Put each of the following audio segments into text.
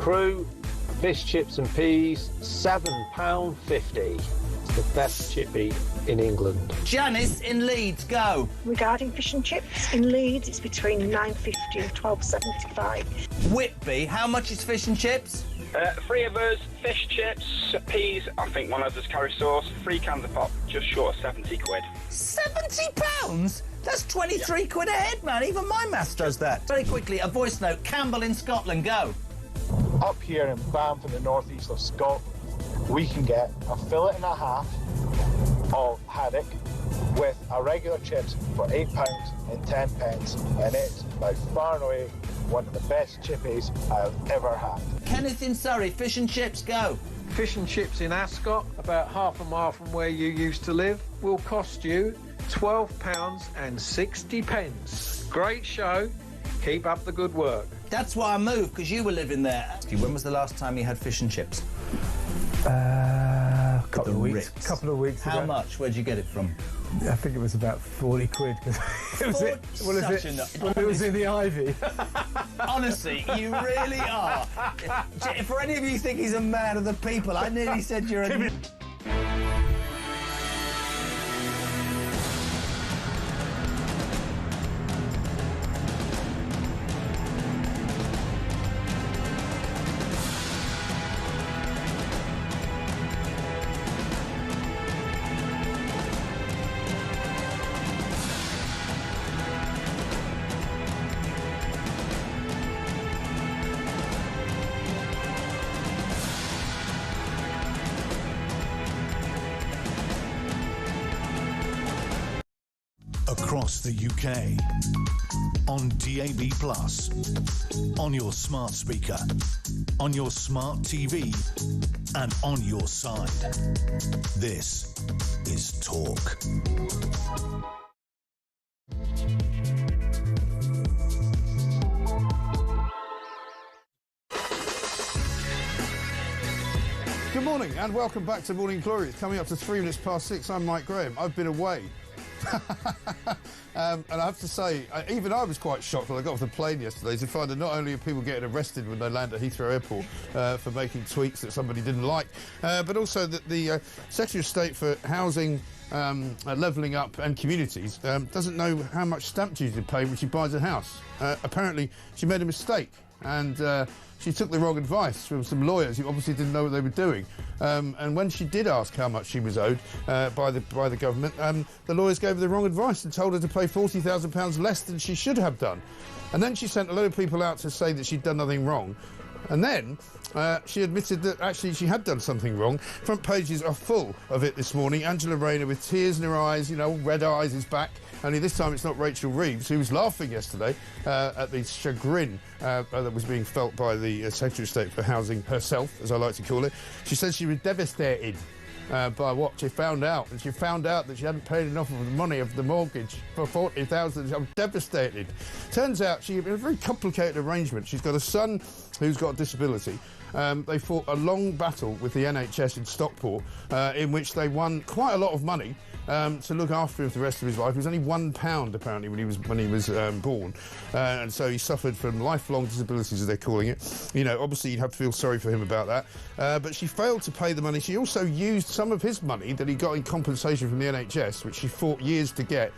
Crew, fish, chips and peas, £7.50. It's the best chippy in England. Janice in Leeds, go. Regarding fish and chips, in Leeds it's between £9.50 and £12.75. Whitby, how much is fish and chips? 3 of us, fish, chips, peas, I think one of us curry sauce, 3 cans of pop, just short of 70 quid. £70? That's 23 quid a head, man. Even my maths does that. Very quickly, a voice note. Campbell in Scotland, go. Up here in Banff in the northeast of Scotland, we can get a fillet and a half of haddock with a regular chips for £8 and 10 pence, and it's by far and away one of the best chippies I've ever had. Kenneth in Surrey, fish and chips, go. Fish and chips in Ascot, about half a mile from where you used to live, will cost you £12 and 60 pence. Great show. Keep up the good work. That's why I moved, because you were living there. When was the last time you had fish and chips? Couple of weeks ago. How much? Where'd you get it from? I think it was about 40 quid. It was in the Ivy. Honestly, you really are. For any of you who think he's a man of the people, I nearly said you're a... Across the UK, on DAB+, on your smart speaker, on your smart TV, and on your side. This is Talk. Good morning and welcome back to Morning Glory. It's coming up to 3 minutes past 6. I'm Mike Graham. I've been away. And I have to say, even I was quite shocked when I got off the plane yesterday to find that not only are people getting arrested when they land at Heathrow Airport for making tweets that somebody didn't like, but also that the Secretary of State for Housing, Levelling Up and Communities doesn't know how much stamp duty to pay when she buys a house. Apparently, she made a mistake and she took the wrong advice from some lawyers who obviously didn't know what they were doing. And when she did ask how much she was owed by the government, the lawyers gave her the wrong advice and told her to pay £40,000 less than she should have done. And then she sent a load of people out to say that she'd done nothing wrong. And then she admitted that actually she had done something wrong. Front pages are full of it this morning. Angela Rayner with tears in her eyes, you know, red eyes, is back. Only this time it's not Rachel Reeves, who was laughing yesterday at the chagrin that was being felt by the Secretary of State for Housing herself, as I like to call it. She said she was devastated by what she found out. And she found out that she hadn't paid enough of the money of the mortgage for $40,000. I'm devastated. Turns out she had a very complicated arrangement. She's got a son who's got a disability. They fought a long battle with the NHS in Stockport in which they won quite a lot of money to look after him for the rest of his life. It was only £1 apparently when he was born, and so he suffered from lifelong disabilities, as they're calling it. You know, obviously you'd have to feel sorry for him about that. But she failed to pay the money. She also used some of his money that he got in compensation from the NHS, which she fought years to get,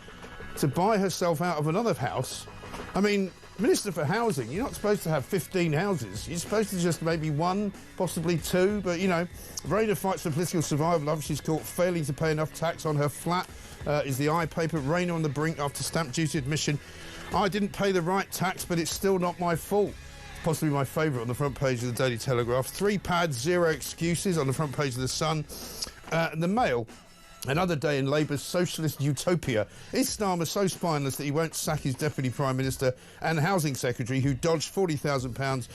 to buy herself out of another house. I mean, Minister for Housing, you're not supposed to have 15 houses. You're supposed to just maybe 1, possibly 2. But, you know, Rayner fights for political survival after she's caught failing to pay enough tax on her flat, is the eye paper. Rayner on the brink after stamp duty admission. I didn't pay the right tax, but it's still not my fault. Possibly my favourite on the front page of the Daily Telegraph. 3 pads, 0 excuses on the front page of the Sun. And the Mail. Another day in Labour's socialist utopia. Is Starmer so spineless that he won't sack his Deputy Prime Minister and Housing Secretary who dodged £40,000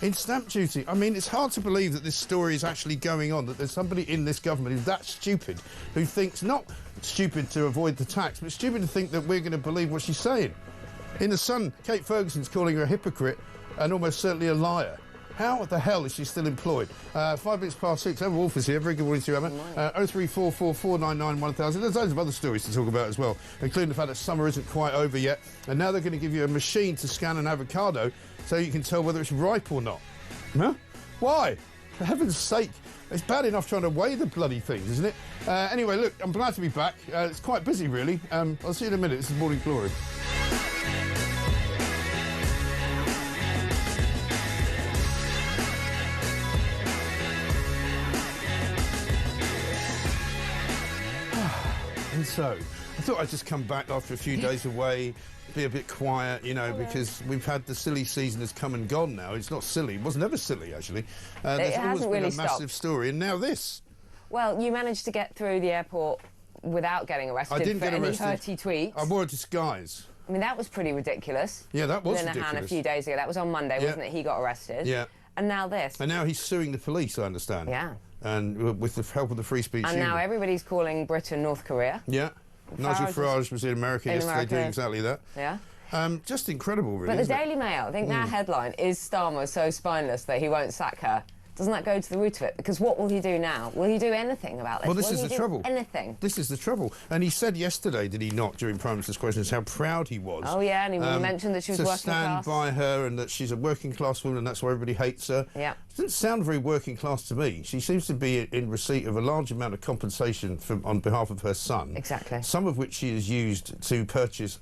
in stamp duty? I mean, it's hard to believe that this story is actually going on, that there's somebody in this government who's that stupid, who thinks, not stupid to avoid the tax, but stupid to think that we're going to believe what she's saying. In the Sun, Kate Ferguson's calling her a hypocrite and almost certainly a liar. How the hell is she still employed? 5 minutes past 6. Emma Wolf is here. Very good morning to you, Emma. 0344 499 1000. There's loads of other stories to talk about as well, including the fact that summer isn't quite over yet. And now they're going to give you a machine to scan an avocado so you can tell whether it's ripe or not. Huh? Why? For heaven's sake. It's bad enough trying to weigh the bloody things, isn't it? Anyway, look, I'm glad to be back. It's quite busy, really. I'll see you in a minute. This is Morning Glory. And so, I thought I'd just come back after a few days away, be a bit quiet, you know, because we've had the silly season has come and gone now. It's not silly. It was never silly, actually. There's always been a massive story, and now this. Well, you managed to get through the airport without getting arrested. I didn't get arrested. Any hurty tweets. I wore a disguise. I mean, that was pretty ridiculous. Yeah, that was ridiculous. Linehan a few days ago. That was on Monday, wasn't it? He got arrested. Yeah. And now this. And now he's suing the police, I understand. Yeah. And with the help of the Free Speech And Union. now everybody's calling Britain North Korea. Yeah. Nigel Farage was in America yesterday doing exactly that. Yeah. Just incredible, really. But the Daily Mail, I think their headline is Starmer so spineless that he won't sack her. Doesn't that go to the root of it? Because what will he do now? Will he do anything about this? Well, this is the trouble. Anything? This is the trouble. And he said yesterday, did he not, during Prime Minister's questions, how proud he was. Oh, yeah, and he mentioned that she was working class. To stand by her and that she's a working class woman and that's why everybody hates her. Yeah. It doesn't sound very working class to me. She seems to be in receipt of a large amount of compensation on behalf of her son. Exactly. Some of which she has used to purchase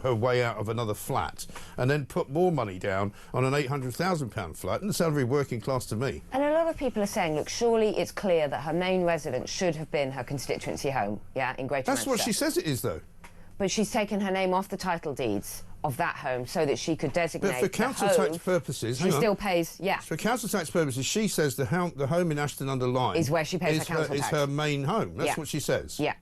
her way out of another flat and then put more money down on an £800,000 flat. It doesn't sound very working class to me. And a lot of people are saying, look, surely it's clear that her main residence should have been her constituency home, yeah, in Greater Manchester. That's what she says it is, though. But she's taken her name off the title deeds of that home so that she could designate. But for council tax purposes, she still pays. Yeah. For council tax purposes, she says the home in Ashton-under-Lyne is where she pays her council tax. Is her main home. That's what she says. Yeah.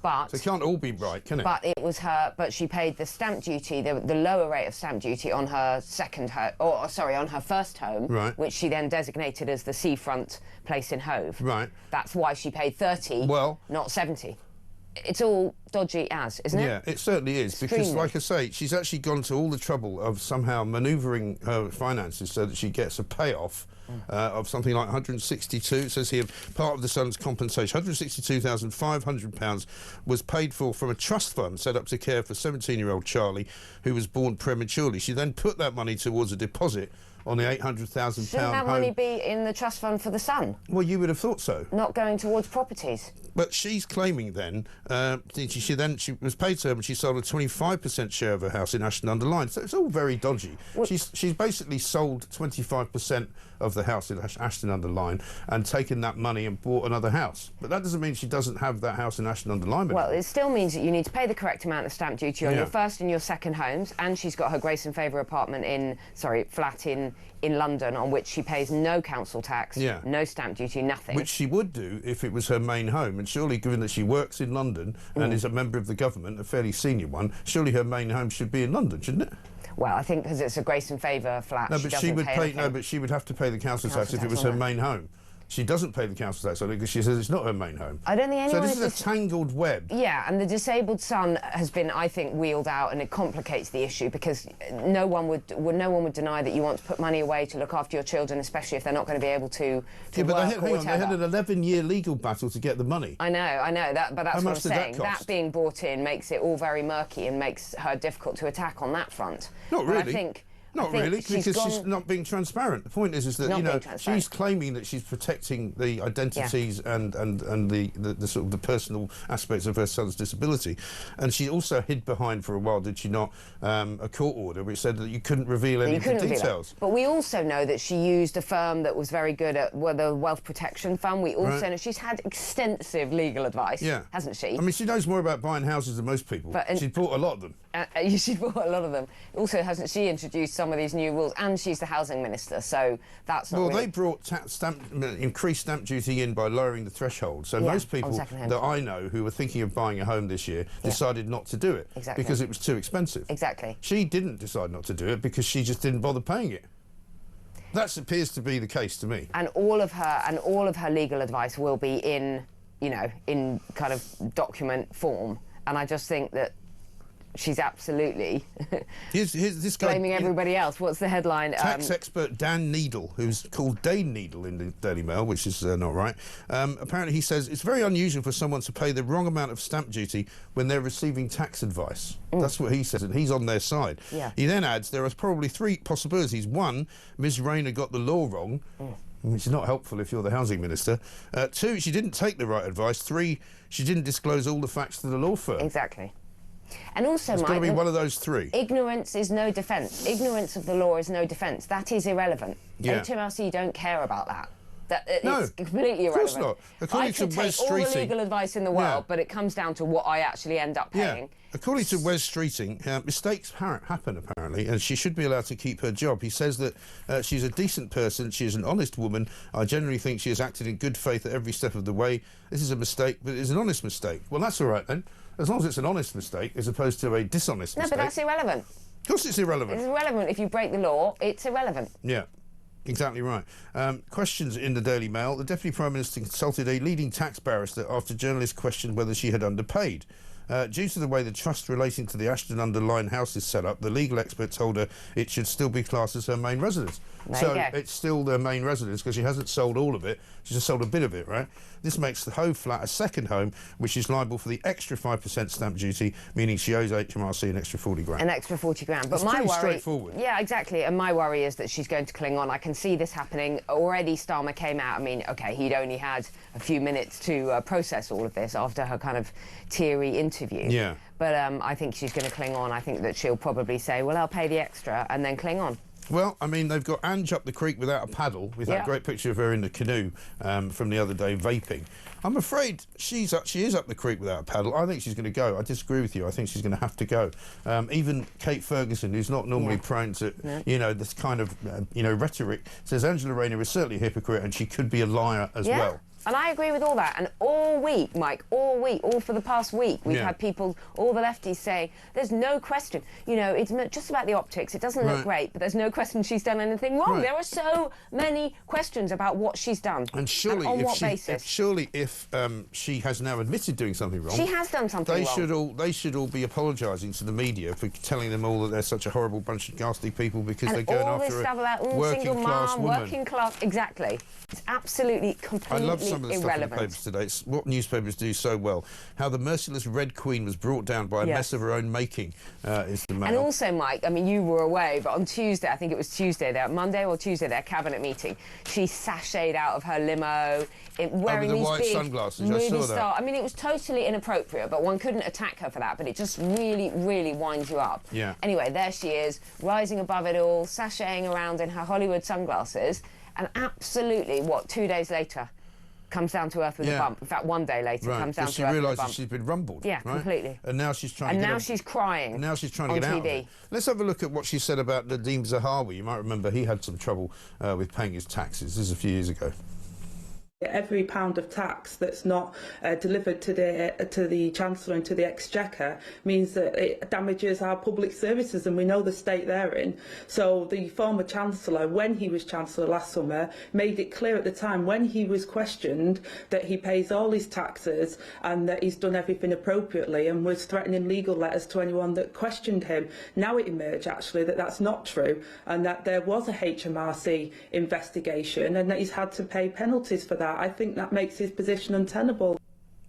But so it can't all be right, can it? But it was her. But she paid the stamp duty, the lower rate of stamp duty on her on her first home, right, which she then designated as the seafront place in Hove. Right. That's why she paid 30, not 70. It's all dodgy isn't it? Yeah, it certainly is. Extremely. Because, like I say, she's actually gone to all the trouble of somehow manoeuvring her finances so that she gets a payoff of something like 162. It says here, part of the son's compensation, £162,500 was paid for from a trust fund set up to care for 17-year-old Charlie, who was born prematurely. She then put that money towards a deposit on the £800,000 Shouldn't that money be in the trust fund for the son? Well, you would have thought so. Not going towards properties. But she's claiming then, she was paid to her and she sold a 25% share of her house in Ashton-under-Lyne. So it's all very dodgy. Well, she's basically sold 25% of the house in Ashton-under-Lyne and taken that money and bought another house. But that doesn't mean she doesn't have that house in Ashton-under-Lyne. Well, it still means that you need to pay the correct amount of stamp duty on your first and your second homes, and she's got her Grace and Favour flat in London, on which she pays no council tax, no stamp duty, nothing. Which she would do if it was her main home. And surely, given that she works in London and is a member of the government, a fairly senior one, surely her main home should be in London, shouldn't it? Well, I think because it's a Grace and Favour flat, but she would pay. No, but she would have to pay the council tax if it was her main home. She doesn't pay the council tax on it because she says it's not her main home. I don't think anyone. So this is a tangled web. Yeah, and the disabled son has been, I think, wheeled out, and it complicates the issue because no one would deny that you want to put money away to look after your children, especially if they're not going to be able to but work they had an 11-year legal battle to get the money. I know that, but that's what I'm saying. That being brought in makes it all very murky and makes her difficult to attack on that front. Not really. But I think. Not really, because she's not being transparent. The point is that she's claiming that she's protecting the identities and the sort of the personal aspects of her son's disability, and she also hid behind for a while, did she not, a court order which said that you couldn't reveal any of the details. But we also know that she used a firm that was very good at the Wealth Protection Fund. We also know she's had extensive legal advice, hasn't she? I mean, she knows more about buying houses than most people. She's bought a lot of them. She bought a lot of them. Also, hasn't she introduced some of these new rules? And she's the housing minister, so that's not. Well, they brought increased stamp duty in by lowering the threshold. So most people that I know who were thinking of buying a home this year decided not to do it because it was too expensive. Exactly. She didn't decide not to do it because she just didn't bother paying it. That appears to be the case to me. And all of her legal advice will be in kind of document form. And I just think that she's absolutely here's this guy blaming everybody else. What's the headline? Tax expert Dan Needle, who's called Dane Needle in the Daily Mail, which is not right. Apparently he says it's very unusual for someone to pay the wrong amount of stamp duty when they're receiving tax advice. That's what he says, and he's on their side. Yeah. He then adds there are probably three possibilities. One, Ms Rayner got the law wrong, which is not helpful if you're the housing minister. Two, she didn't take the right advice. Three, she didn't disclose all the facts to the law firm. Exactly. And also, it's got to be one of those three. Ignorance is no defence. Ignorance of the law is no defence. That is irrelevant. Yeah. HMRC don't care about that. No, it's completely irrelevant. Of course not. According I could to Wes take all the Streeting, legal advice in the world, but it comes down to what I actually end up paying. Yeah. According to Wes Streeting, mistakes happen, apparently, and she should be allowed to keep her job. He says that she's a decent person, she is an honest woman. I generally think she has acted in good faith at every step of the way. This is a mistake, but it is an honest mistake. Well, that's all right, then. As long as it's an honest mistake, as opposed to a dishonest mistake. No, but that's irrelevant. Of course it's irrelevant. It's irrelevant. If you break the law, it's irrelevant. Yeah. Exactly right. Questions in the Daily Mail. The Deputy Prime Minister consulted a leading tax barrister after journalists questioned whether she had underpaid. Due to the way the trust relating to the Ashton-under-Lyne house is set up, the legal expert told her it should still be classed as her main residence. So it's still their main residence because she hasn't sold all of it. She's just sold a bit of it, right? This makes the Hove flat a second home, which is liable for the extra 5% stamp duty, meaning she owes HMRC an extra 40 grand. An extra 40 grand. But it's my pretty worry, straightforward. Yeah, exactly. And my worry is that she's going to cling on. I can see this happening. Already Starmer came out. I mean, OK, he'd only had a few minutes to process all of this after her kind of teary interview. Yeah. But I think she's going to cling on. I think that she'll probably say, well, I'll pay the extra and then cling on. Well, I mean, they've got Ange up the creek without a paddle, with that great picture of her in the canoe from the other day vaping. I'm afraid she is up the creek without a paddle. I think she's going to go. I disagree with you. I think she's going to have to go. Even Kate Ferguson, who's not normally prone to, you know, this kind of, rhetoric, says Angela Rayner is certainly a hypocrite and she could be a liar as well. And I agree with all that. And all week, Mike, all for the past week, we've had people, all the lefties say, there's no question. You know, it's just about the optics. It doesn't look great, but there's no question she's done anything wrong. There are so many questions about what she's done. And surely, and on what basis. If she has now admitted doing something wrong, she has done something wrong. They should all be apologising to the media for telling them all that they're such a horrible bunch of ghastly people because they're going after this stuff about working class woman. Working class, exactly. It's absolutely completely I love some of the stuff in the papers today. It's what newspapers do so well. How the merciless Red Queen was brought down by a mess of her own making is the Mail. And also, Mike, I mean, you were away, but on Tuesday, I think it was Tuesday, Monday or Tuesday, their cabinet meeting, she sashayed out of her limo wearing with the these white big sunglasses. movie I saw that. I mean, it was totally inappropriate, but one couldn't attack her for that, but it just really, really winds you up. Yeah. Anyway, there she is, rising above it all, sashaying around in her Hollywood sunglasses, and absolutely, 2 days later, comes down to earth with a bump. In fact, 1 day later, comes down to earth with a bump. She realises she's been rumbled. Yeah, completely. And now she's trying to get she's crying. And now she's trying to get out of it. Let's have a look at what she said about Nadeem Zahawi. You might remember he had some trouble with paying his taxes. This is a few years ago. Every pound of tax that's not delivered to the Chancellor and to the Exchequer means that it damages our public services, and we know the state they're in. So the former Chancellor, when he was Chancellor last summer, made it clear at the time when he was questioned that he pays all his taxes and that he's done everything appropriately, and was threatening legal letters to anyone that questioned him. Now it emerged actually that that's not true, and that there was a HMRC investigation and that he's had to pay penalties for that. I think that makes his position untenable.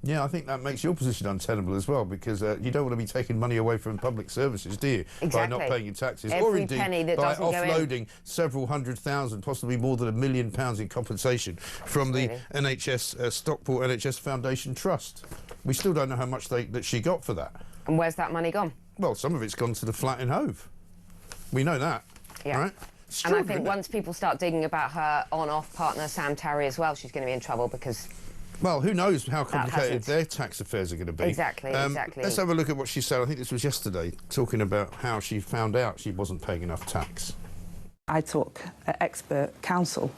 Yeah, I think that makes your position untenable as well, because you don't want to be taking money away from public services, do you? Exactly. By not paying your taxes. Every or indeed penny that by doesn't offloading several $100,000, possibly more than £1 million in compensation from the NHS Stockport NHS Foundation Trust. We still don't know how much that she got for that. And where's that money gone? Well, some of it's gone to the flat in Hove. We know that. Yeah. Right? And I think once people start digging about her on-off partner, Sam Tarry, as well, she's going to be in trouble because... Well, who knows how complicated their tax affairs are going to be. Exactly, exactly. Let's have a look at what she said. I think this was yesterday, talking about how she found out she wasn't paying enough tax. I took expert counsel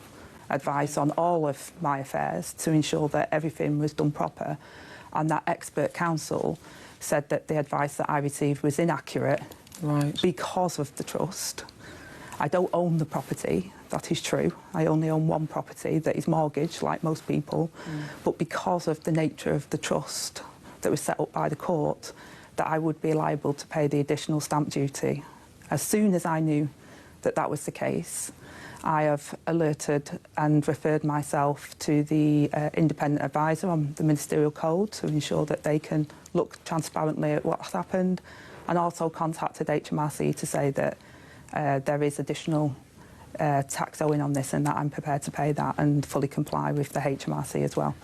advice on all of my affairs to ensure that everything was done proper, and that expert counsel said that the advice that I received was inaccurate because of the trust. I don't own the property, that is true. I only own one property that is mortgaged, like most people. But because of the nature of the trust that was set up by the court, that I would be liable to pay the additional stamp duty. As soon as I knew that that was the case, I have alerted and referred myself to the independent advisor on the ministerial code to ensure that they can look transparently at what's happened, and also contacted HMRC to say that there is additional tax owing on this and that I'm prepared to pay that and fully comply with the HMRC as well.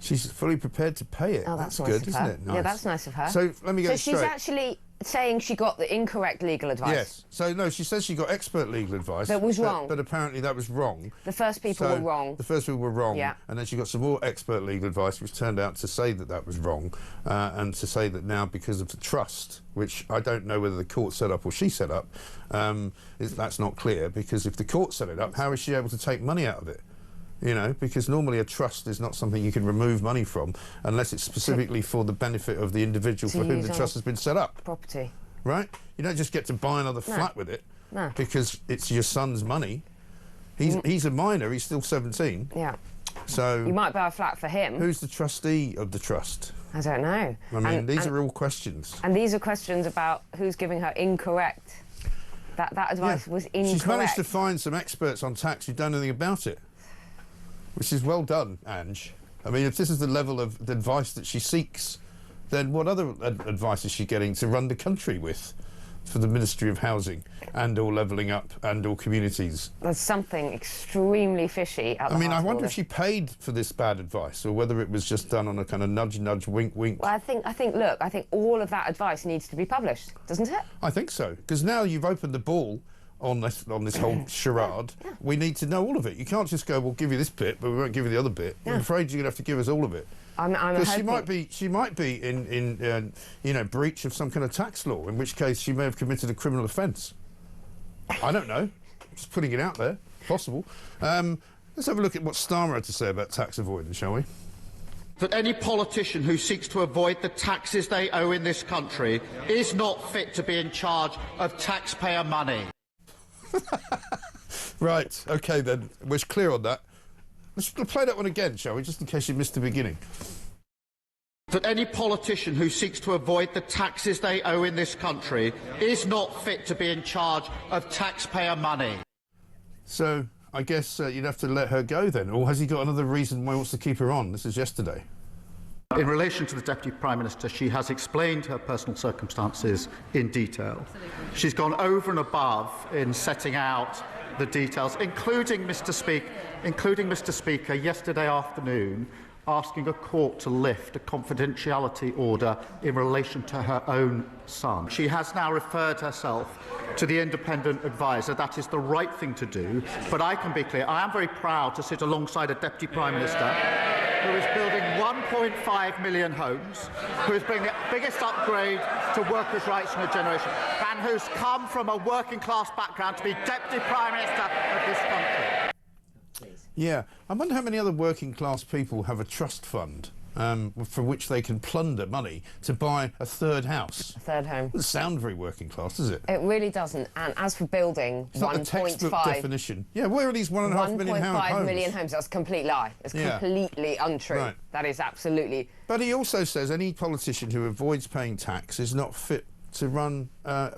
She's fully prepared to pay it. Oh, that's nice good, of isn't her. it? Nice. Yeah, that's nice of her. So let me get So it she's straight. actually saying she got the incorrect legal advice. Yes. So no, she says she got expert legal advice. That was wrong. But apparently that was wrong. The first people were wrong. The first people were wrong. Yeah. And then she got some more expert legal advice, which turned out to say that that was wrong, and to say that now because of the trust, which I don't know whether the court set up or she set up, that's not clear. Because if the court set it up, how is she able to take money out of it? You know, because normally a trust is not something you can remove money from unless it's specifically for the benefit of the individual for whom the trust has been set up. Property. Right? You don't just get to buy another flat with it because it's your son's money. He's a minor, he's still 17. Yeah. So you might buy a flat for him. Who's the trustee of the trust? I don't know. I mean, these are all questions. And these are questions about who's giving her incorrect. That advice was incorrect. She's managed to find some experts on tax who don't know anything about it. Which is well done, Ange. I mean, if this is the level of the advice that she seeks, then what other advice is she getting to run the country with for the Ministry of Housing and/or Levelling Up and/or Communities? There's something extremely fishy at the I mean, heart I of wonder all if she paid for this bad advice or whether it was just done on a kind of nudge, nudge, wink, wink. Well, I think all of that advice needs to be published, doesn't it? I think so, because now you've opened the ball on this whole charade. Yeah. We need to know all of it. You can't just go, we'll give you this bit, but we won't give you the other bit. Yeah. I'm afraid you're going to have to give us all of it. Because she might be in you know, breach of some kind of tax law, in which case she may have committed a criminal offence. I don't know. Just putting it out there. Possible. Let's have a look at what Starmer had to say about tax avoidance, shall we? That any politician who seeks to avoid the taxes they owe in this country is not fit to be in charge of taxpayer money. Right, OK then, we're clear on that. Let's play that one again, shall we, just in case you missed the beginning. That any politician who seeks to avoid the taxes they owe in this country is not fit to be in charge of taxpayer money. So, I guess you'd have to let her go then, or has he got another reason why he wants to keep her on? This is yesterday. In relation to the Deputy Prime Minister, she has explained her personal circumstances in detail. She's gone over and above in setting out the details, including Mr. Speaker, yesterday afternoon, asking a court to lift a confidentiality order in relation to her own son. She has now referred herself to the independent advisor. That is the right thing to do. But I can be clear, I am very proud to sit alongside a Deputy Prime Minister who is building 1.5 million homes, who is bringing the biggest upgrade to workers' rights in a generation, and who's come from a working-class background to be Deputy Prime Minister of this country. Yeah, I wonder how many other working-class people have a trust fund for which they can plunder money to buy a third house. A third home. Doesn't sound very working class, does it? It really doesn't. And as for building, it's not the textbook definition. Yeah, where are these 1.5 million homes? 1.5 million homes. That's a complete lie. It's completely untrue. Right. That is absolutely. But he also says any politician who avoids paying tax is not fit to run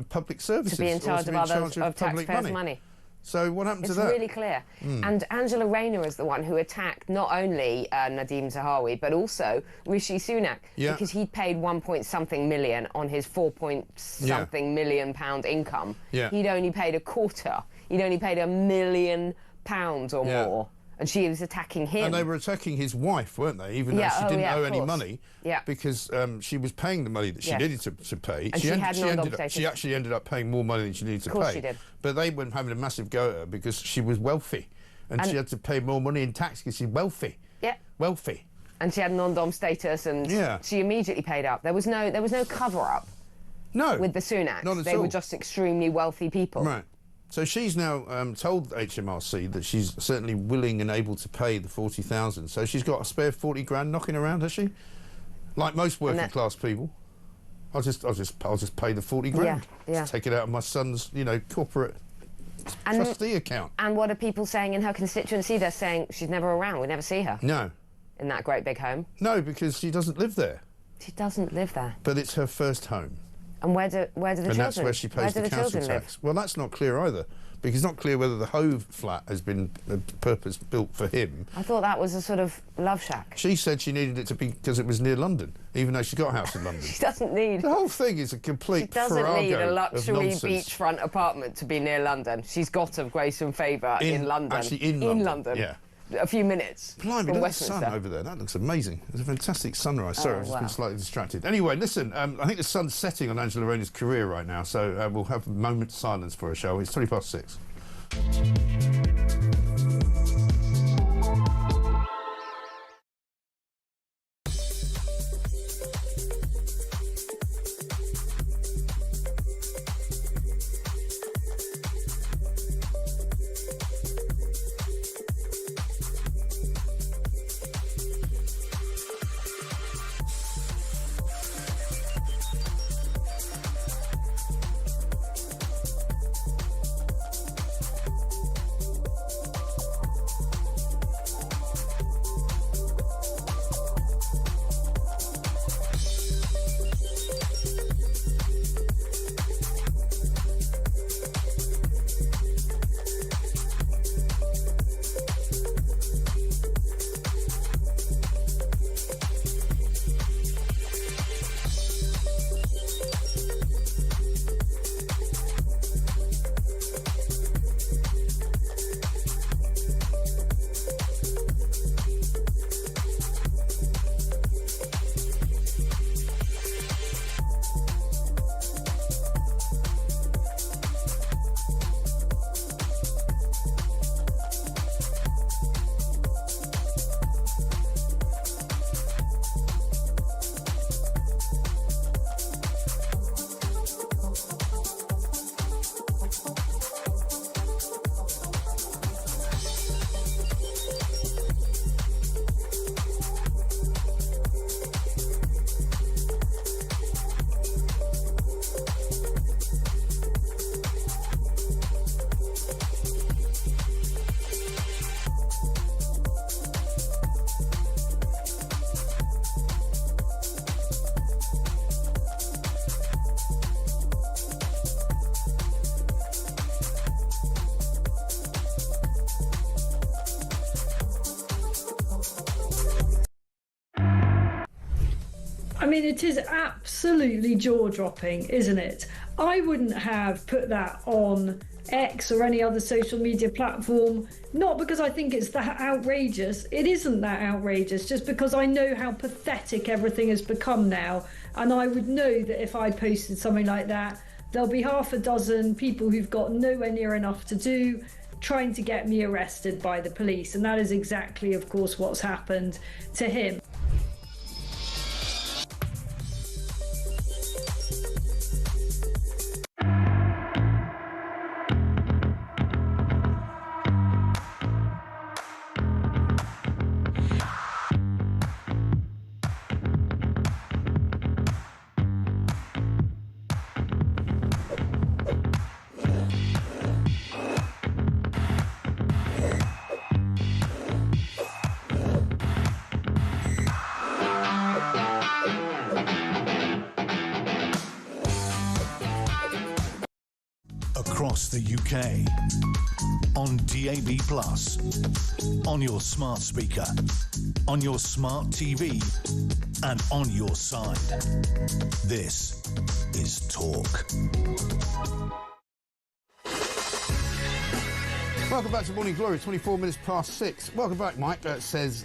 public services. To be in charge of taxpayers' money. So what happened to that? It's really clear. And Angela Rayner is the one who attacked not only Nadeem Zahawi, but also Rishi Sunak, because he'd paid 1-point-something million on his 4-point-something million pound income. He'd only paid a quarter. He'd only paid £1 million or more. And she was attacking him. And they were attacking his wife, weren't they? Even though she didn't owe any money. Because she was paying the money that she needed to pay. And she actually ended up paying more money than she needed to pay. Of course she did. But they were having a massive go at her because she was wealthy. And she had to pay more money in tax because she's wealthy. Yeah. Wealthy. And she had non-dom status and she immediately paid up. There was no cover-up. No. With the Sunaks. Not at all. They were just extremely wealthy people. Right. So she's now told HMRC that she's certainly willing and able to pay the 40,000. So she's got a spare 40 grand knocking around, has she? Like most working class people. I'll just pay the 40 grand. Just take it out of my son's, corporate trustee account. And what are people saying in her constituency? They're saying she's never around. We never see her. No. In that great big home. No, because she doesn't live there. She doesn't live there. But it's her first home. And where do the children? And that's where she pays the council tax. Well, that's not clear either, because it's not clear whether the Hove flat has been purpose-built for him. I thought that was a sort of love shack. She said she needed it to be because it was near London, even though she's got a house in London. She doesn't need... The whole thing is a complete farrago She doesn't need a luxury of nonsense. beachfront apartment to be near London. She's got a grace and favour in London. Actually, in London. Yeah. A few minutes. Blimey, from look at the sun over there. That looks amazing. It's a fantastic sunrise. Sorry, I've just been slightly distracted. Anyway, listen, I think the sun's setting on Angela Rayner's career right now, so we'll have a moment's silence for her, shall we? It's 6:20. I mean, it is absolutely jaw-dropping, isn't it? I wouldn't have put that on X or any other social media platform, not because I think it's that outrageous. It isn't that outrageous, just because I know how pathetic everything has become now. And I would know that if I posted something like that, there'll be half a dozen people who've got nowhere near enough to do trying to get me arrested by the police. And that is exactly, of course, what's happened to him. Across the UK, on DAB+, on your smart speaker, on your smart TV, and on your side. This is Talk. Welcome back to Morning Glory, 24 minutes past 6. Welcome back, Mike, says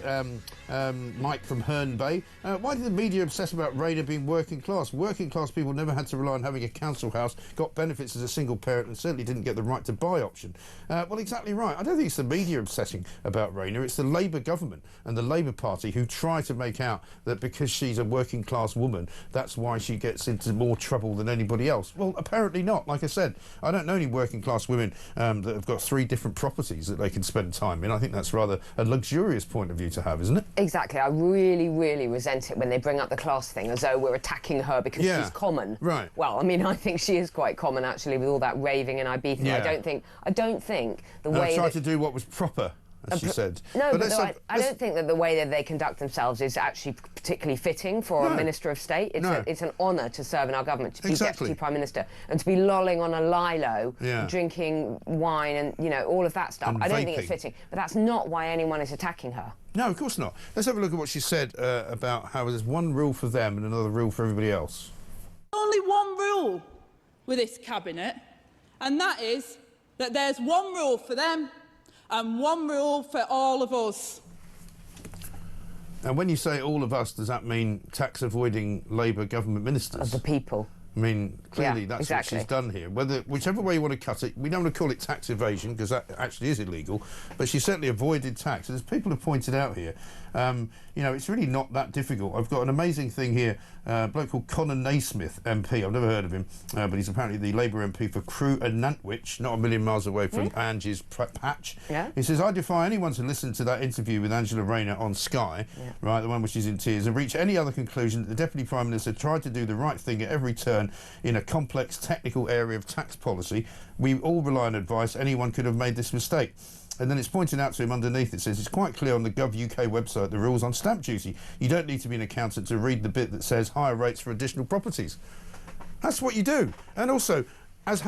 Mike from Herne Bay. Why did the media obsess about Rayner being working class? Working class people never had to rely on having a council house, got benefits as a single parent, and certainly didn't get the right to buy option. Well, exactly right. I don't think it's the media obsessing about Rayner. It's the Labour government and the Labour Party who try to make out that because she's a working class woman, that's why she gets into more trouble than anybody else. Well, apparently not. Like I said, I don't know any working class women that have got 3 different properties that they can spend time in. I think that's rather a luxurious point of view to have, isn't it? Exactly. I really, really resent it when they bring up the class thing as though we're attacking her because she's common. Right. Well, I mean, I think she is quite common, actually, with all that raving in Ibiza. Yeah. I don't think the way tried to do what was proper. as she said. No, but I don't think that the way that they conduct themselves is actually particularly fitting for a Minister of State. It's an honour to serve in our government, to be Deputy Prime Minister, and to be lolling on a lilo, drinking wine and, you know, all of that stuff. And I don't think it's fitting. But that's not why anyone is attacking her. No, of course not. Let's have a look at what she said about how there's one rule for them and another rule for everybody else. Only one rule with this cabinet, and that is that there's one rule for them and one rule for all of us. And when you say all of us, does that mean tax-avoiding Labour government ministers? Of the people. I mean, clearly that's what she's done here. Whichever way you want to cut it, we don't want to call it tax evasion because that actually is illegal, but she certainly avoided tax. And as people have pointed out here, you know, it's really not that difficult. I've got an amazing thing here, a bloke called Conor Naismith, MP. I've never heard of him, but he's apparently the Labour MP for Crewe and Nantwich, not a million miles away from Angie's patch. Yeah. He says, I defy anyone to listen to that interview with Angela Rayner on Sky, right, the one which is in tears, and reach any other conclusion that the Deputy Prime Minister tried to do the right thing at every turn in a complex technical area of tax policy. We all rely on advice. Anyone could have made this mistake. And then it's pointed out to him underneath, it says, it's quite clear on the Gov.uk website the rules on stamp duty. You don't need to be an accountant to read the bit that says higher rates for additional properties. That's what you do. And also, as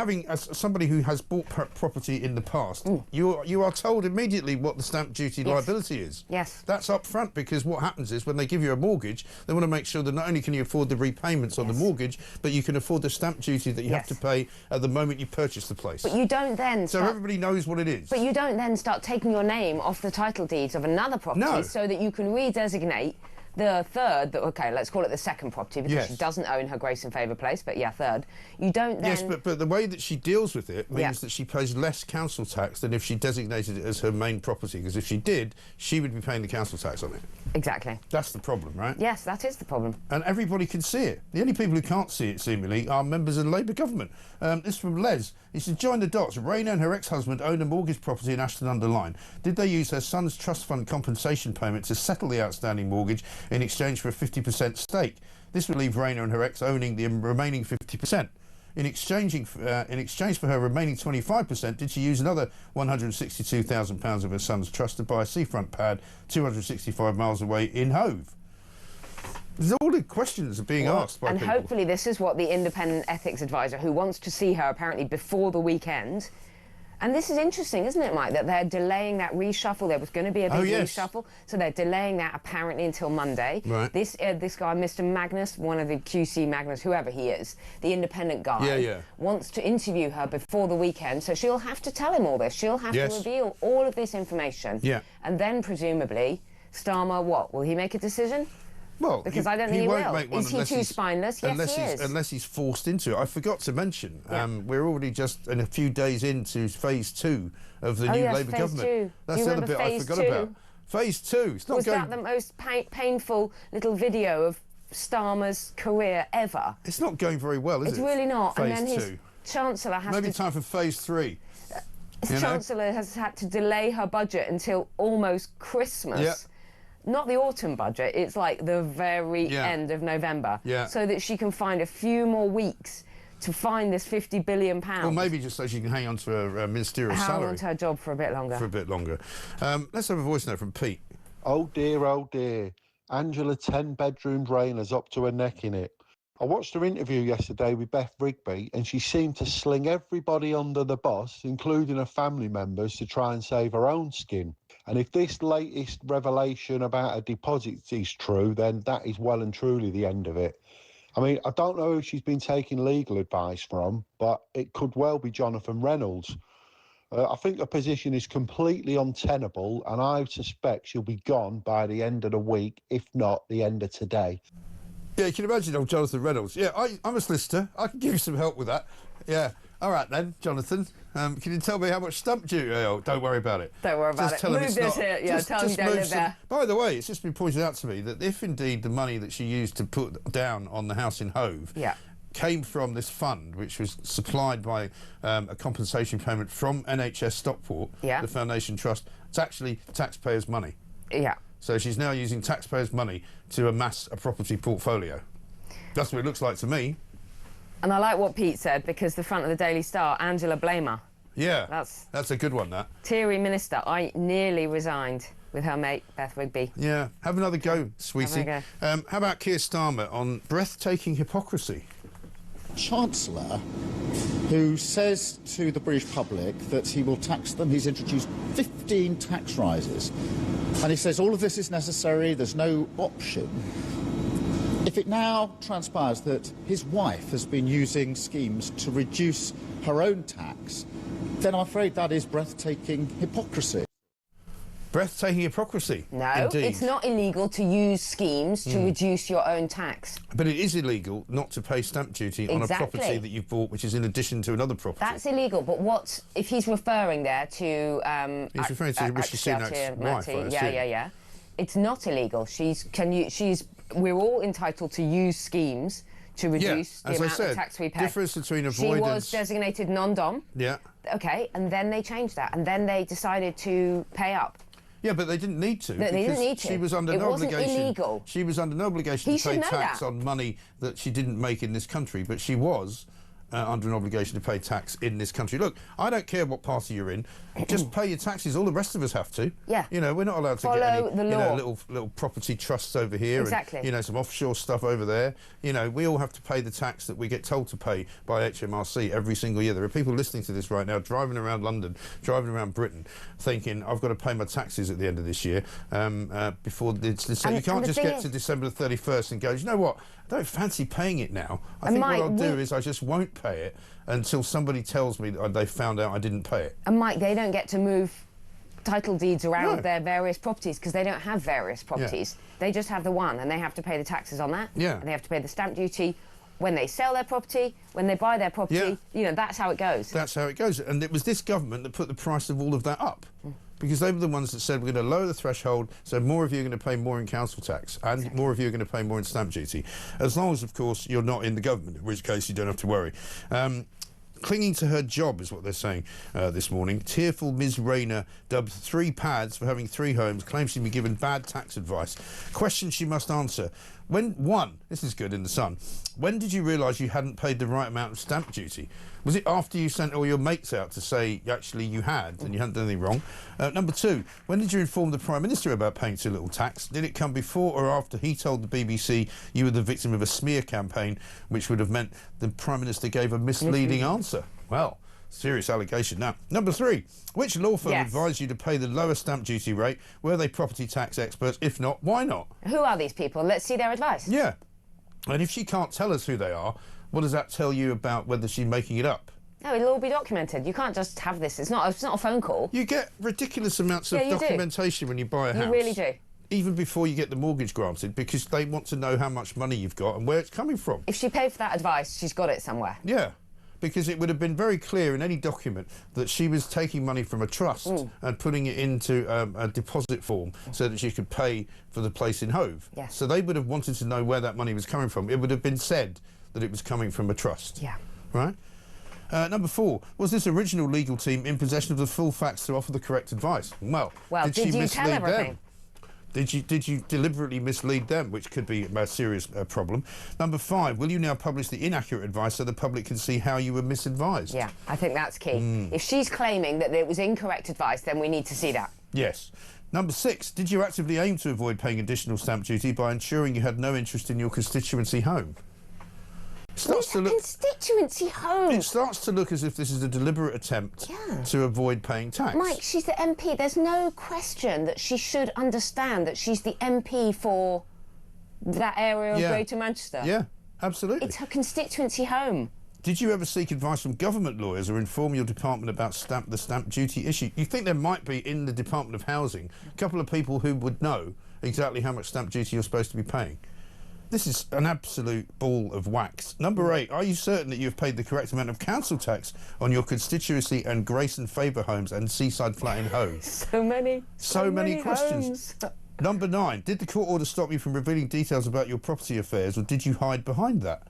somebody who has bought property in the past, you are told immediately what the stamp duty liability is. Yes. That's up front, because what happens is when they give you a mortgage, they want to make sure that not only can you afford the repayments on the mortgage, but you can afford the stamp duty that you have to pay at the moment you purchase the place. But you don't then so everybody knows what it is. But you don't then start taking your name off the title deeds of another property so that you can redesignate the third, okay, let's call it the second property, because she doesn't own her grace and favour place, but third. You don't then... Yes, but the way that she deals with it means that she pays less council tax than if she designated it as her main property, because if she did, she would be paying the council tax on it. Exactly. That's the problem, right? Yes, that is the problem. And everybody can see it. The only people who can't see it, seemingly, are members of the Labour government. This from Les. He said, join the dots. Rayner and her ex-husband own a mortgage property in Ashton-under-Lyne. Did they use her son's trust fund compensation payment to settle the outstanding mortgage in exchange for a 50% stake? This would leave Rayner and her ex owning the remaining 50%. In exchange for her remaining 25%, did she use another £162,000 of her son's trust to buy a seafront pad 265 miles away in Hove? There's all the questions are being asked by people. And hopefully this is what the independent ethics advisor, who wants to see her apparently before the weekend... And this is interesting, isn't it, Mike, that they're delaying that reshuffle. There was going to be a big reshuffle, so they're delaying that apparently until Monday. Right. This guy, Mr. Magnus, one of the QC Magnus, whoever he is, the independent guy, wants to interview her before the weekend, so she'll have to tell him all this. She'll have to reveal all of this information. Yeah. And then, presumably, Starmer, what? Will he make a decision? Well, because I don't think he will. Is he too spineless? Yes, he is. Unless he's forced into it. I forgot to mention, we're already just a few days into phase 2 of the new Labour government. That's the other bit I forgot about. Phase 2. It's not Was that the most painful little video of Starmer's career ever? It's not going very well, is it? It's really not. Phase and then 2. His Chancellor has Maybe time for phase 3. His Chancellor has had to delay her budget until almost Christmas. Yeah. Not the autumn budget, it's like the very end of November, so that she can find a few more weeks to find this £50 billion. Well, maybe just so she can hang on to her ministerial salary. Hang on to her job for a bit longer. Let's have a voice note from Pete. Oh dear. Angela 10-bedroom Rayner's up to her neck in it. I watched her interview yesterday with Beth Rigby, and she seemed to sling everybody under the bus, including her family members, to try and save her own skin. And if this latest revelation about her deposits is true, then that is well and truly the end of it. I mean, I don't know who she's been taking legal advice from, but it could well be Jonathan Reynolds. I think her position is completely untenable, and I suspect she'll be gone by the end of the week, if not the end of today. Yeah, you can imagine old Jonathan Reynolds. Yeah, I'm a solicitor. I can give you some help with that. Yeah. All right then, Jonathan. Can you tell me how much stamp duty? Oh, don't worry about it. Don't worry about it. Move this here. Yeah, tell him you don't live there. By the way, it's just been pointed out to me that if indeed the money that she used to put down on the house in Hove came from this fund, which was supplied by a compensation payment from NHS Stockport, the Foundation Trust, it's actually taxpayers' money. Yeah. So she's now using taxpayers' money to amass a property portfolio. That's what it looks like to me. And I like what Pete said, because the front of the Daily Star, Angela Blamer. Yeah, that's a good one, that. Teary minister. I nearly resigned with her mate, Beth Rigby. Yeah, have another go, sweetie. Have a How about Keir Starmer on breathtaking hypocrisy? Chancellor who says to the British public that he will tax them. He's introduced 15 tax rises. And he says all of this is necessary, there's no option. If it now transpires that his wife has been using schemes to reduce her own tax, then I'm afraid that is breathtaking hypocrisy. Breathtaking hypocrisy. No, indeed. It's not illegal to use schemes to reduce your own tax. But it is illegal not to pay stamp duty on a property that you've bought, which is in addition to another property. That's illegal, but what if he's referring there to... he's referring to Rishi Sunak's wife, I assume. Yeah. It's not illegal. We're all entitled to use schemes to reduce the amount of tax we pay. Difference between avoidance... She was designated non-dom. Yeah. OK, and then they changed that, and then they decided to pay up. Yeah, but they didn't need to. They didn't need to. She was under no obligation. It wasn't illegal. She was under no obligation to pay tax on money that she didn't make in this country, but she was under an obligation to pay tax in this country. Look, I don't care what party you're in, just pay your taxes. All the rest of us have to. Yeah. You know, we're not allowed to follow get any, the law. little property trusts over here. Exactly. And, you know, some offshore stuff over there. You know, we all have to pay the tax that we get told to pay by HMRC every single year. There are people listening to this right now, driving around London, driving around Britain, thinking, I've got to pay my taxes at the end of this year. Before so you can't just get to December the 31st and go, you know what, I don't fancy paying it now. I think what I'll do is I just won't pay it until somebody tells me that they found out I didn't pay it. And Mike, they don't get to move title deeds around their various properties because they don't have various properties. Yeah. They just have the one, and they have to pay the taxes on that. Yeah. And they have to pay the stamp duty when they sell their property, when they buy their property. Yeah. You know, that's how it goes. That's how it goes. And it was this government that put the price of all of that up. Because they were the ones that said we're going to lower the threshold, so more of you are going to pay more in council tax, and more of you are going to pay more in stamp duty. As long as, of course, you're not in the government, in which case you don't have to worry. Clinging to her job is what they're saying this morning. Tearful Ms Rayner, dubbed 3 pads for having 3 homes, claims she'd been given bad tax advice. Question she must answer. This is good in the Sun, when did you realise you hadn't paid the right amount of stamp duty? Was it after you sent all your mates out to say actually you had and you hadn't done anything wrong? Number 2, when did you inform the Prime Minister about paying too little tax? Did it come before or after he told the BBC you were the victim of a smear campaign, which would have meant the Prime Minister gave a misleading answer? Well, serious allegation. Now, number 3, which law firm advised you to pay the lower stamp duty rate? Were they property tax experts? If not, why not? Who are these people? Let's see their advice. Yeah. And if she can't tell us who they are, what does that tell you about whether she's making it up? No, it'll all be documented. You can't just have this. It's not a phone call. You get ridiculous amounts of documentation when you buy a house. You really do. Even before you get the mortgage granted, because they want to know how much money you've got and where it's coming from. If she paid for that advice, she's got it somewhere. Yeah. Because it would have been very clear in any document that she was taking money from a trust and putting it into a deposit form so that she could pay for the place in Hove. Yes. So they would have wanted to know where that money was coming from. It would have been said that it was coming from a trust. Yeah. Right? Number 4, was this original legal team in possession of the full facts to offer the correct advice? Well, did she mislead tell everything? Them? Did you deliberately mislead them, which could be a serious problem? Number 5, will you now publish the inaccurate advice so the public can see how you were misadvised? Yeah, I think that's key. If she's claiming that it was incorrect advice, then we need to see that. Yes. Number 6, did you actively aim to avoid paying additional stamp duty by ensuring you had no interest in your constituency home? Constituency home. It starts to look as if this is a deliberate attempt to avoid paying tax. Mike, she's the MP. There's no question that she should understand that she's the MP for that area of Greater Manchester. Yeah, absolutely. It's her constituency home. Did you ever seek advice from government lawyers or inform your department about the stamp duty issue? You think there might be in the Department of Housing a couple of people who would know exactly how much stamp duty you're supposed to be paying? This is an absolute ball of wax. Number 8, are you certain that you've paid the correct amount of council tax on your constituency and Grace and Favour homes and Seaside Flat in Hove? So many questions. Number 9, did the court order stop you from revealing details about your property affairs, or did you hide behind that?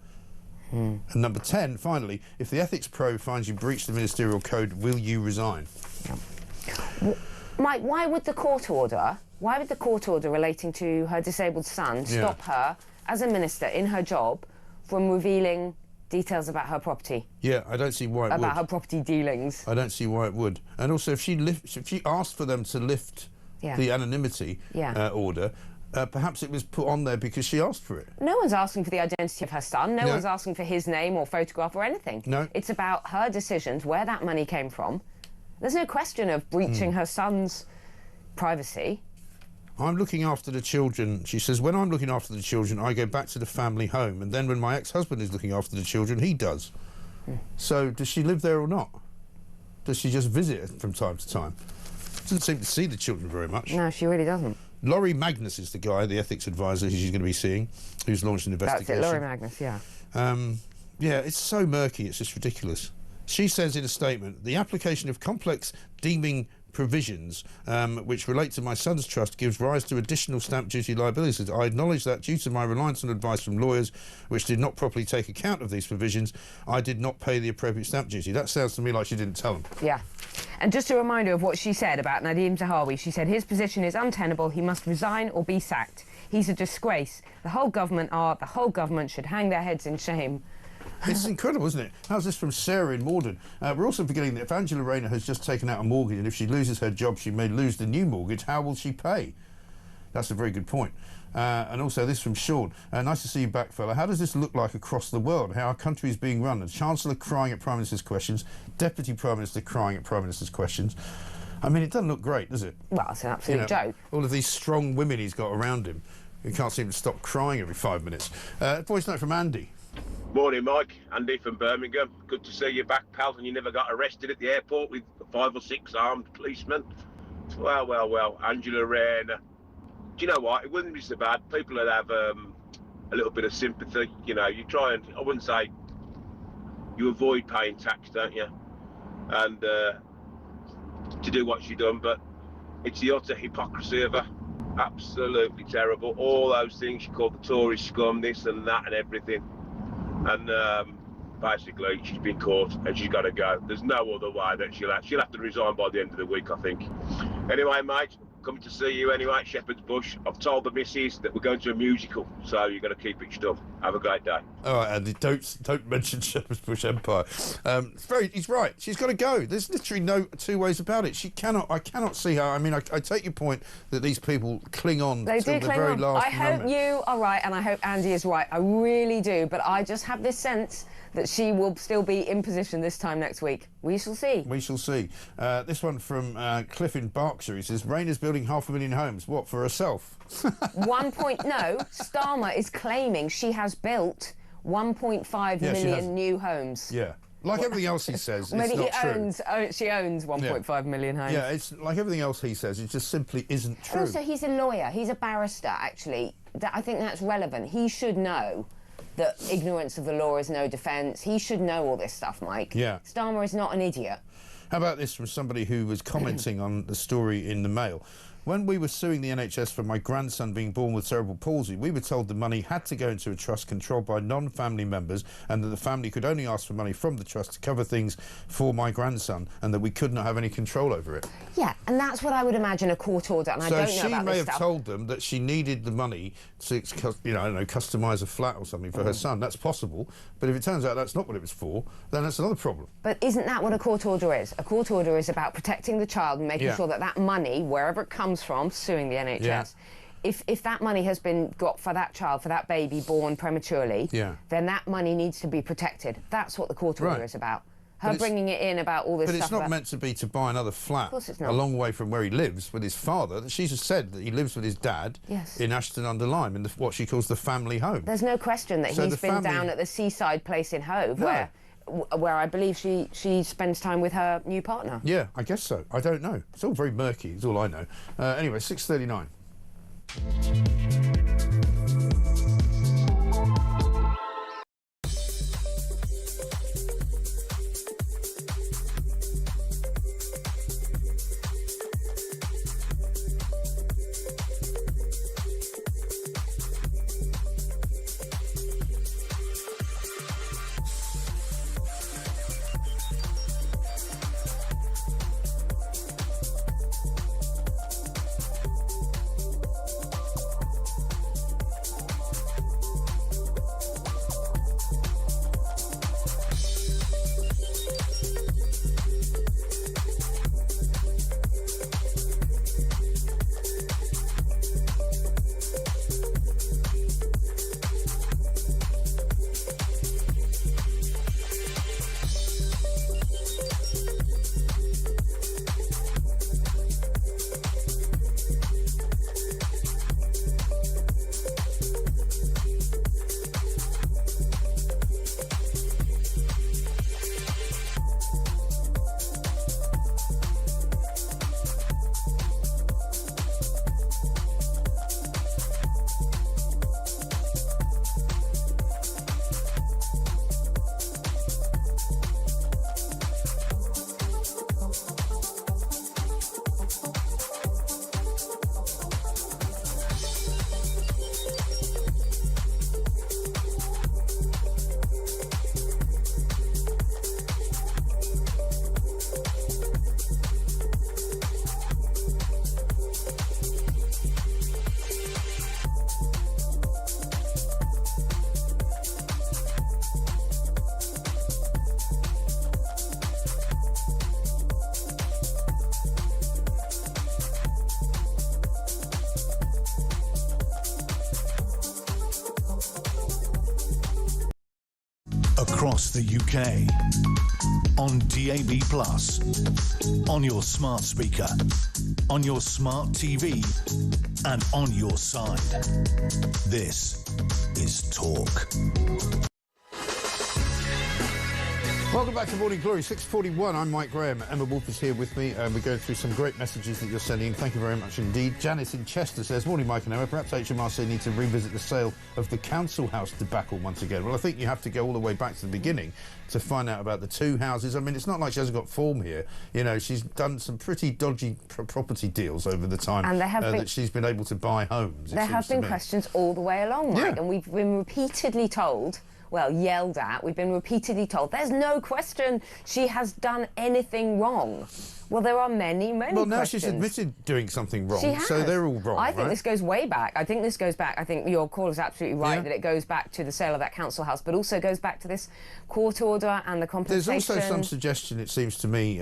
And number 10, finally, if the ethics probe finds you breached the ministerial code, will you resign? Mike, why would the court order relating to her disabled son stop her as a minister in her job from revealing details about her property. Yeah, I don't see why it would. About her property dealings. I don't see why it would. And also, if she asked for them to lift the anonymity order, perhaps it was put on there because she asked for it. No one's asking for the identity of her son. No one's asking for his name or photograph or anything. No. It's about her decisions, where that money came from. There's no question of breaching her son's privacy. I'm looking after the children. She says, when I'm looking after the children, I go back to the family home. And then when my ex-husband is looking after the children, he does. So does she live there or not? Does she just visit from time to time? Doesn't seem to see the children very much. No, she really doesn't. Laurie Magnus is the guy, the ethics advisor who she's going to be seeing, who's launched an investigation. That's it, Laurie Magnus, yeah. Yeah, it's so murky, it's just ridiculous. She says in a statement, the application of complex deeming provisions which relate to my son's trust gives rise to additional stamp duty liabilities. I acknowledge that due to my reliance on advice from lawyers which did not properly take account of these provisions, I did not pay the appropriate stamp duty. That sounds to me like she didn't tell them. Yeah. And just a reminder of what she said about Nadeem Zahawi. She said his position is untenable. He must resign or be sacked. He's a disgrace. The whole government should hang their heads in shame. It's incredible, isn't it? How's this from Sarah in Morden? We're also forgetting that if Angela Rayner has just taken out a mortgage and if she loses her job, she may lose the new mortgage. How will she pay? That's a very good point. And also this from Sean. Nice to see you back, fella. How does this look like across the world? How our country is being run? The Chancellor crying at Prime Minister's questions, Deputy Prime Minister crying at Prime Minister's questions. I mean, it doesn't look great, does it? Well, it's an absolute joke. All of these strong women he's got around him who can't seem to stop crying every 5 minutes. Voice note from Andy. Morning, Mike. Andy from Birmingham. Good to see you back, pal, and you never got arrested at the airport with 5 or 6 armed policemen. Well, Angela Rayner. Do you know what? It wouldn't be so bad. People would have a little bit of sympathy. You know, you try and, I wouldn't say, you avoid paying tax, don't you? And to do what she done, but it's the utter hypocrisy of her. Absolutely terrible. All those things she called the Tory scum, this and that and everything. And basically, she's been caught and she's got to go. There's no other way that she'll have to resign by the end of the week, I think. Anyway, mate, coming to see you anyway at Shepherd's Bush. I've told the missus that we're going to a musical, so you've got to keep it stuffed. Have a great day. All right, Andy, don't mention Shepherd's Bush Empire. He's right. She's got to go. There's literally no two ways about it. I cannot see how. I mean, I take your point that these people cling on to the very last I hope you are right, and I hope Andy is right. I really do. But I just have this sense that she will still be in position this time next week. We shall see. We shall see. This one from Cliff in Berkshire. He says, Rayner's building 500,000 homes. What, for herself? No, Starmer is claiming she has built 1.5 million new homes. Yeah. Like everything else he says, Maybe it's not true. She owns 1.5 million homes. Yeah, it's like everything else he says, it just simply isn't true. Also, he's a lawyer. He's a barrister, actually. I think that's relevant. He should know that ignorance of the law is no defence. He should know all this stuff, Mike. Yeah. Starmer is not an idiot. How about this from somebody who was commenting on the story in the Mail? When we were suing the NHS for my grandson being born with cerebral palsy, we were told the money had to go into a trust controlled by non-family members and that the family could only ask for money from the trust to cover things for my grandson and that we could not have any control over it. Yeah, and that's what I would imagine a court order, and I don't know about this stuff. So she may have told them that she needed the money to, you know, I don't know, customise a flat or something for her son. That's possible, but if it turns out that's not what it was for, then that's another problem. But isn't that what a court order is? A court order is about protecting the child and making sure that that money, wherever it comes from, suing the NHS, if that money has been got for that child, for that baby born prematurely, then that money needs to be protected. That's what the court order is about. Her bringing it in about all this stuff. But it's not meant to be to buy another flat Of course it's not. a long way from where he lives with his father. She's just said that he lives with his dad in Ashton-under-Lyme in what she calls the family home. There's no question that he's been down at the seaside place in Hove where I believe she spends time with her new partner. Yeah, I guess so. I don't know. It's all very murky, is all I know. Anyway, 6:39. across the UK, on DAB+, on your smart speaker, on your smart TV, and on your side. This is Talk. Welcome back to Morning Glory, 6:41. I'm Mike Graham. Emma Wolf is here with me. We're going through some great messages that you're sending in. Thank you very much indeed. Janice in Chester says, morning, Mike and Emma. Perhaps HMRC need to revisit the sale of the council house debacle once again. Well, I think you have to go all the way back to the beginning to find out about the two houses. I mean, it's not like she hasn't got form here. You know, she's done some pretty dodgy property deals over the time and that she's been able to buy homes. There have been questions all the way along, Mike, and we've been repeatedly told, well, yelled at, we've been repeatedly told, there's no question she has done anything wrong. Well, there are many questions. Well, now she's admitted doing something wrong, she has. So they're all wrong, I think this goes way back. I think your call is absolutely right, that it goes back to the sale of that council house, but also goes back to this court order and the compensation. There's also some suggestion, it seems to me,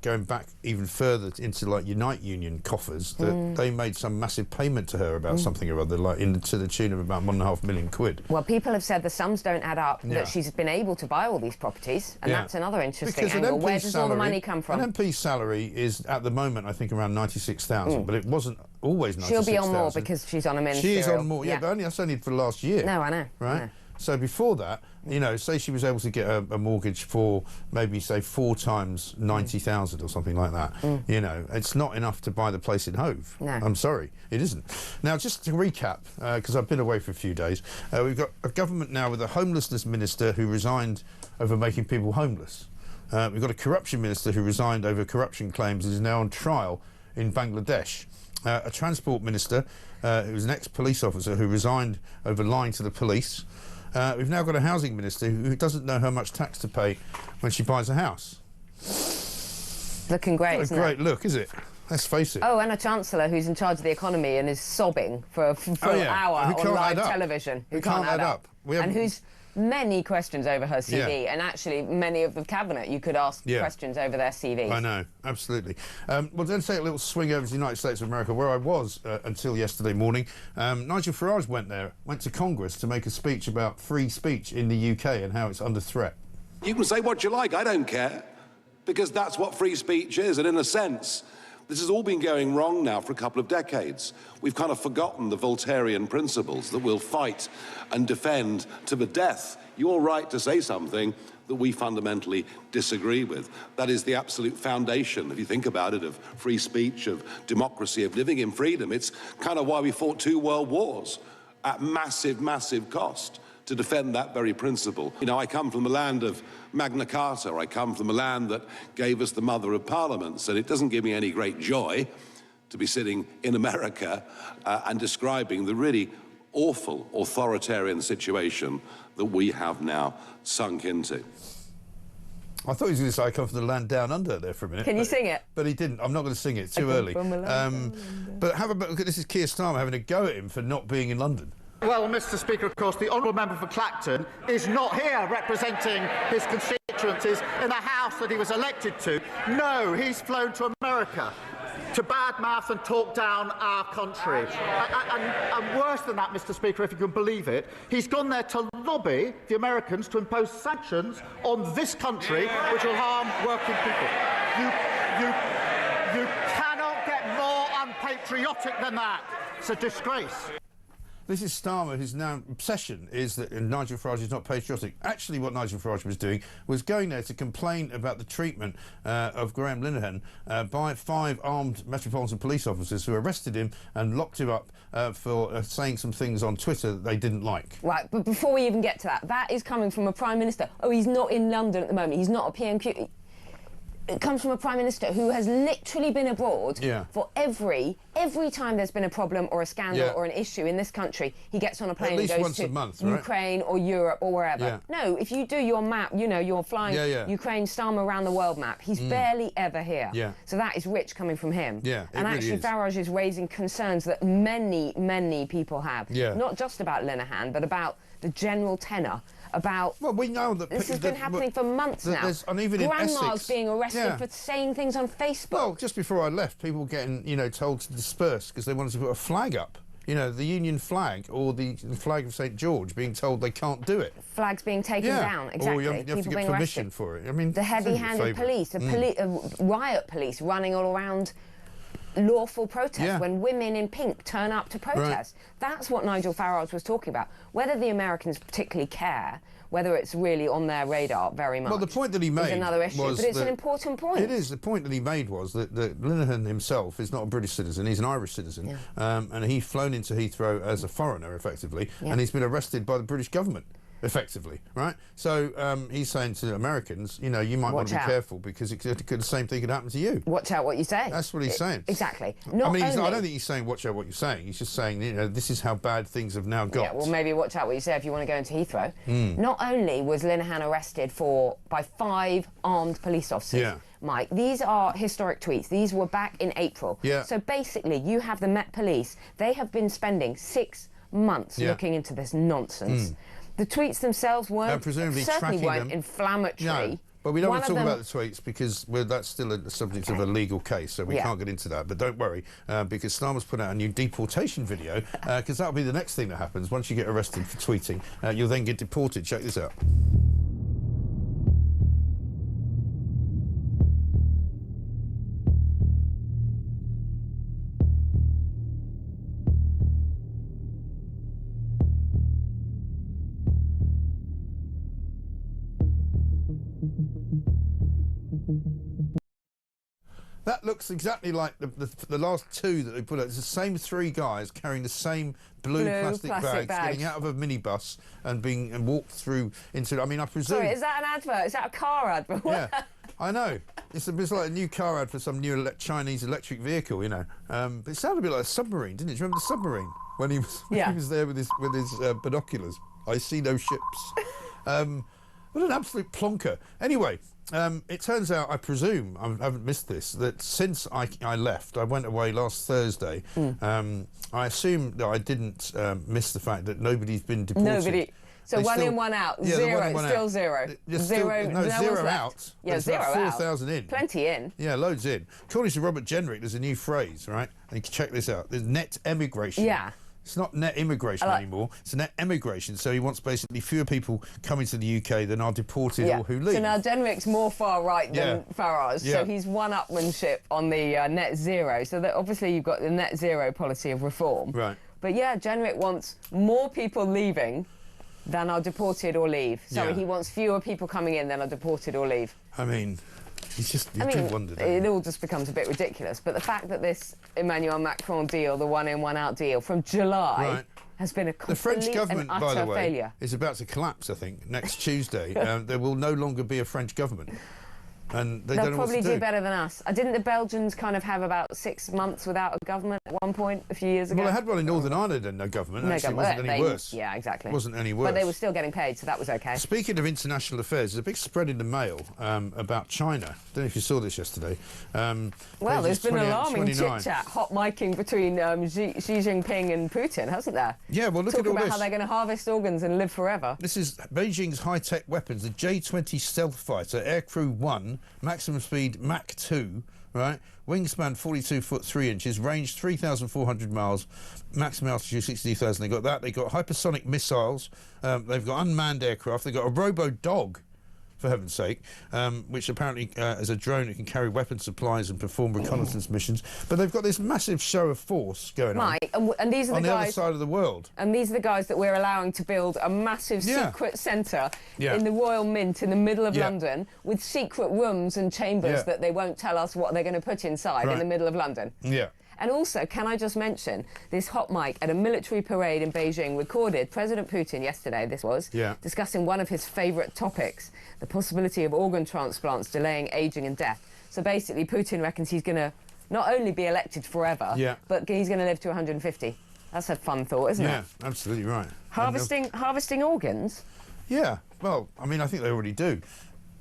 going back even further into, like, Unite Union coffers, that they made some massive payment to her about something or other, like to the tune of about £1.5 million. Well, people have said the sums don't add up, that she's been able to buy all these properties, and that's another interesting angle. Where does all the money come from? An MP's salary is, at the moment, I think around 96,000, but it wasn't always 96,000. She'll be on more because she's on a ministerial. She's on more, but that's only for last year. No, I know. Right? I know. So before that, you know, say she was able to get a mortgage for maybe, say, 4 times 90,000 or something like that. You know, it's not enough to buy the place in Hove. No. I'm sorry, it isn't. Now, just to recap, because I've been away for a few days, we've got a government now with a homelessness minister who resigned over making people homeless. We've got a corruption minister who resigned over corruption claims and is now on trial in Bangladesh. A transport minister who was an ex-police officer who resigned over lying to the police. We've now got a housing minister who doesn't know how much tax to pay when she buys a house. Looking great, Not a great look, is it? Let's face it. Oh, and a chancellor who's in charge of the economy and is sobbing for an hour on live television. Who can't add up. And who's many questions over her CV, and actually many of the cabinet you could ask questions over their CVs. I know, absolutely. Well, then take a little swing over to the United States of America, where I was until yesterday morning. Nigel Farage went to Congress to make a speech about free speech in the UK and how it's under threat. You can say what you like, I don't care, because that's what free speech is, and in a sense, this has all been going wrong now for a couple of decades. We've kind of forgotten the Voltairean principles that we'll fight and defend to the death your right to say something that we fundamentally disagree with. That is the absolute foundation, if you think about it, of free speech, of democracy, of living in freedom. It's kind of why we fought 2 world wars at massive, massive cost to defend that very principle. You know, I come from the land of Magna Carta. I come from the land that gave us the mother of parliaments, and it doesn't give me any great joy to be sitting in America and describing the really awful authoritarian situation that we have now sunk into. I thought he was going to say I come from the land down under there for a minute. Can you sing it? But he didn't. I'm not going to sing it, too early. But have a look at this is Keir Starmer having a go at him for not being in London. Well, Mr. Speaker, of course, the honourable member for Clacton is not here representing his constituencies in the house that he was elected to. No, he's flown to America to badmouth and talk down our country. And worse than that, Mr. Speaker, if you can believe it, he's gone there to lobby the Americans to impose sanctions on this country which will harm working people. You cannot get more unpatriotic than that. It's a disgrace. This is Starmer, whose now obsession is that Nigel Farage is not patriotic. Actually, what Nigel Farage was doing was going there to complain about the treatment of Graham Linehan by 5 armed Metropolitan Police officers who arrested him and locked him up for saying some things on Twitter that they didn't like. Right, but before we even get to that, that is coming from a Prime Minister. Oh, he's not in London at the moment. He's not a PMQ. It comes from a Prime Minister who has literally been abroad for every time there's been a problem or a scandal or an issue in this country, he gets on a plane and goes to Ukraine or Europe or wherever. No, if you do your map, you know, you're flying Ukraine, Starmer around the world map, he's barely ever here. So that is rich coming from him. And actually Farage is raising concerns that many people have. Not just about Linehan, but about the general tenor. About we know that this has been happening for months now. And even grandmas being arrested for saying things on Facebook. Well, just before I left, people were getting told to disperse because they wanted to put a flag up You know, the Union flag or the flag of St George being told they can't do it. Flags being taken down, exactly. Or you have to get permission for it. I mean, the heavy-handed police, riot police running all around lawful protest when women in pink turn up to protest. That's what Nigel Farage was talking about. Whether the Americans particularly care, whether it's really on their radar very much. Well, the point that he made is another issue, was but it's an important point. It is. The point that he made was that Linehan himself is not a British citizen, he's an Irish citizen, and he's flown into Heathrow as a foreigner, effectively, and he's been arrested by the British government. Effectively, right? So he's saying to Americans, you know, you might want to be careful because the same thing could happen to you. Watch out what you say. That's what he's saying. Exactly. I mean, I don't think he's saying watch out what you're saying. He's just saying, you know, this is how bad things have now got. Yeah, well, maybe watch out what you say if you want to go into Heathrow. Not only was Linehan arrested by 5 armed police officers, Mike, these are historic tweets. These were back in April. So basically, you have the Met Police. They have been spending 6 months looking into this nonsense. The tweets themselves weren't, certainly weren't inflammatory. No, but we don't want to talk about the tweets because that's still a subject of a legal case, so we can't get into that. But don't worry, because Starmer's put out a new deportation video, because that'll be the next thing that happens. Once you get arrested for tweeting, you'll then get deported. Check this out. That looks exactly like the last 2 that they put out. It's the same 3 guys carrying the same blue plastic bags, getting out of a minibus and walked through into. I mean, I presume. Sorry, is that an advert? Is that a car advert? Yeah, I know. It's like a new car ad for some new Chinese electric vehicle, you know. But it sounded a bit like a submarine, didn't it? Do you remember the submarine when he was there with his binoculars? I see no ships. What an absolute plonker. Anyway. It turns out, I presume, I haven't missed this, that since I left, I went away last Thursday, I assume that I didn't miss the fact that nobody's been deported. Nobody. So one in, one out. Zero. Still zero. Zero out. Yeah, zero out. 4,000 in. Plenty in. Yeah, loads in. According to Robert Jenrick, there's a new phrase, right? And you can check this out. There's net emigration. Yeah. It's not net immigration anymore. It's net emigration. So he wants basically fewer people coming to the UK than are deported or who leave. So now Jenrick's more far right than Farage. So he's one-upmanship on the net zero. So that obviously you've got the net zero policy of reform. Right. But yeah, Jenrick wants more people leaving than are deported or leave. Sorry, he wants fewer people coming in than are deported or leave. I mean, you do wonder. It all just becomes a bit ridiculous. But the fact that this Emmanuel Macron deal, the one in, one out deal from July, has been a complete the French government, and utter by the way, failure. is about to collapse. I think next Tuesday there will no longer be a French government. And they'll probably do better than us. Didn't the Belgians kind of have about 6 months without a government at one point a few years ago? Well, they had one in Northern Ireland and no government. Actually, it wasn't any worse. Yeah, exactly. It wasn't any worse. But they were still getting paid, so that was okay. Speaking of international affairs, there's a big spread in the Mail about China. I don't know if you saw this yesterday. Well, there's been alarming chit-chat, hot micing between Xi Jinping and Putin, hasn't there? Yeah, well, look at all this. Talk about how they're going to harvest organs and live forever. This is Beijing's high-tech weapons, the J-20 stealth fighter, aircrew 1, maximum speed Mach 2, right? Wingspan 42 foot 3 inches, range 3,400 miles, maximum altitude 62,000. They got that. They got hypersonic missiles. They've got unmanned aircraft. They've got a robo-dog, for heaven's sake, which apparently is a drone that can carry weapon supplies and perform reconnaissance missions. But they've got this massive show of force going on. And these are on the other side of the world. And these are the guys that we're allowing to build a massive secret centre in the Royal Mint in the middle of London with secret rooms and chambers that they won't tell us what they're going to put inside in the middle of London. Yeah. And also, can I just mention, this hot mic at a military parade in Beijing recorded President Putin yesterday, discussing one of his favourite topics, the possibility of organ transplants delaying ageing and death. So basically, Putin reckons he's going to not only be elected forever, but he's going to live to 150. That's a fun thought, isn't it? Yeah, absolutely right. Harvesting organs? Yeah, well, I mean, I think they already do.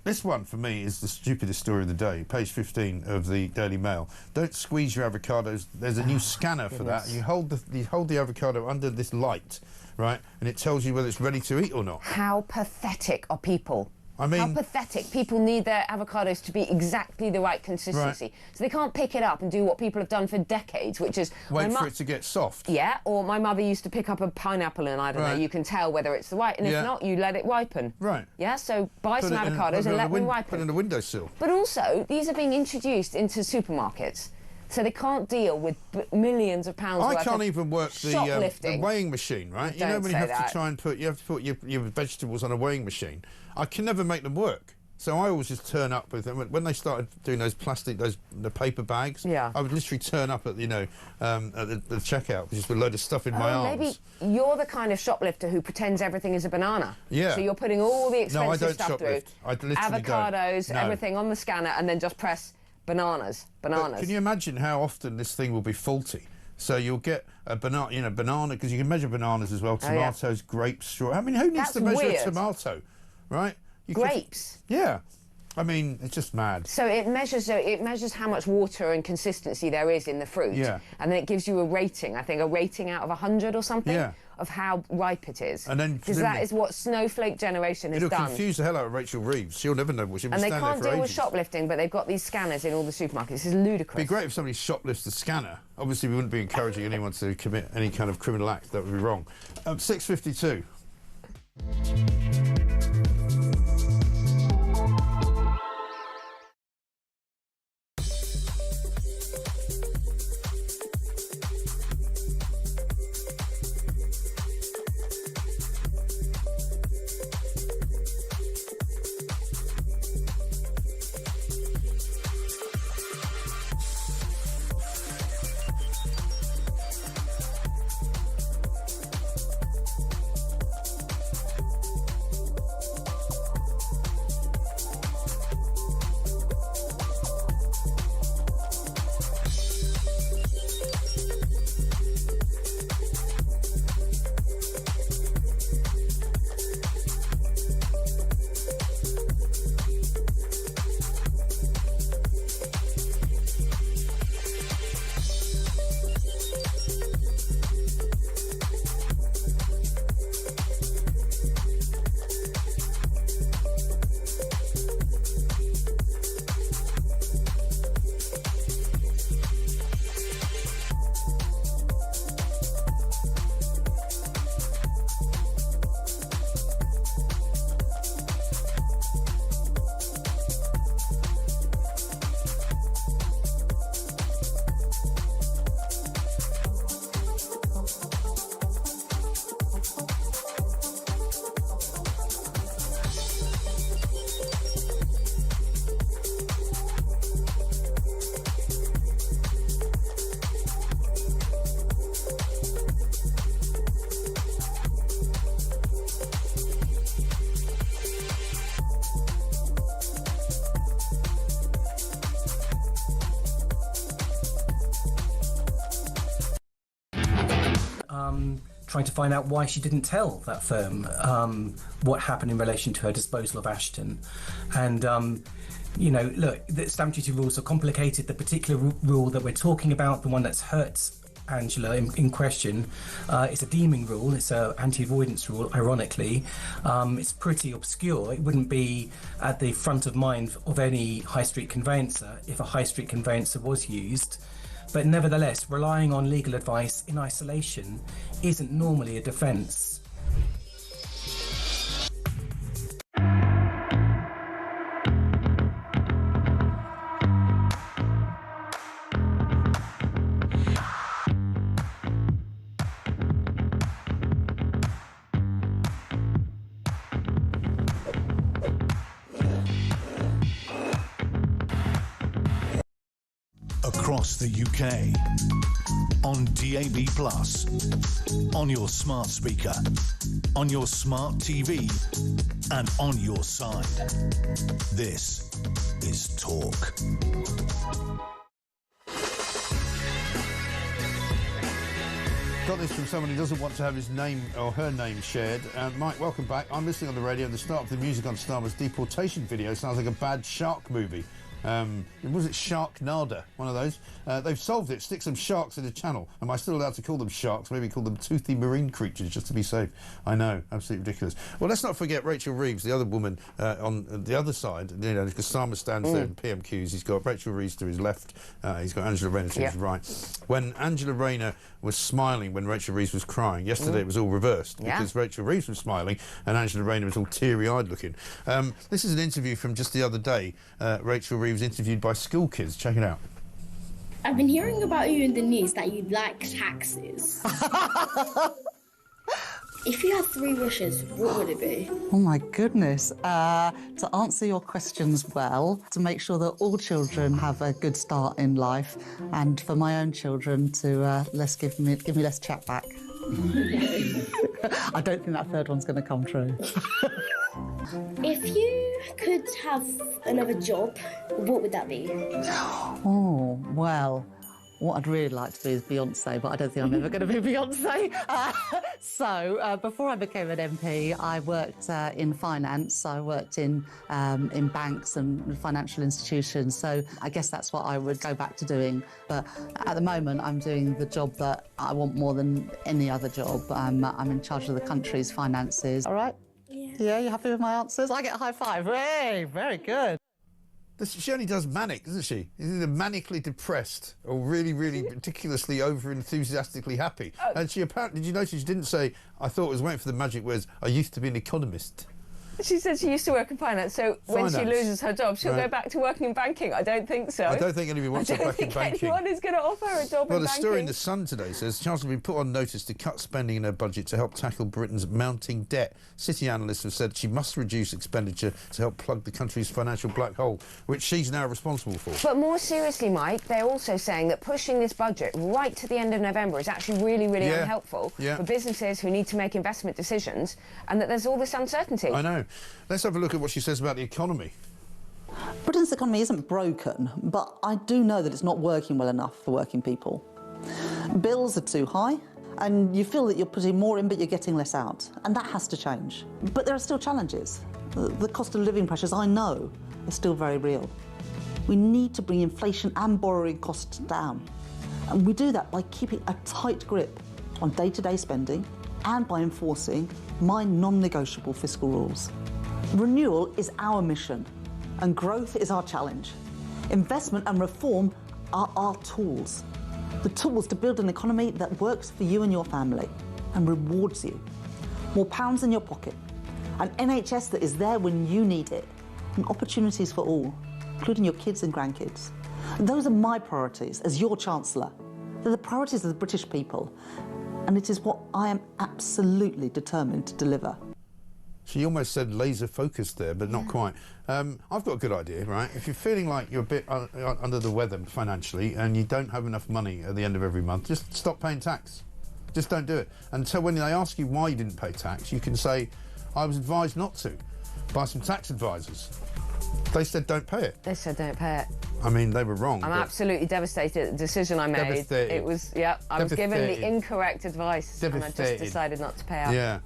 This one, for me, is the stupidest story of the day. Page 15 of the Daily Mail. Don't squeeze your avocados. There's a new scanner for that. You hold the avocado under this light, right, and it tells you whether it's ready to eat or not. How pathetic are people? I mean... How pathetic. People need their avocados to be exactly the right consistency. Right. So they can't pick it up and do what people have done for decades, which is... Wait for it to get soft. Yeah, or my mother used to pick up a pineapple and, I don't know, you can tell whether it's the right, and if not, you let it ripen. Right. Yeah, so buy some avocados and let them ripen. Put it in a windowsill. But also, these are being introduced into supermarkets. So they can't deal with millions of pounds worth of I can't even work the weighing machine, right? You know when you have to try and put your vegetables on a weighing machine. I can never make them work. So I always just turn up with them. When they started doing those plastic, the paper bags, I would literally turn up at at the checkout just with a load of stuff in my arms. Maybe you're the kind of shoplifter who pretends everything is a banana. Yeah. So you're putting all the expensive stuff through. I literally avocados, everything on the scanner, and then just press bananas. But can you imagine how often this thing will be faulty? So you'll get a banana, because you can measure bananas as well, tomatoes, grapes, straw. I mean, who needs to measure a tomato, right? Grapes. Yeah. I mean, it's just mad. So it measures how much water and consistency there is in the fruit. Yeah. And then it gives you a rating, I think a rating out of 100 or something, of how ripe it is. And then because that is what Snowflake generation has done. It'll confuse the hell out of Rachel Reeves. She'll never know what she'll be standing there for ages. And they can't deal with shoplifting, but they've got these scanners in all the supermarkets. This is ludicrous. It'd be great if somebody shoplifts the scanner. Obviously, we wouldn't be encouraging anyone to commit any kind of criminal act. That would be wrong. 6:52. Trying to find out why she didn't tell that firm what happened in relation to her disposal of Ashton. And, you know, look, the stamp duty rules are complicated. The particular rule that we're talking about, the one that's hurt Angela in question, is a deeming rule. It's an anti-avoidance rule, ironically. It's pretty obscure. It wouldn't be at the front of mind of any high street conveyancer if a high street conveyancer was used. But nevertheless, relying on legal advice in isolation isn't normally a defence. Across the UK, on DAB+, on your smart speaker, on your smart TV, and on your side. This is Talk. Got this from someone who doesn't want to have his name or her name shared. Mike, welcome back. I'm listening on the radio. The start of the music on Star Wars deportation video sounds like a bad shark movie. Was it Sharknado? One of those. They've solved it. Stick some sharks in the channel. Am I still allowed to call them sharks? Maybe call them toothy marine creatures just to be safe. I know, absolutely ridiculous. Well, let's not forget Rachel Reeves, the other woman on the other side. You know, because Sama stands there in PMQs. He's got Rachel Reeves to his left. He's got Angela Rayner to his right. When Angela Rayner was smiling when Rachel Reeves was crying, yesterday it was all reversed because Rachel Reeves was smiling and Angela Rayner was all teary-eyed looking. This is an interview from just the other day. Rachel Reeves interviewed by school kids. Check it out. I've been hearing about you in the news that you like taxes. If you had 3 wishes, what would it be? Oh my goodness. To answer your questions well, to make sure that all children have a good start in life, and for my own children to give me less chat back. I don't think that third one's going to come true. If you could have another job, what would that be? Oh, well, what I'd really like to be is Beyonce, but I don't think I'm ever going to be Beyonce. So before I became an MP, I worked in finance. I worked in banks and financial institutions. So I guess that's what I would go back to doing. But at the moment, I'm doing the job that I want more than any other job. I'm in charge of the country's finances. All right? Yeah, you happy with my answers? I get a high five. Hey, very good. She only does manic, doesn't she? Is either manically depressed or really, really ridiculously over-enthusiastically happy. And she apparently, did you notice she didn't say, I thought I was waiting for the magic words, I used to be an economist. She said she used to work in finance, so when she loses her job, she'll go back to working in banking. I don't think so. I don't think anybody wants her back in banking. I don't think anyone is going to offer her a job in banking. Well, the story in The Sun today says Chancellor has been put on notice to cut spending in her budget to help tackle Britain's mounting debt. City analysts have said she must reduce expenditure to help plug the country's financial black hole, which she's now responsible for. But more seriously, Mike, they're also saying that pushing this budget right to the end of November is actually really, really unhelpful for businesses who need to make investment decisions, and that there's all this uncertainty. I know. Let's have a look at what she says about the economy. Britain's economy isn't broken, but I do know that it's not working well enough for working people. Bills are too high, and you feel that you're putting more in but you're getting less out, and that has to change. But there are still challenges. The cost of living pressures, I know, are still very real. We need to bring inflation and borrowing costs down, and we do that by keeping a tight grip on day-to-day spending and by enforcing my non-negotiable fiscal rules. Renewal is our mission, and growth is our challenge. Investment and reform are our tools. The tools to build an economy that works for you and your family and rewards you. More pounds in your pocket, an NHS that is there when you need it, and opportunities for all, including your kids and grandkids. Those are my priorities as your Chancellor. They're the priorities of the British people, and it is what I am absolutely determined to deliver. She almost said laser focused there, but not quite. I've got a good idea, right? If you're feeling like you're a bit under the weather financially and you don't have enough money at the end of every month, just stop paying tax. Just don't do it. And so when they ask you why you didn't pay tax, you can say, I was advised not to by some tax advisors. They said don't pay it. They said don't pay it. I mean, they were wrong. I'm absolutely devastated at the decision I made. Devastated. It was, I was given the incorrect advice and I just decided not to pay out. Yeah.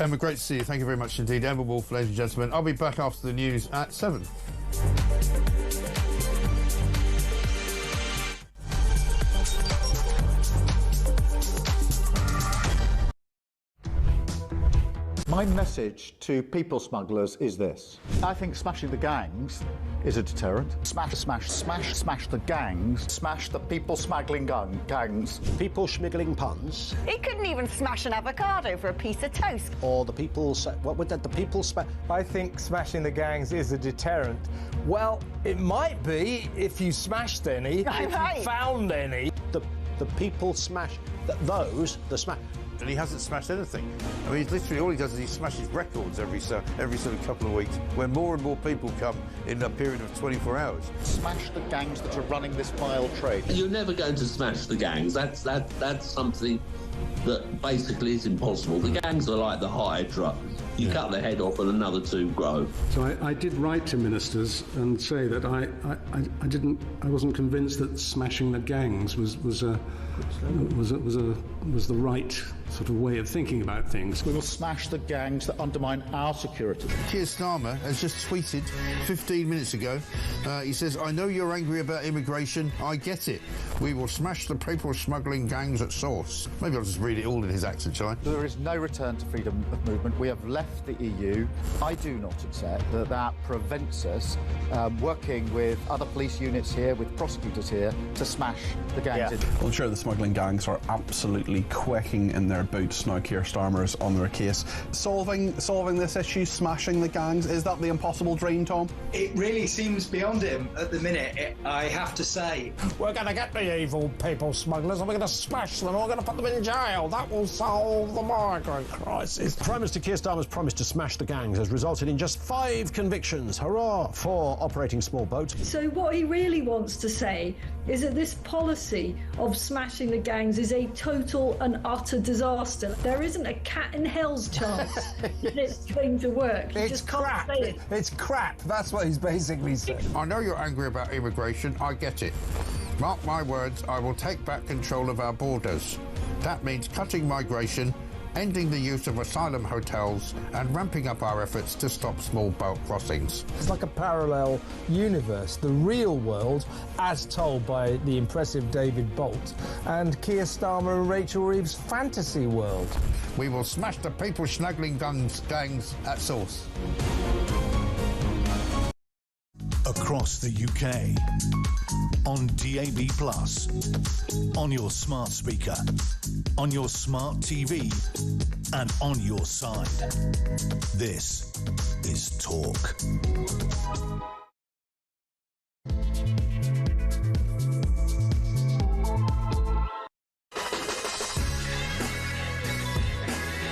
Emma, great to see you. Thank you very much indeed. Emma Wolf, ladies and gentlemen. I'll be back after the news at 7. My message to people smugglers is this. I think smashing the gangs is a deterrent. Smash the gangs. Smash the people smuggling gangs. People smuggling puns. He couldn't even smash an avocado for a piece of toast. Or the people... What would that... The people... I think smashing the gangs is a deterrent. Well, it might be if you smashed any, if you found any. The people smash... The smash... And he hasn't smashed anything. I mean, literally all he does is he smashes records every sort of couple of weeks, where more and more people come in a period of 24 hours. Smash the gangs that are running this vile trade. You're never going to smash the gangs. That's something that basically it's impossible. The gangs are like the Hydra. You cut the head off and another two grow. So I did write to ministers and say that I wasn't convinced that smashing the gangs was the right sort of way of thinking about things. We will smash the gangs that undermine our security. Keir Starmer has just tweeted 15 minutes ago. He says, "I know you're angry about immigration. I get it. We will smash the people smuggling gangs at source." Maybe I'll just read it all in his accent, shall I? There is no return to freedom of movement. We have left the EU. I do not accept that prevents us working with other police units here, with prosecutors here, to smash the gangs. Well, I'm sure the smuggling gangs are absolutely quaking in their boots now. Keir Starmer's on their case. Solving this issue, smashing the gangs, is that the impossible dream, Tom? It really seems beyond him at the minute, I have to say. We're going to get the evil people smugglers and we're going to smash them and we're going to put them in jail. That will solve the migrant crisis. Prime Minister Keir Starmer's promise to smash the gangs has resulted in just 5 convictions. Hurrah for operating small boats. So what he really wants to say is that this policy of smashing the gangs is a total and utter disaster. There isn't a cat in hell's chance that it's going to work. You just can't say it. It's crap. That's what he's basically saying. I know you're angry about immigration. I get it. Mark my words, I will take back control of our borders. That means cutting migration, ending the use of asylum hotels and ramping up our efforts to stop small boat crossings. It's like a parallel universe, the real world, as told by the impressive David Bolt, and Keir Starmer and Rachel Reeves' fantasy world. We will smash the people smuggling gangs at source. Across the UK, on DAB+, on your smart speaker, on your smart TV, and on your side. This is Talk.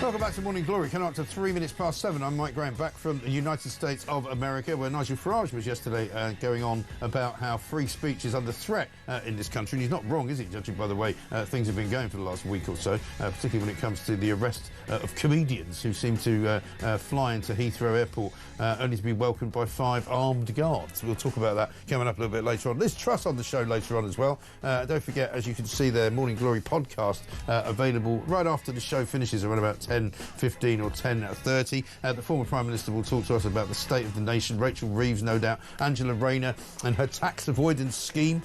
Welcome back to Morning Glory. Coming up to 3 minutes past 7. I'm Mike Graham, back from the United States of America, where Nigel Farage was yesterday going on about how free speech is under threat in this country. And he's not wrong, is he, judging by the way things have been going for the last week or so, particularly when it comes to the arrest of comedians who seem to fly into Heathrow Airport only to be welcomed by 5 armed guards. We'll talk about that coming up a little bit later on. Liz Truss on the show later on as well. Don't forget, as you can see, their Morning Glory podcast available right after the show finishes around about 10:15 or 10:30. The former Prime Minister will talk to us about the state of the nation. Rachel Reeves, no doubt. Angela Rayner and her tax avoidance scheme,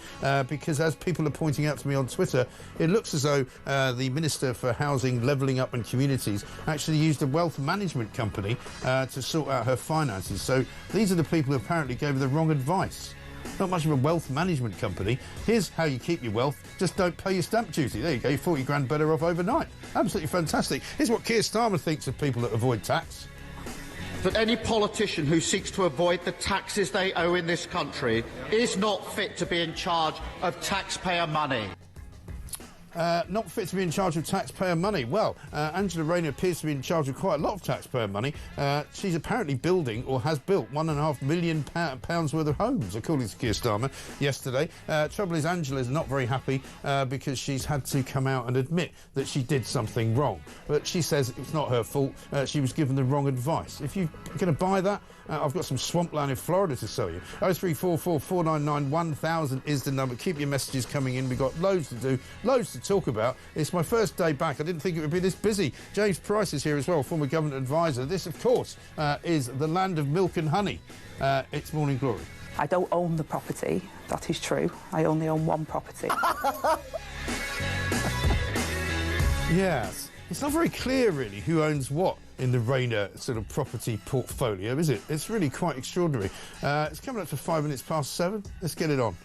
because as people are pointing out to me on Twitter, it looks as though the Minister for Housing, Levelling Up and Communities actually used a wealth management company to sort out her finances. So these are the people who apparently gave her the wrong advice. Not much of a wealth management company. Here's how you keep your wealth. Just don't pay your stamp duty. There you go, 40 grand better off overnight. Absolutely fantastic. Here's what Keir Starmer thinks of people that avoid tax. That any politician who seeks to avoid the taxes they owe in this country is not fit to be in charge of taxpayer money. Not fit to be in charge of taxpayer money. Well, Angela Rayner appears to be in charge of quite a lot of taxpayer money. She's apparently building, or has built, £1.5 million worth of homes, according to Keir Starmer yesterday. Trouble is, Angela's not very happy because she's had to come out and admit that she did something wrong. But she says it's not her fault. She was given the wrong advice. If you're going to buy that, I've got some swampland in Florida to sell you. 0344 499 1000 is the number. Keep your messages coming in. We've got loads to do, loads to talk about. It's my first day back. I didn't think it would be this busy. James Price is here as well, former government advisor. This, of course, is the land of milk and honey. It's Morning Glory. I don't own the property. That is true. I only own one property. Yes. It's not very clear, really, who owns what in the Rayner sort of property portfolio, is it? It's really quite extraordinary. It's coming up to 5 minutes past 7. Let's get it on.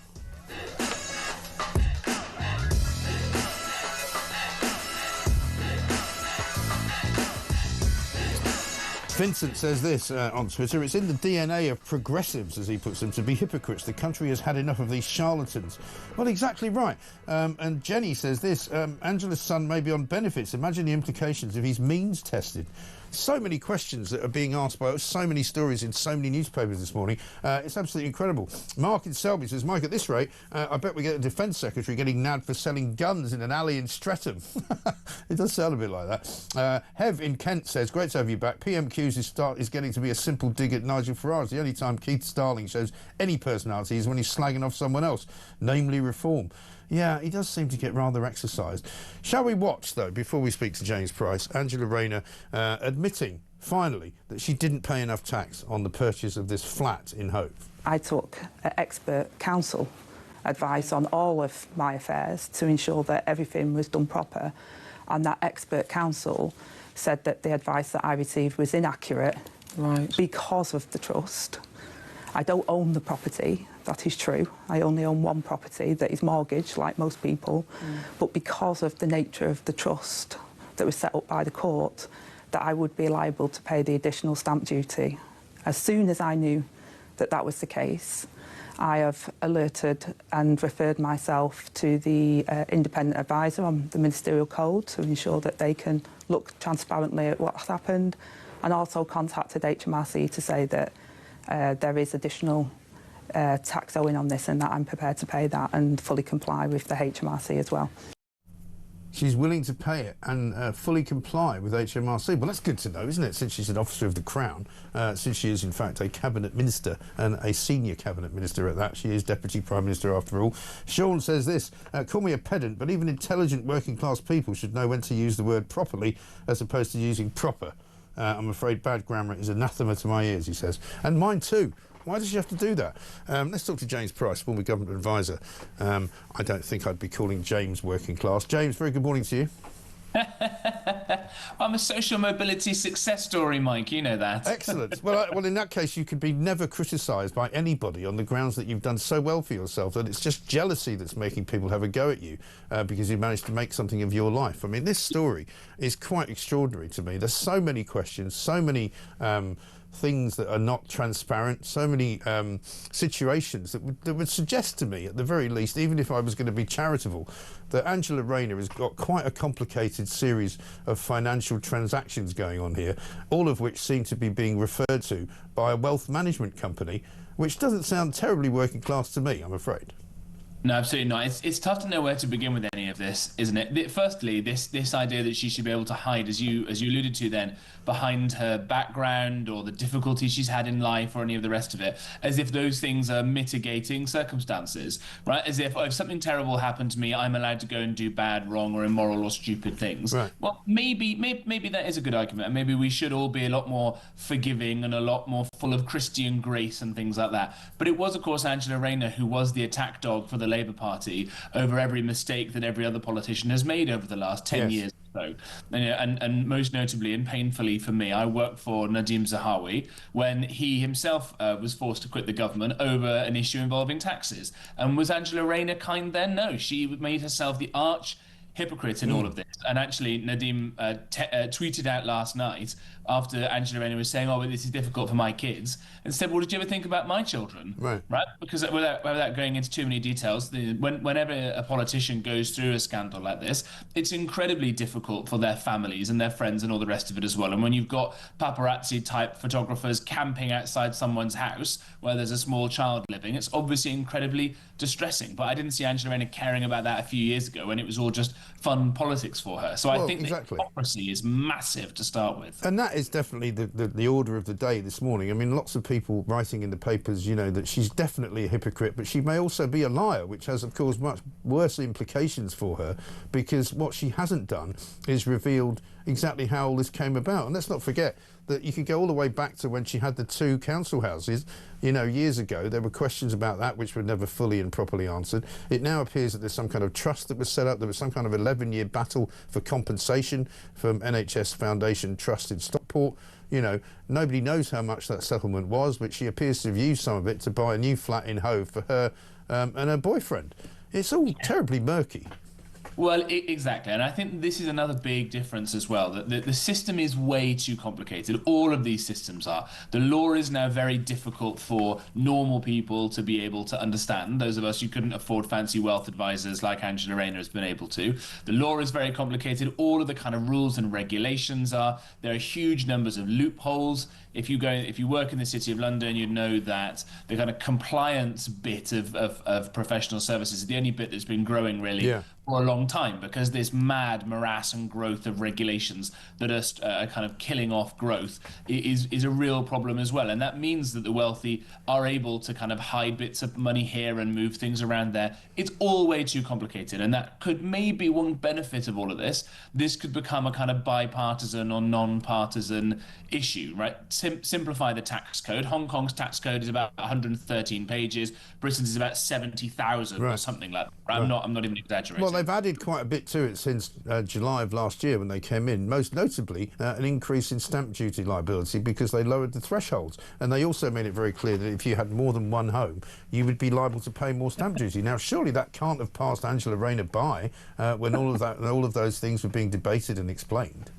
Vincent says this on Twitter: it's in the DNA of progressives, as he puts them, to be hypocrites. The country has had enough of these charlatans. Well, exactly right. And Jenny says this: Angela's son may be on benefits. Imagine the implications if he's means tested. So many questions that are being asked by so many stories in so many newspapers this morning. It's absolutely incredible. Mark in Selby says, Mike, at this rate, I bet we get a Defence Secretary getting nabbed for selling guns in an alley in Streatham. It does sound a bit like that. Hev in Kent says, great to have you back. PMQs is getting to be a simple dig at Nigel Farage. The only time Keith Starling shows any personality is when he's slagging off someone else, namely Reform. Yeah, he does seem to get rather exercised. Shall we watch, though, before we speak to James Price, Angela Rayner admitting, finally, that she didn't pay enough tax on the purchase of this flat in Hove? I took expert counsel advice on all of my affairs to ensure that everything was done proper, and that expert counsel said that the advice that I received was inaccurate because of the trust. I don't own the property, that is true. I only own one property that is mortgaged, like most people. But because of the nature of the trust that was set up by the court, that I would be liable to pay the additional stamp duty. As soon as I knew that that was the case, I have alerted and referred myself to the independent advisor on the ministerial code to ensure that they can look transparently at what's happened, and also contacted HMRC to say that there is additional tax owing on this and that I'm prepared to pay that and fully comply with the HMRC as well. She's willing to pay it and fully comply with HMRC. Well, that's good to know, isn't it, since she's an officer of the Crown, since she is, in fact, a Cabinet Minister, and a senior Cabinet Minister at that. She is Deputy Prime Minister, after all. Sean says this, call me a pedant, but even intelligent working-class people should know when to use the word properly as opposed to using proper. I'm afraid bad grammar is anathema to my ears, he says. And mine too. Why does she have to do that? Let's talk to James Price, former government advisor. I don't think I'd be calling James working class. James, very good morning to you. I'm a social mobility success story, Mike. You know that. Excellent. Well, in that case, you could be never criticised by anybody on the grounds that you've done so well for yourself that it's just jealousy that's making people have a go at you because you managed to make something of your life. I mean, this story is quite extraordinary to me. There's so many questions, so many things that are not transparent, so many situations that would suggest to me, at the very least, even if I was going to be charitable, that Angela Rayner has got quite a complicated series of financial transactions going on here, all of which seem to be being referred to by a wealth management company, which doesn't sound terribly working class to me, I'm afraid. No, absolutely not. It's tough to know where to begin with any of this, isn't it? Firstly, this idea that she should be able to hide, as you alluded to then, behind her background or the difficulties she's had in life or any of the rest of it, as if those things are mitigating circumstances, right? As if something terrible happened to me, I'm allowed to go and do bad, wrong, or immoral or stupid things. Right. Well, maybe that is a good argument, and maybe we should all be a lot more forgiving and a lot more full of Christian grace and things like that. But it was, of course, Angela Rayner who was the attack dog for the Labour Party over every mistake that every other politician has made over the last 10 years. So, and most notably and painfully for me, I worked for Nadim Zahawi when he himself was forced to quit the government over an issue involving taxes. And was Angela Rayner kind then? No, she made herself the arch hypocrite in all of this. And actually, Nadim tweeted out last night after Angela Rayner was saying, oh, well, this is difficult for my kids, and said, well, did you ever think about my children? Right. Because without going into too many details, whenever a politician goes through a scandal like this, it's incredibly difficult for their families and their friends and all the rest of it as well. And when you've got paparazzi-type photographers camping outside someone's house where there's a small child living, it's obviously incredibly distressing. But I didn't see Angela Rayner caring about that a few years ago when it was all just fun politics for her. So I think the hypocrisy is massive to start with. And that is definitely the order of the day this morning. I mean, lots of people writing in the papers, you know, that she's definitely a hypocrite, but she may also be a liar, which has, of course, much worse implications for her, because what she hasn't done is revealed exactly how all this came about. And let's not forget that you could go all the way back to when she had the 2 council houses, you know, years ago. There were questions about that which were never fully and properly answered. It now appears that there's some kind of trust that was set up. There was some kind of 11-year battle for compensation from NHS Foundation Trust in Stockport. You know, nobody knows how much that settlement was, but she appears to have used some of it to buy a new flat in Hove for her and her boyfriend. It's all terribly murky. Well, exactly. And I think this is another big difference as well, that the system is way too complicated. All of these systems are. The law is now very difficult for normal people to be able to understand. Those of us who couldn't afford fancy wealth advisors like Angela Rayner has been able to. The law is very complicated. All of the kind of rules and regulations are. There are huge numbers of loopholes. If you work in the City of London, you'd know that the kind of compliance bit of professional services is the only bit that's been growing really for a long time, because this mad morass and growth of regulations that are kind of killing off growth is a real problem as well. And that means that the wealthy are able to kind of hide bits of money here and move things around there. It's all way too complicated, and that could maybe one benefit of all of this. This could become a kind of bipartisan or non-partisan issue, right? Simplify the tax code. Hong Kong's tax code is about 113 pages. Britain's is about 70,000 or something like that. Right? I'm not even exaggerating. Well, they've added quite a bit to it since July of last year when they came in, most notably an increase in stamp duty liability because they lowered the thresholds. And they also made it very clear that if you had more than one home, you would be liable to pay more stamp duty. Now, surely that can't have passed Angela Rayner by when all of those things were being debated and explained.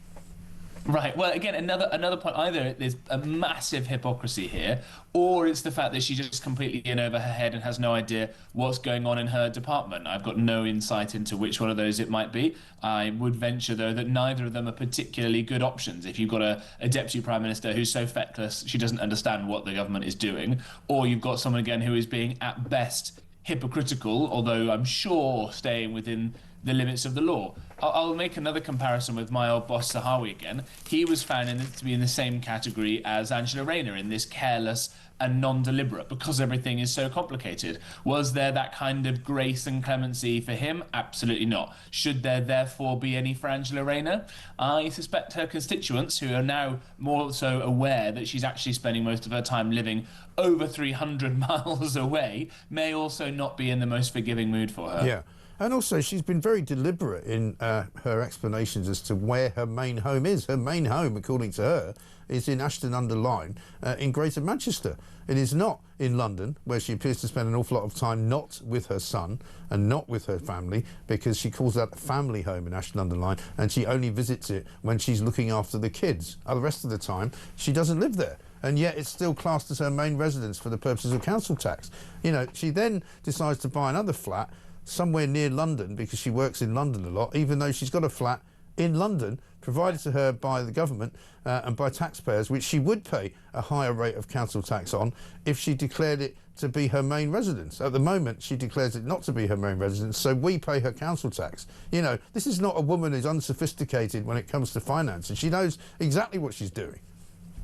Right. Well, again, another point. Either there's a massive hypocrisy here, or it's the fact that she's just completely in over her head and has no idea what's going on in her department. I've got no insight into which one of those it might be. I would venture, though, that neither of them are particularly good options. If you've got a Deputy Prime Minister who's so feckless she doesn't understand what the government is doing, or you've got someone, again, who is being, at best, hypocritical, although I'm sure staying within the limits of the law. I'll make another comparison with my old boss Zahawi again. He was found to be in the same category as Angela Rayner, in this careless and non-deliberate, because everything is so complicated. Was there that kind of grace and clemency for him? Absolutely not. Should there therefore be any for Angela Rayner? I suspect her constituents, who are now more so aware that she's actually spending most of her time living over 300 miles away, may also not be in the most forgiving mood for her. Yeah. And also, she's been very deliberate in her explanations as to where her main home is. Her main home, according to her, is in Ashton-under-Lyne in Greater Manchester. It is not in London, where she appears to spend an awful lot of time not with her son and not with her family, because she calls that a family home in Ashton-under-Lyne, and she only visits it when she's looking after the kids. The rest of the time, she doesn't live there. And yet it's still classed as her main residence for the purposes of council tax. You know, she then decides to buy another flat somewhere near London because she works in London a lot, even though she's got a flat in London provided to her by the government and by taxpayers, which she would pay a higher rate of council tax on if she declared it to be her main residence. At the moment, she declares it not to be her main residence, so we pay her council tax. You know, this is not a woman who's unsophisticated when it comes to finance, and she knows exactly what she's doing.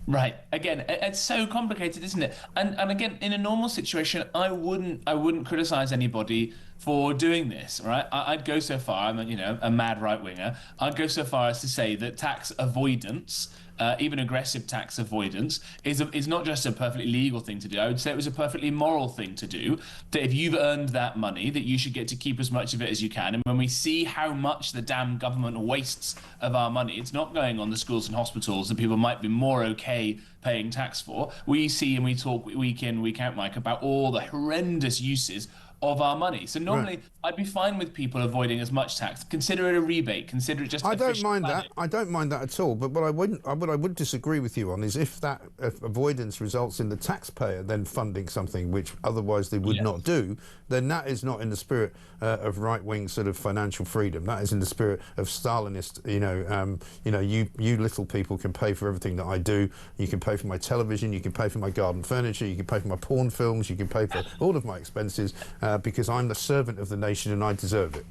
Right. Again, it's so complicated, isn't it? And again, in a normal situation, I wouldn't criticize anybody for doing this, right? I'd go so far, I'm a mad right-winger, I'd go so far as to say that tax avoidance, even aggressive tax avoidance, is not just a perfectly legal thing to do. I would say it was a perfectly moral thing to do, that if you've earned that money, that you should get to keep as much of it as you can. And when we see how much the damn government wastes of our money, it's not going on the schools and hospitals that people might be more okay paying tax for. We see and we talk week in, week out, Mike, about all the horrendous uses of our money. So normally I'd be fine with people avoiding as much tax. Consider it a rebate. Consider it just. I don't mind that. I don't mind that at all. But what I would disagree with you on is if that avoidance results in the taxpayer then funding something which otherwise they would not do, then that is not in the spirit of right-wing sort of financial freedom. That is in the spirit of Stalinist. You little people can pay for everything that I do. You can pay for my television. You can pay for my garden furniture. You can pay for my porn films. You can pay for all of my expenses. Because I'm the servant of the nation and I deserve it.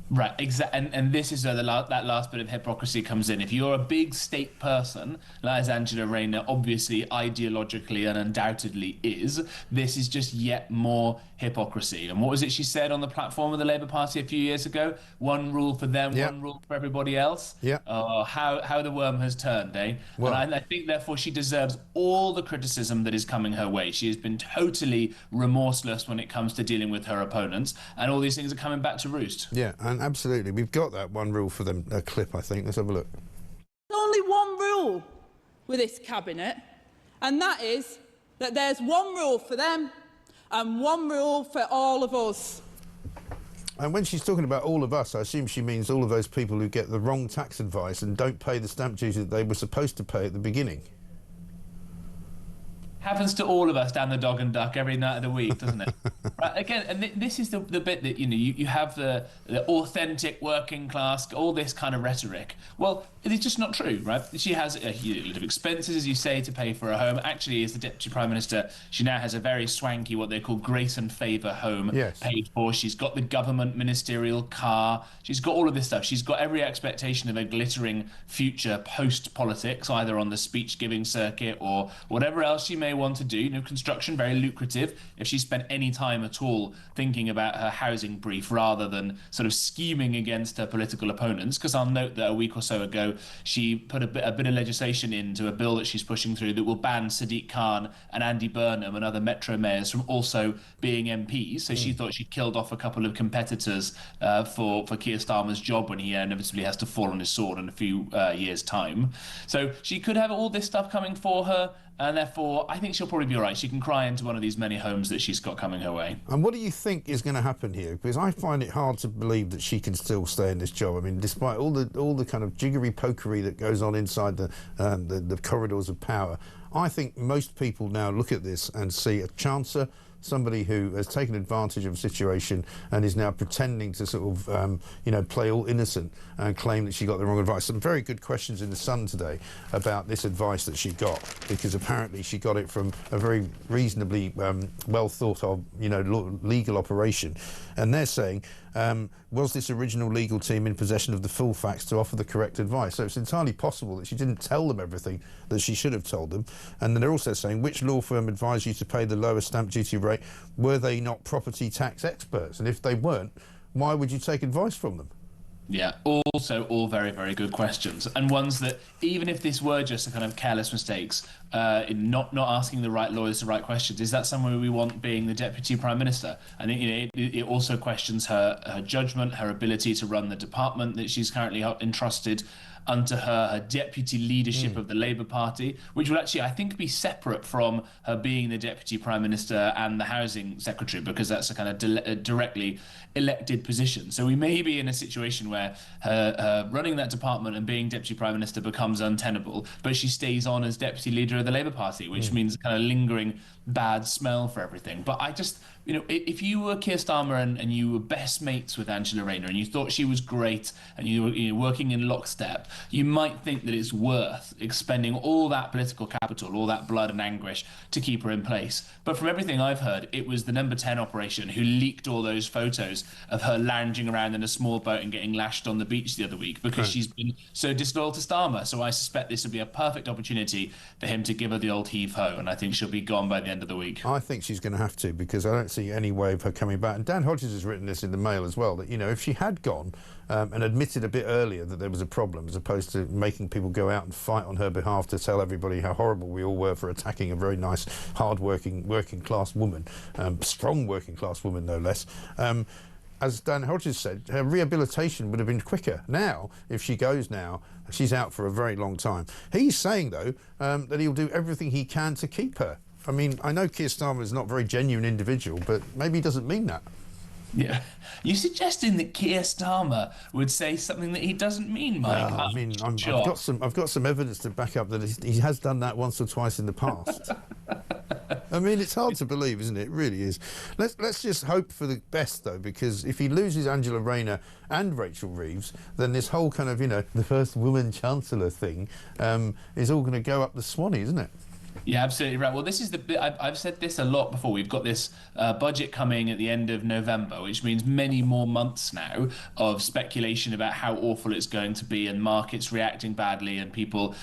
Right, exactly, and this is where that last bit of hypocrisy comes in. If you're a big state person, like as Angela Rayner obviously ideologically and undoubtedly is, this is just yet more hypocrisy. And what was it she said on the platform of the Labour Party a few years ago? One rule for them, one rule for everybody else. Yeah. Oh, how the worm has turned, eh? Well, and I think, therefore, she deserves all the criticism that is coming her way. She has been totally remorseless when it comes to dealing with her opponents, and all these things are coming back to roost. Yeah, and absolutely. We've got that one rule for them, a clip, I think. Let's have a look. There's only one rule with this cabinet, and that is that there's one rule for them and one rule for all of us. And when she's talking about all of us, I assume she means all of those people who get the wrong tax advice and don't pay the stamp duty that they were supposed to pay at the beginning. Happens to all of us down the dog and duck every night of the week, doesn't it? Right, again, and this is the bit that, you know, you have the authentic working class, all this kind of rhetoric. Well, it's just not true, right? She has a lot of expenses, as you say, to pay for a home. Actually, as the Deputy Prime Minister, she now has a very swanky, what they call grace and favour home paid for. She's got the government ministerial car. She's got all of this stuff. She's got every expectation of a glittering future post-politics, either on the speech-giving circuit or whatever else she may want to do. You know, construction, very lucrative. If she spent any time at all thinking about her housing brief rather than sort of scheming against her political opponents, because I'll note that a week or so ago she put a bit of legislation into a bill that she's pushing through that will ban Sadiq Khan and Andy Burnham and other Metro mayors from also being MPs. So she thought she'd killed off a couple of competitors for Keir Starmer's job when he inevitably has to fall on his sword in a few years' time. So she could have all this stuff coming for her, and therefore I think she'll probably be all right. She can cry into one of these many homes that she's got coming her way. And what do you think is going to happen here? Because I find it hard to believe that she can still stay in this job. I mean, despite all the kind of jiggery-pokery that goes on inside the corridors of power, I think most people now look at this and see a chancer, somebody who has taken advantage of a situation and is now pretending to sort of, you know, play all innocent and claim that she got the wrong advice. Some very good questions in The Sun today about this advice that she got, because apparently she got it from a very reasonably well thought of, you know, legal operation. And they're saying, was this original legal team in possession of the full facts to offer the correct advice? So it's entirely possible that she didn't tell them everything that she should have told them. And then they're also saying, which law firm advised you to pay the lowest stamp duty rate? Were they not property tax experts? And if they weren't, why would you take advice from them? Yeah, also all very, very good questions, and ones that, even if this were just a kind of careless mistakes, in not asking the right lawyers the right questions, is that someone we want being the Deputy Prime Minister? I think, you know, it also questions her judgment, her ability to run the department that she's currently entrusted unto her deputy leadership of the Labour Party, which will actually, I think, be separate from her being the Deputy Prime Minister and the Housing Secretary, because that's a kind of directly elected position. So we may be in a situation where her running that department and being Deputy Prime Minister becomes untenable, but she stays on as Deputy Leader of the Labour Party, which means kind of lingering bad smell for everything. But I just, you know, if you were Keir Starmer and you were best mates with Angela Rayner and you thought she was great and you were working in lockstep, you might think that it's worth expending all that political capital, all that blood and anguish to keep her in place. But from everything I've heard, it was the Number 10 operation who leaked all those photos of her lounging around in a small boat and getting lashed on the beach the other week, because she's been so disloyal to Starmer. So I suspect this would be a perfect opportunity for him to give her the old heave-ho, and I think she'll be gone by the end of the week. I think she's going to have to, because I don't see any way of her coming back. And Dan Hodges has written this in the Mail as well, that, you know, if she had gone and admitted a bit earlier that there was a problem, as opposed to making people go out and fight on her behalf to tell everybody how horrible we all were for attacking a very nice, hard-working, working-class woman, strong working-class woman, no less, as Dan Hodges said, her rehabilitation would have been quicker. Now, if she goes now, she's out for a very long time. He's saying, though, that he'll do everything he can to keep her. I mean, I know Keir Starmer is not a very genuine individual, but maybe he doesn't mean that. Yeah. You're suggesting that Keir Starmer would say something that he doesn't mean, Mike? I mean, I've got some evidence to back up that he has done that once or twice in the past. I mean, it's hard to believe, isn't it? It really is. Let's just hope for the best, though, because if he loses Angela Rayner and Rachel Reeves, then this whole kind of, you know, the first woman chancellor thing is all going to go up the swanny, isn't it? Yeah, absolutely right. Well, this is the bit, I've said this a lot before. We've got this budget coming at the end of November, which means many more months now of speculation about how awful it's going to be, and markets reacting badly, and people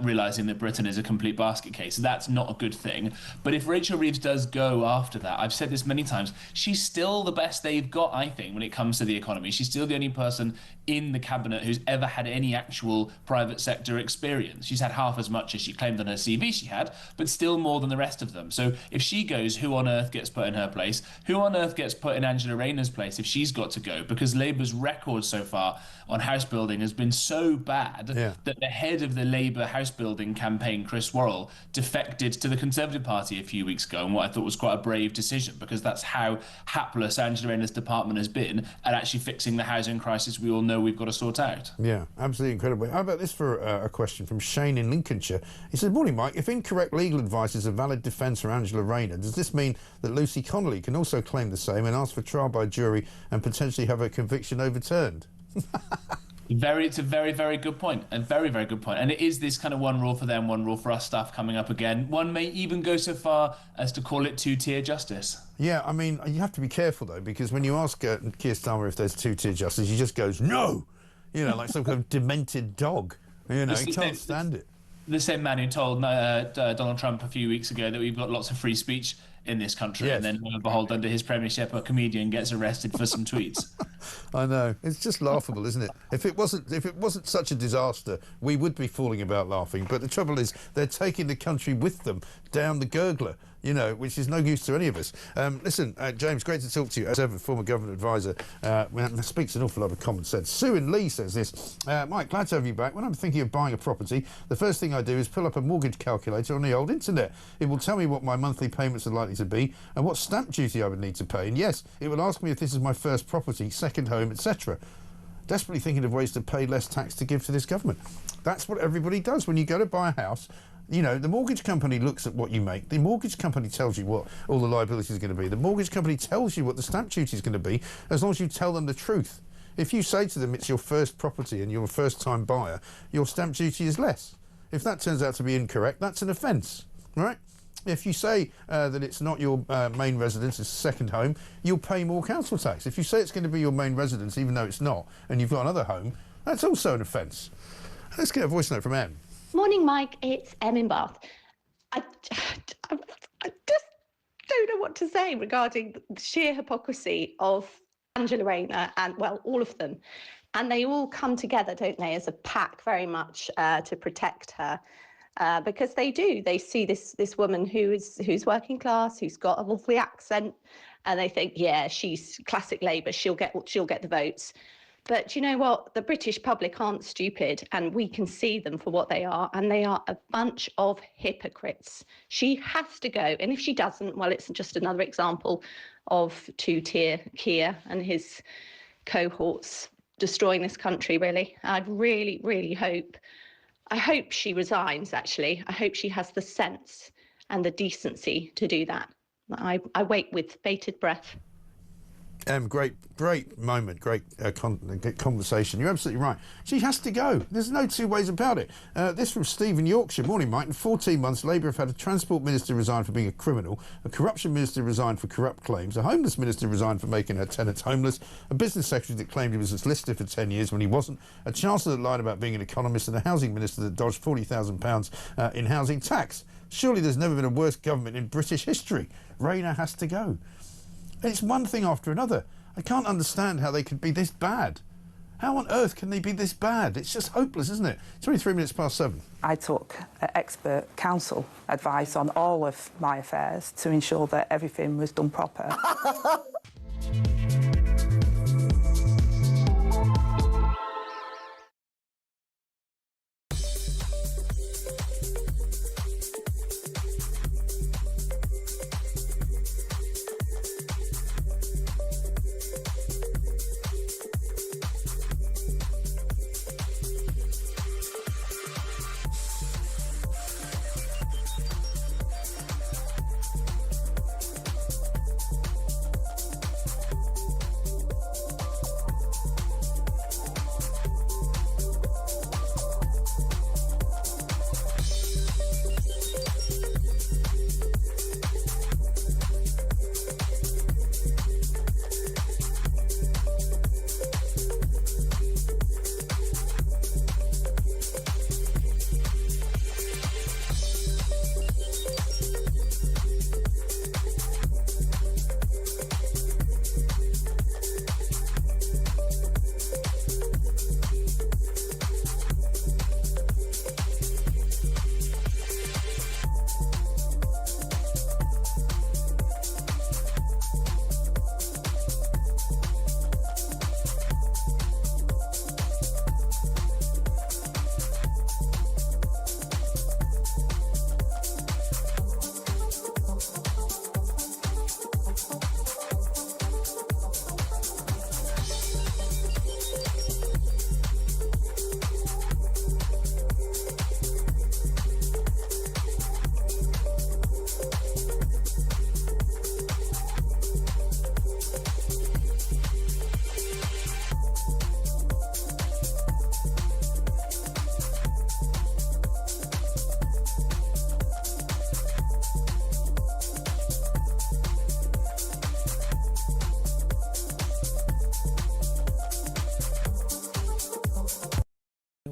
realising that Britain is a complete basket case. So that's not a good thing. But if Rachel Reeves does go after that, I've said this many times, she's still the best they've got, I think, when it comes to the economy. She's still the only person in the cabinet who's ever had any actual private sector experience. She's had half as much as she claimed on her CV she had, had, but still more than the rest of them. So if she goes, who on earth gets put in her place? Who on earth gets put in Angela Rayner's place if she's got to go? Because Labour's record so far on house building has been so bad that the head of the Labour house building campaign, Chris Worrell, defected to the Conservative Party a few weeks ago, and what I thought was quite a brave decision, because that's how hapless Angela Rayner's department has been at actually fixing the housing crisis we all know we've got to sort out. Yeah, absolutely incredible. How about this for a question from Shane in Lincolnshire? He says, morning, Mike. If incorrect legal advice is a valid defence for Angela Rayner, does this mean that Lucy Connolly can also claim the same and ask for trial by jury and potentially have her conviction overturned? It's a very, very good point. A very, very good point. And it is this kind of one rule for them, one rule for us stuff coming up again. One may even go so far as to call it two-tier justice. Yeah, I mean, you have to be careful, though, because when you ask Keir Starmer if there's two-tier justice, he just goes, no! You know, like some kind of demented dog. You know, he can't stand it. The same man who told Donald Trump a few weeks ago that we've got lots of free speech in this country, and then lo and behold, under his premiership, a comedian gets arrested for some tweets. I know, it's just laughable, isn't it? If it wasn't such a disaster, we would be falling about laughing. But the trouble is, they're taking the country with them down the gurgler, you know, which is no use to any of us. Listen, James, great to talk to you as ever, former government advisor. That speaks an awful lot of common sense. Sue in Lee says this: Mike, glad to have you back. When I'm thinking of buying a property, the first thing I do is pull up a mortgage calculator on the old internet. It will tell me what my monthly payments are likely to be and what stamp duty I would need to pay. And yes, it will ask me if this is my first property, second home, etc. Desperately thinking of ways to pay less tax to give to this government. That's what everybody does when you go to buy a house. You know, the mortgage company looks at what you make. The mortgage company tells you what all the liabilities are going to be. The mortgage company tells you what the stamp duty is going to be, as long as you tell them the truth. If you say to them it's your first property and you're a first-time buyer, your stamp duty is less. If that turns out to be incorrect, that's an offence, right? If you say that it's not your main residence, it's a second home, you'll pay more council tax. If you say it's going to be your main residence, even though it's not, and you've got another home, that's also an offence. Let's get a voice note from Em. Morning, Mike. It's Em in Bath. I just don't know what to say regarding the sheer hypocrisy of Angela Rayner and, well, all of them. And they all come together, don't they, as a pack very much to protect her. Because they do. They see this woman who's working class, who's got a lovely accent, and they think, yeah, she's classic Labour. She'll get the votes. But you know what? The British public aren't stupid, and we can see them for what they are, and they are a bunch of hypocrites. She has to go, and if she doesn't, well, it's just another example of two-tier Keir and his cohorts destroying this country, really. I'd really, really hope she resigns, actually. I hope she has the sense and the decency to do that. I wait with bated breath. Great moment, great conversation. You're absolutely right. She has to go. There's no two ways about it. This from Steve in Yorkshire. Morning, Mike. In 14 months, Labour have had a transport minister resign for being a criminal, a corruption minister resign for corrupt claims, a homeless minister resign for making her tenants homeless, a business secretary that claimed he was a solicitor for 10 years when he wasn't, a chancellor that lied about being an economist, and a housing minister that dodged £40,000 in housing tax. Surely there's never been a worse government in British history. Rayner has to go. It's one thing after another. I can't understand how they could be this bad. How on earth can they be this bad? It's just hopeless, isn't it? 23 minutes past 7. I took expert counsel advice on all of my affairs to ensure that everything was done proper.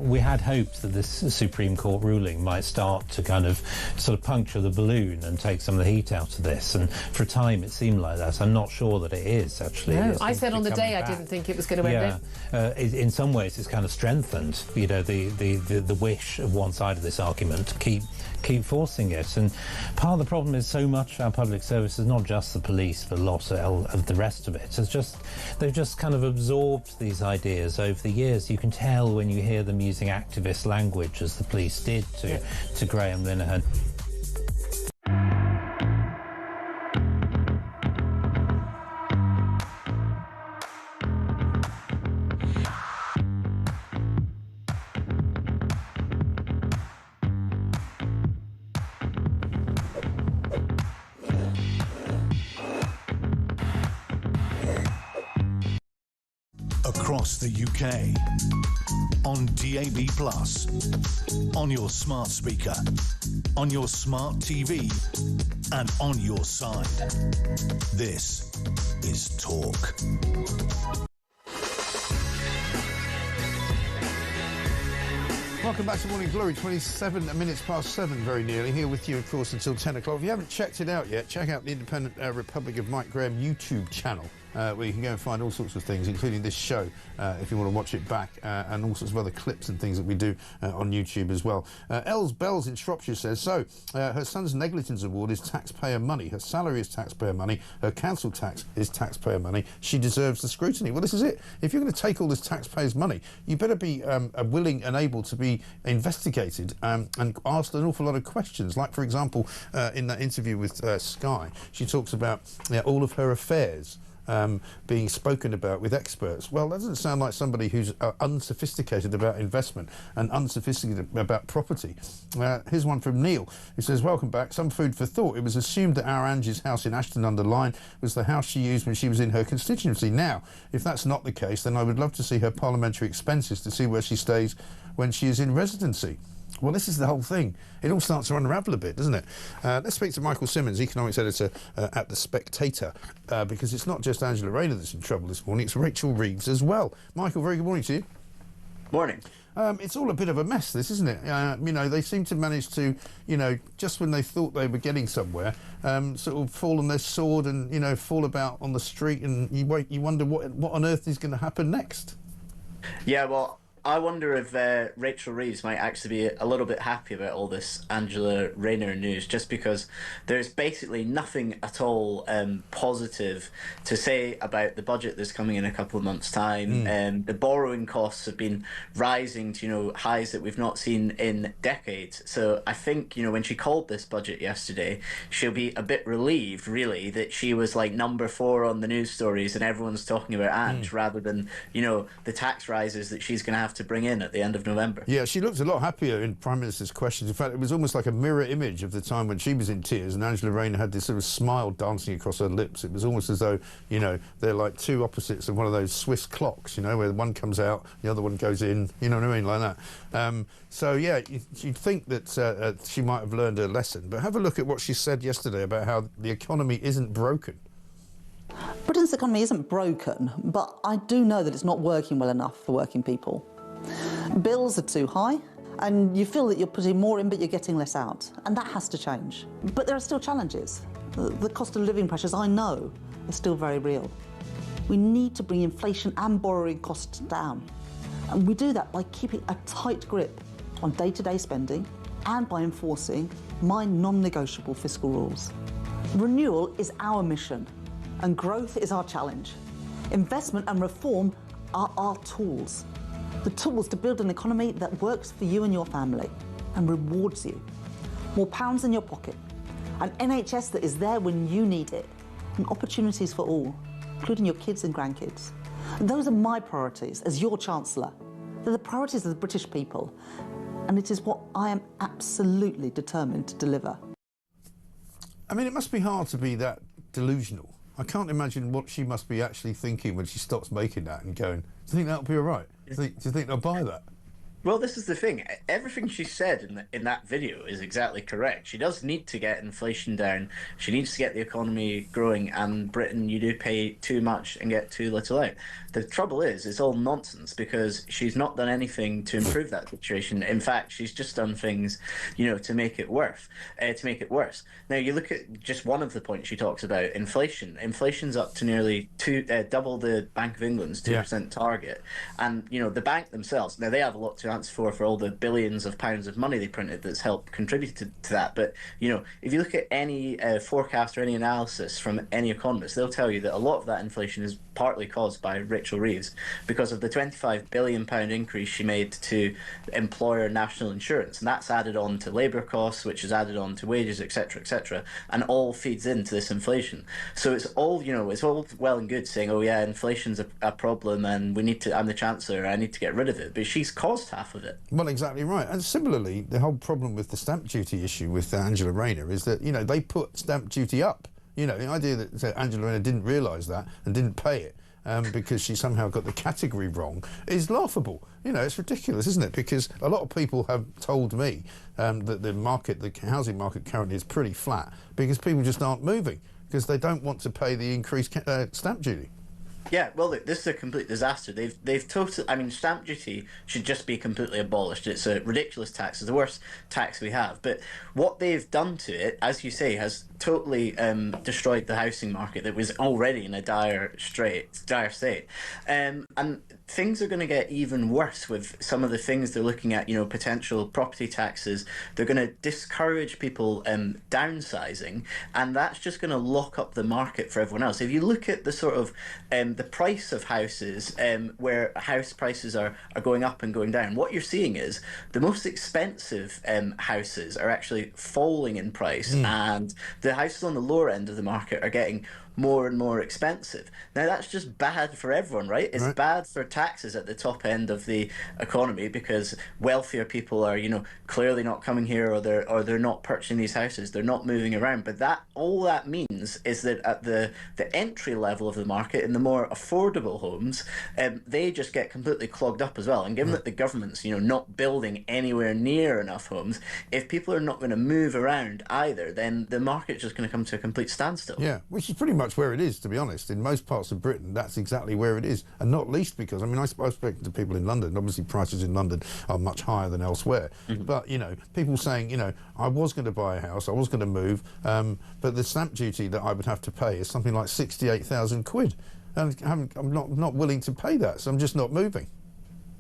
we had hoped that this Supreme Court ruling might start to kind of sort of puncture the balloon and take some of the heat out of this, and for a time it seemed like that. I'm not sure that it is, actually. No, I said on the day I didn't think it was going to end it. In some ways it's kind of strengthened, you know, the wish of one side of this argument to keep forcing it. And part of the problem is so much of our public service is not just the police, but a lot of the rest of it. They've just kind of absorbed these ideas over the years. You can tell when you hear them using activist language, as the police did to Graham Linehan. Across the UK, on DAB+, on your smart speaker, on your smart TV, and on your side. This is Talk. Welcome back to Morning Glory, 27 minutes past 7, very nearly, here with you, of course, until 10 o'clock. If you haven't checked it out yet, check out the Independent Republic of Mike Graham YouTube channel, where you can go and find all sorts of things, including this show, if you want to watch it back, and all sorts of other clips and things that we do on YouTube as well. Els Bells in Shropshire says, so, her son's negligence award is taxpayer money, her salary is taxpayer money, her council tax is taxpayer money, she deserves the scrutiny. Well, this is it. If you're going to take all this taxpayers' money, you better be willing and able to be investigated and asked an awful lot of questions. Like, for example, in that interview with Sky, she talks about all of her affairs being spoken about with experts. Well, that doesn't sound like somebody who's unsophisticated about investment and unsophisticated about property. Here's one from Neil, who says, welcome back. Some food for thought. It was assumed that our Angie's house in Ashton-under-Lyne was the house she used when she was in her constituency. Now, if that's not the case, then I would love to see her parliamentary expenses to see where she stays when she is in residency. Well, this is the whole thing. It all starts to unravel a bit, doesn't it? Let's speak to Michael Simmons, economics editor at The Spectator, because it's not just Angela Rayner that's in trouble this morning, it's Rachel Reeves as well. Michael, very good morning to you. Morning. It's all a bit of a mess, this, isn't it? You know, they seem to manage to, you know, just when they thought they were getting somewhere, sort of fall on their sword and, you know, fall about on the street, and you wonder what on earth is going to happen next. Yeah, well, I wonder if Rachel Reeves might actually be a little bit happy about all this Angela Rayner news, just because there's basically nothing at all positive to say about the budget that's coming in a couple of months' time. The borrowing costs have been rising to, you know, highs that we've not seen in decades. So I think, you know, when she called this budget yesterday, she'll be a bit relieved, really, that she was like number 4 on the news stories and everyone's talking about Ange rather than, you know, the tax rises that she's going to have to bring in at the end of November. Yeah, she looked a lot happier in Prime Minister's questions. In fact, it was almost like a mirror image of the time when she was in tears and Angela Rayner had this sort of smile dancing across her lips. It was almost as though, you know, they're like two opposites of one of those Swiss clocks, you know, where one comes out, the other one goes in, you know what I mean, like that. So, yeah, you'd think that she might have learned her lesson, but have a look at what she said yesterday about how the economy isn't broken. Britain's economy isn't broken, but I do know that it's not working well enough for working people. Bills are too high, and you feel that you're putting more in but you're getting less out, and that has to change. But there are still challenges. The cost of living pressures, I know, are still very real. We need to bring inflation and borrowing costs down, and we do that by keeping a tight grip on day-to-day spending and by enforcing my non-negotiable fiscal rules. Renewal is our mission, and growth is our challenge. Investment and reform are our tools. The tools to build an economy that works for you and your family and rewards you. More pounds in your pocket, an NHS that is there when you need it, and opportunities for all, including your kids and grandkids. And those are my priorities as your Chancellor. They're the priorities of the British people, and it is what I am absolutely determined to deliver. I mean, it must be hard to be that delusional. I can't imagine what she must be actually thinking when she stops making that and going, do you think that'll be all right? Do you think they'll buy that? Well, this is the thing. Everything she said in that video is exactly correct. She does need to get inflation down. She needs to get the economy growing. And Britain, you do pay too much and get too little out. The trouble is, it's all nonsense because she's not done anything to improve that situation. In fact, she's just done things, to make it worse. Now, you look at just one of the points she talks about, inflation. Inflation's up to nearly double the Bank of England's 2% target. And, the bank themselves, now they have a lot to answer for all the billions of pounds of money they printed that's helped contribute to that. But, if you look at any forecast or any analysis from any economist, they'll tell you that a lot of that inflation is partly caused by Rachel Reeves because of the £25 billion increase she made to employer national insurance. And that's added on to labour costs, which is added on to wages, etc., and all feeds into this inflation. So it's all, it's all well and good saying, oh yeah, inflation's a problem and I'm the Chancellor, I need to get rid of it. But she's caused half of it. Well, exactly right. And similarly, the whole problem with the stamp duty issue with Angela Rayner is that, they put stamp duty up. The idea that Angela Rayner didn't realise that and didn't pay it because she somehow got the category wrong is laughable. It's ridiculous, isn't it? Because a lot of people have told me that the housing market currently is pretty flat because people just aren't moving because they don't want to pay the increased stamp duty. Yeah, well, look, this is a complete disaster. They've totally. I mean, stamp duty should just be completely abolished. It's a ridiculous tax. It's the worst tax we have. But what they've done to it, as you say, has totally destroyed the housing market that was already in a dire state. And things are going to get even worse with some of the things they're looking at. Potential property taxes. They're going to discourage people downsizing, and that's just going to lock up the market for everyone else. If you look at the sort of the price of houses, where house prices are going up and going down, what you're seeing is the most expensive houses are actually falling in price, and the houses on the lower end of the market are getting more and more expensive. Now that's just bad for everyone, right? It's bad for taxes at the top end of the economy because wealthier people are, clearly not coming here, or they're not purchasing these houses, they're not moving around. But all that means is that at the entry level of the market, in the more affordable homes, they just get completely clogged up as well. And given that the government's, not building anywhere near enough homes, if people are not going to move around either, then the market's just going to come to a complete standstill. Yeah, which is pretty much where it is, to be honest. In most parts of Britain, that's exactly where it is, and not least because, I've spoken to people in London. Obviously, prices in London are much higher than elsewhere. But, people saying, I was going to buy a house, I was going to move, but the stamp duty that I would have to pay is something like 68,000 quid. And I'm not willing to pay that, so I'm just not moving.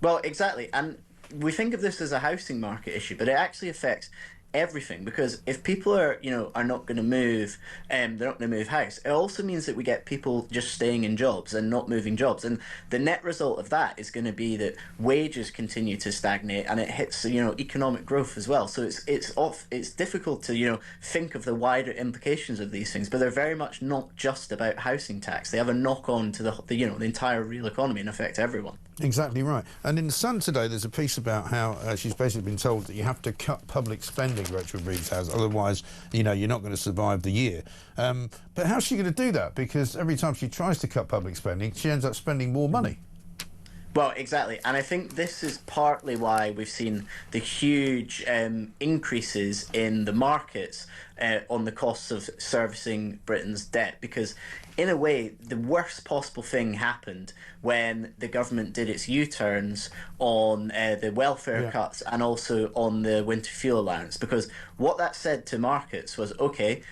Well, exactly. And we think of this as a housing market issue, but it actually affects everything, because if people are not going to move, they're not going to move house, it also means that we get people just staying in jobs and not moving jobs, and the net result of that is going to be that wages continue to stagnate, and it hits economic growth as well. So it's difficult to think of the wider implications of these things, but they're very much not just about housing tax. They have a knock on to the entire real economy and affect everyone. Exactly right. And in The Sun today, there's a piece about how she's basically been told that you have to cut public spending, Rachel Reeves has, otherwise, you're not going to survive the year. But how's she going to do that? Because every time she tries to cut public spending, she ends up spending more money. Well, exactly. And I think this is partly why we've seen the huge increases in the markets on the costs of servicing Britain's debt, because in a way, the worst possible thing happened when the government did its U-turns on the welfare cuts and also on the winter fuel allowance. Because what that said to markets was, okay,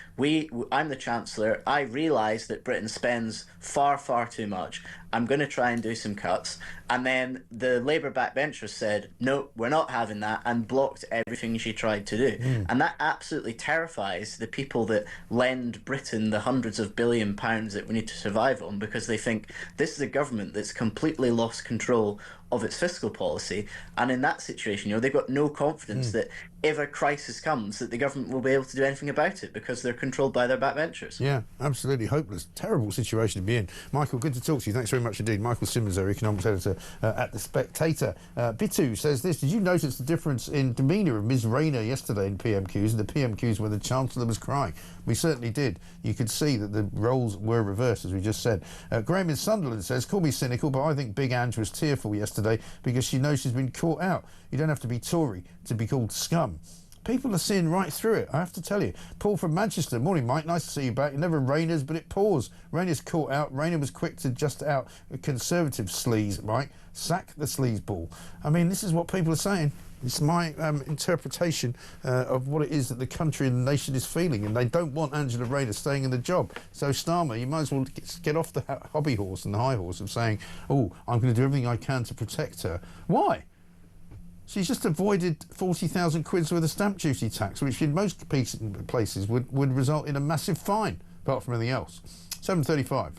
I'm the Chancellor, I realise that Britain spends far, far too much, I'm going to try and do some cuts. And then the Labour backbenchers said, no, we're not having that, and blocked everything she tried to do. And that absolutely terrifies the people that lend Britain the hundreds of billion pounds that we need to survive on, because they think this is a government that's completely lost control of its fiscal policy, and in that situation, they've got no confidence that if a crisis comes, that the government will be able to do anything about it because they're controlled by their backbenchers. Yeah, absolutely hopeless. Terrible situation to be in. Michael, good to talk to you. Thanks very much indeed. Michael Simmons, there, economics editor at The Spectator. Bitu says this: did you notice the difference in demeanour of Ms Rayner yesterday in PMQs and the PMQs where the Chancellor was crying? We certainly did. You could see that the roles were reversed, as we just said. Graham in Sunderland says, call me cynical, but I think Big Ange was tearful yesterday because she knows she's been caught out. You don't have to be Tory to be called scum. People are seeing right through it, I have to tell you. Paul from Manchester. Morning, Mike. Nice to see you back. You're never Rayner's, but it pours. Rayner's caught out. Rayner was quick to just out a Conservative sleaze, right? Sack the sleaze ball. I mean, this is what people are saying. It's my interpretation of what it is that the country and the nation is feeling, and they don't want Angela Rayner staying in the job. So, Starmer, you might as well get off the hobby horse and the high horse of saying, oh, I'm going to do everything I can to protect her. Why? She's just avoided 40,000 quid's worth of stamp duty tax, which in most places would result in a massive fine, apart from anything else. 7:35.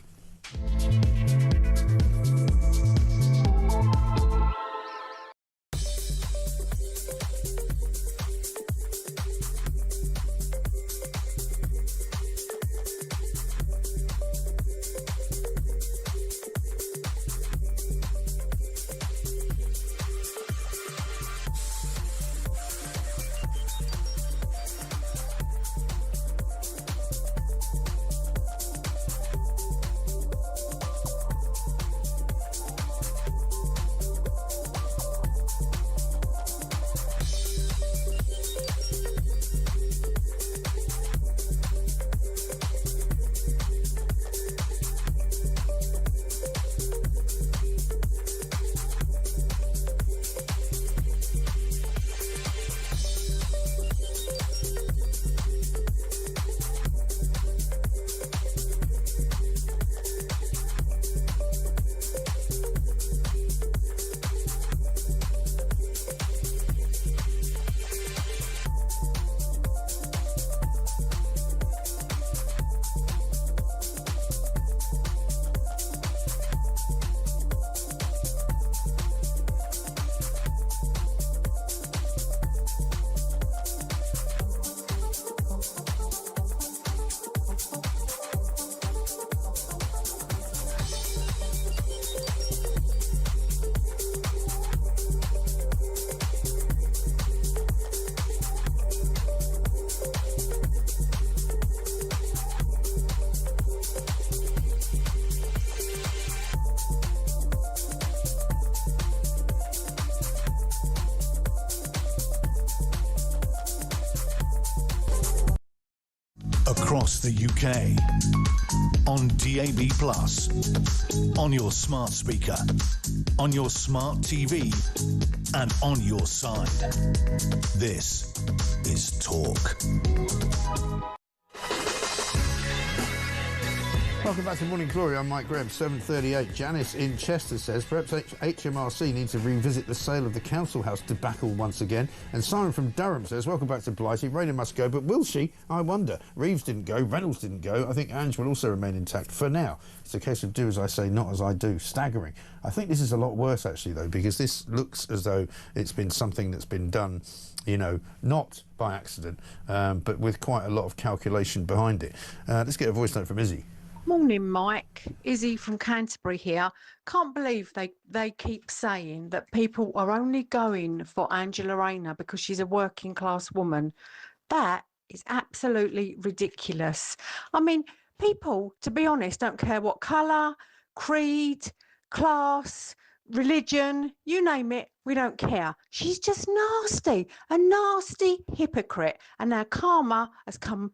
Across the UK, on DAB+, on your smart speaker, on your smart TV, and on your side. This is Talk. Welcome back to Morning Glory. I'm Mike Graham. 7:38. Janice in Chester says perhaps HMRC needs to revisit the sale of the council house debacle once again. And Simon from Durham says, welcome back to Blighty. Rayner must go, but will she? I wonder. Reeves didn't go. Reynolds didn't go. I think Ange will also remain intact for now. It's a case of do as I say, not as I do. Staggering. I think this is a lot worse, actually, though, because this looks as though it's been something that's been done, you know, not by accident, but with quite a lot of calculation behind it. Let's get a voice note from Izzy. Morning, Mike. Izzy from Canterbury here. Can't believe they keep saying that people are only going for Angela Rayner because she's a working class woman. That is absolutely ridiculous. I mean, people, to be honest, don't care what colour, creed, class, religion, you name it, we don't care. She's just nasty, a nasty hypocrite. And now karma has come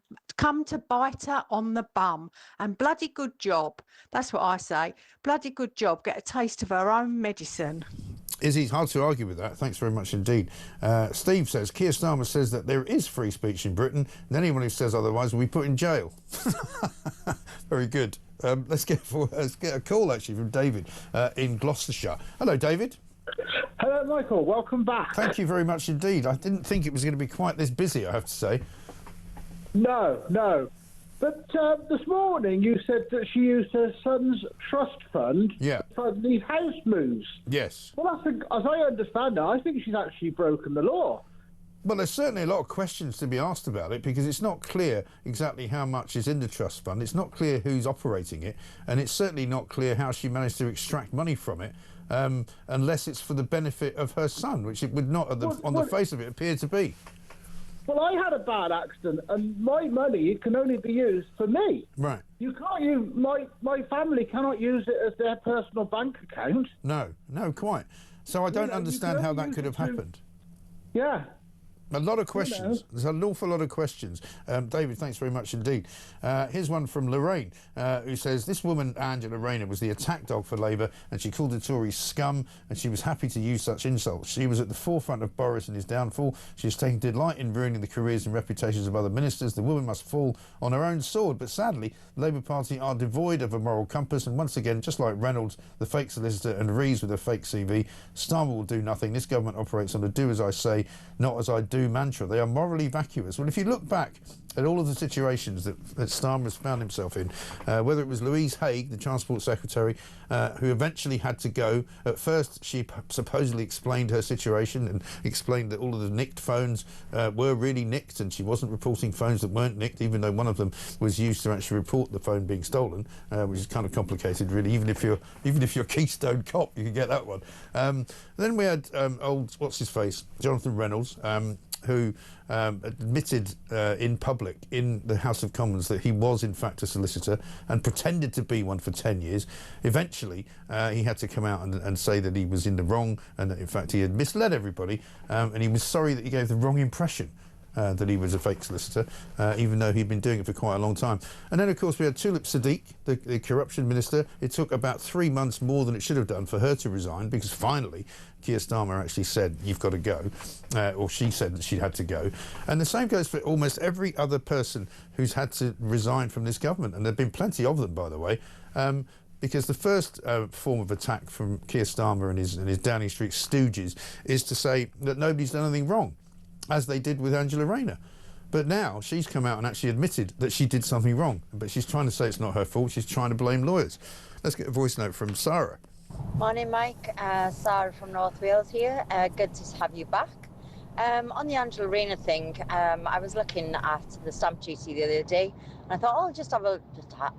to bite her on the bum. And bloody good job. That's what I say. Bloody good job. Get a taste of her own medicine. Izzy, hard to argue with that. Thanks very much indeed. Steve says, Keir Starmer says that there is free speech in Britain, and anyone who says otherwise will be put in jail. Very good. Let's get a call, actually, from David in Gloucestershire. Hello, David. Hello, Michael. Welcome back. Thank you very much indeed. I didn't think it was going to be quite this busy, I have to say. No. But this morning you said that she used her son's trust fund for these house moves. Yes. Well, as I understand it, I think she's actually broken the law. Well, there's certainly a lot of questions to be asked about it, because it's not clear exactly how much is in the trust fund. It's not clear who's operating it, and it's certainly not clear how she managed to extract money from it, unless it's for the benefit of her son, which it would not, on the face of it, appear to be. Well, I had a bad accident, and my money can only be used for me. Right. You can't use my family cannot use it as their personal bank account. No, quite. So I don't understand how that could have happened. Yeah. A lot of questions. There's an awful lot of questions. David, thanks very much indeed. Here's one from Lorraine, who says, this woman, Angela Rayner, was the attack dog for Labour, and she called the Tories scum, and she was happy to use such insults. She was at the forefront of Boris and his downfall. She has taken delight in ruining the careers and reputations of other ministers. The woman must fall on her own sword. But sadly, the Labour Party are devoid of a moral compass, and once again, just like Reynolds, the fake solicitor, and Reeves with a fake CV, Starmer will do nothing. This government operates on a do as I say, not as I do mantra. They are morally vacuous. Well, if you look back at all of the situations that Starmer has found himself in, whether it was Louise Haigh, the Transport Secretary, who eventually had to go. At first, she supposedly explained her situation and explained that all of the nicked phones were really nicked, and she wasn't reporting phones that weren't nicked, even though one of them was used to actually report the phone being stolen, which is kind of complicated, really. Even if you're Keystone Cop, you can get that one. Then we had old what's-his-face, Jonathan Reynolds, who admitted in public in the House of Commons that he was in fact a solicitor and pretended to be one for 10 years. Eventually, he had to come out and say that he was in the wrong, and that in fact he had misled everybody, and he was sorry that he gave the wrong impression. That he was a fake solicitor, even though he'd been doing it for quite a long time. And then, of course, we had Tulip Siddiq, the corruption minister. It took about 3 months more than it should have done for her to resign, because finally Keir Starmer actually said, you've got to go, or she said that she had to go. And the same goes for almost every other person who's had to resign from this government, and there have been plenty of them, by the way. Because the first form of attack from Keir Starmer and his Downing Street stooges is to say that nobody's done anything wrong, as they did with Angela Rayner. But now she's come out and actually admitted that she did something wrong, but she's trying to say it's not her fault. She's trying to blame lawyers. Let's get a voice note from Sarah. Morning, Mike. Sarah from North Wales here. Good to have you back. On the Angela Rayner thing, I was looking at the stamp duty the other day, and I thought, I'll just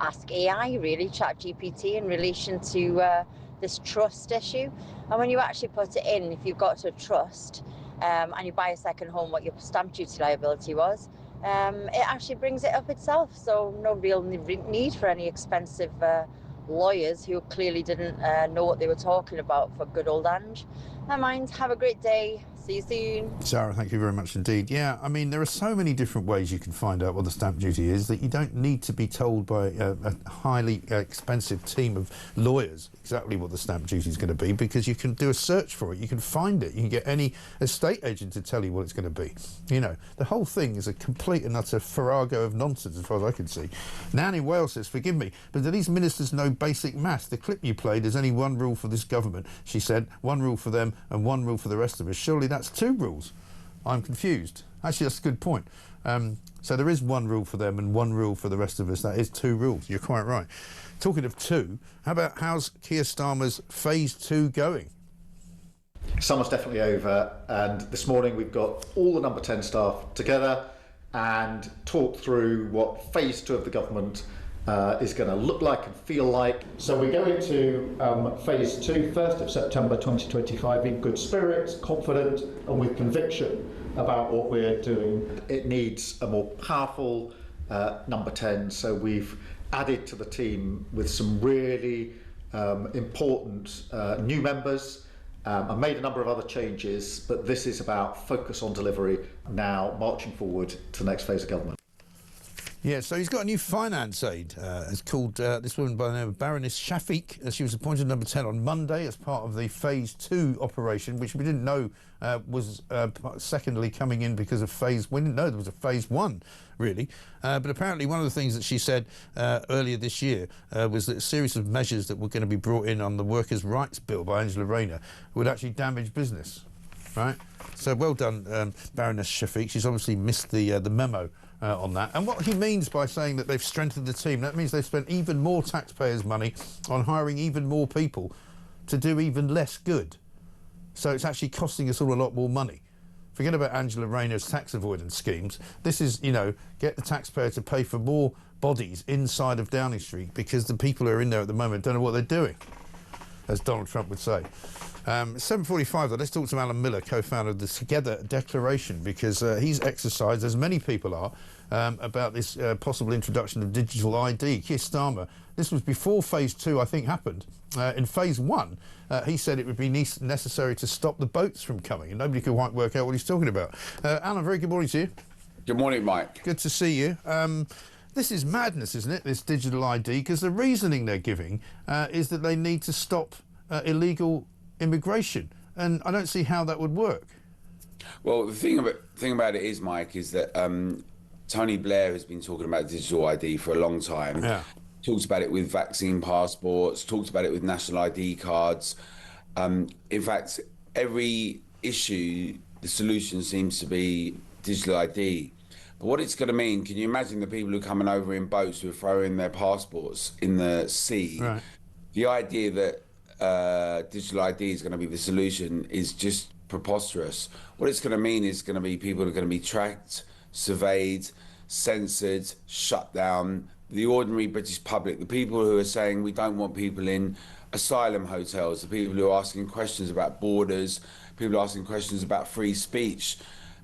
ask AI, really, ChatGPT, in relation to this trust issue. And when you actually put it in, if you've got a trust, and you buy a second home, what your stamp duty liability was, it actually brings it up itself. So no real need for any expensive lawyers who clearly didn't know what they were talking about for good old Ange. Never mind. Have a great day. See you soon. Sarah, thank you very much indeed. Yeah, I mean, there are so many different ways you can find out what the stamp duty is that you don't need to be told by a highly expensive team of lawyers exactly what the stamp duty is going to be, because you can do a search for it, you can find it, you can get any estate agent to tell you what it's going to be. You know, the whole thing is a complete and utter farrago of nonsense as far as I can see. Nan in Wales says, forgive me, but do these ministers know basic maths? The clip you played, there's only one rule for this government. She said, one rule for them and one rule for the rest of us. Surely that's 2 rules. I'm confused. Actually, that's a good point. So there is 1 rule for them and 1 rule for the rest of us. That is 2 rules. You're quite right. Talking of 2, how's Keir Starmer's phase 2 going? Summer's definitely over, and this morning we've got all the number 10 staff together and talked through what phase 2 of the government is going to look like and feel like. So we go into phase 2, 1st of September 2025, in good spirits, confident and with conviction about what we're doing. It needs a more powerful number 10, so we've added to the team with some really important new members. I made a number of other changes, but this is about focus on delivery now, marching forward to the next phase of government. Yeah, so he's got a new finance aide. It's called this woman by the name of Baroness Shafiq. She was appointed number 10 on Monday as part of the phase 2 operation, which we didn't know was secondly coming in because of phase. We didn't know there was a phase 1, really. But apparently one of the things that she said earlier this year was that a series of measures that were going to be brought in on the Workers' Rights Bill by Angela Rayner would actually damage business, right? So well done, Baroness Shafiq. She's obviously missed the memo on that. And what he means by saying that they've strengthened the team, that means they've spent even more taxpayers' money on hiring even more people to do even less good. So it's actually costing us all a lot more money. Forget about Angela Rayner's tax avoidance schemes. This is, you know, get the taxpayer to pay for more bodies inside of Downing Street because the people who are in there at the moment don't know what they're doing, as Donald Trump would say. 7:45 though, let's talk to Alan Miller, co-founder of the Together Declaration, because he's exercised, as many people are, about this possible introduction of digital ID. Keir Starmer, this was before phase 2, I think, happened. In phase 1, he said it would be necessary to stop the boats from coming, and nobody could quite work out what he's talking about. Alan, very good morning to you. Good morning, Mike. Good to see you. This is madness, isn't it, this digital ID, because the reasoning they're giving is that they need to stop illegal immigration, and I don't see how that would work. Well, the thing about it is, Mike, is that Tony Blair has been talking about digital ID for a long time. Yeah. Talks about it with vaccine passports, talks about it with national ID cards. In fact, every issue, the solution seems to be digital ID. But what it's going to mean, can you imagine the people who are coming over in boats who are throwing their passports in the sea? Right. The idea that digital ID is going to be the solution is just preposterous. What it's going to mean is going to be people are going to be tracked, surveyed, censored, shut down. The ordinary British public, the people who are saying we don't want people in asylum hotels, the people who are asking questions about borders, people asking questions about free speech,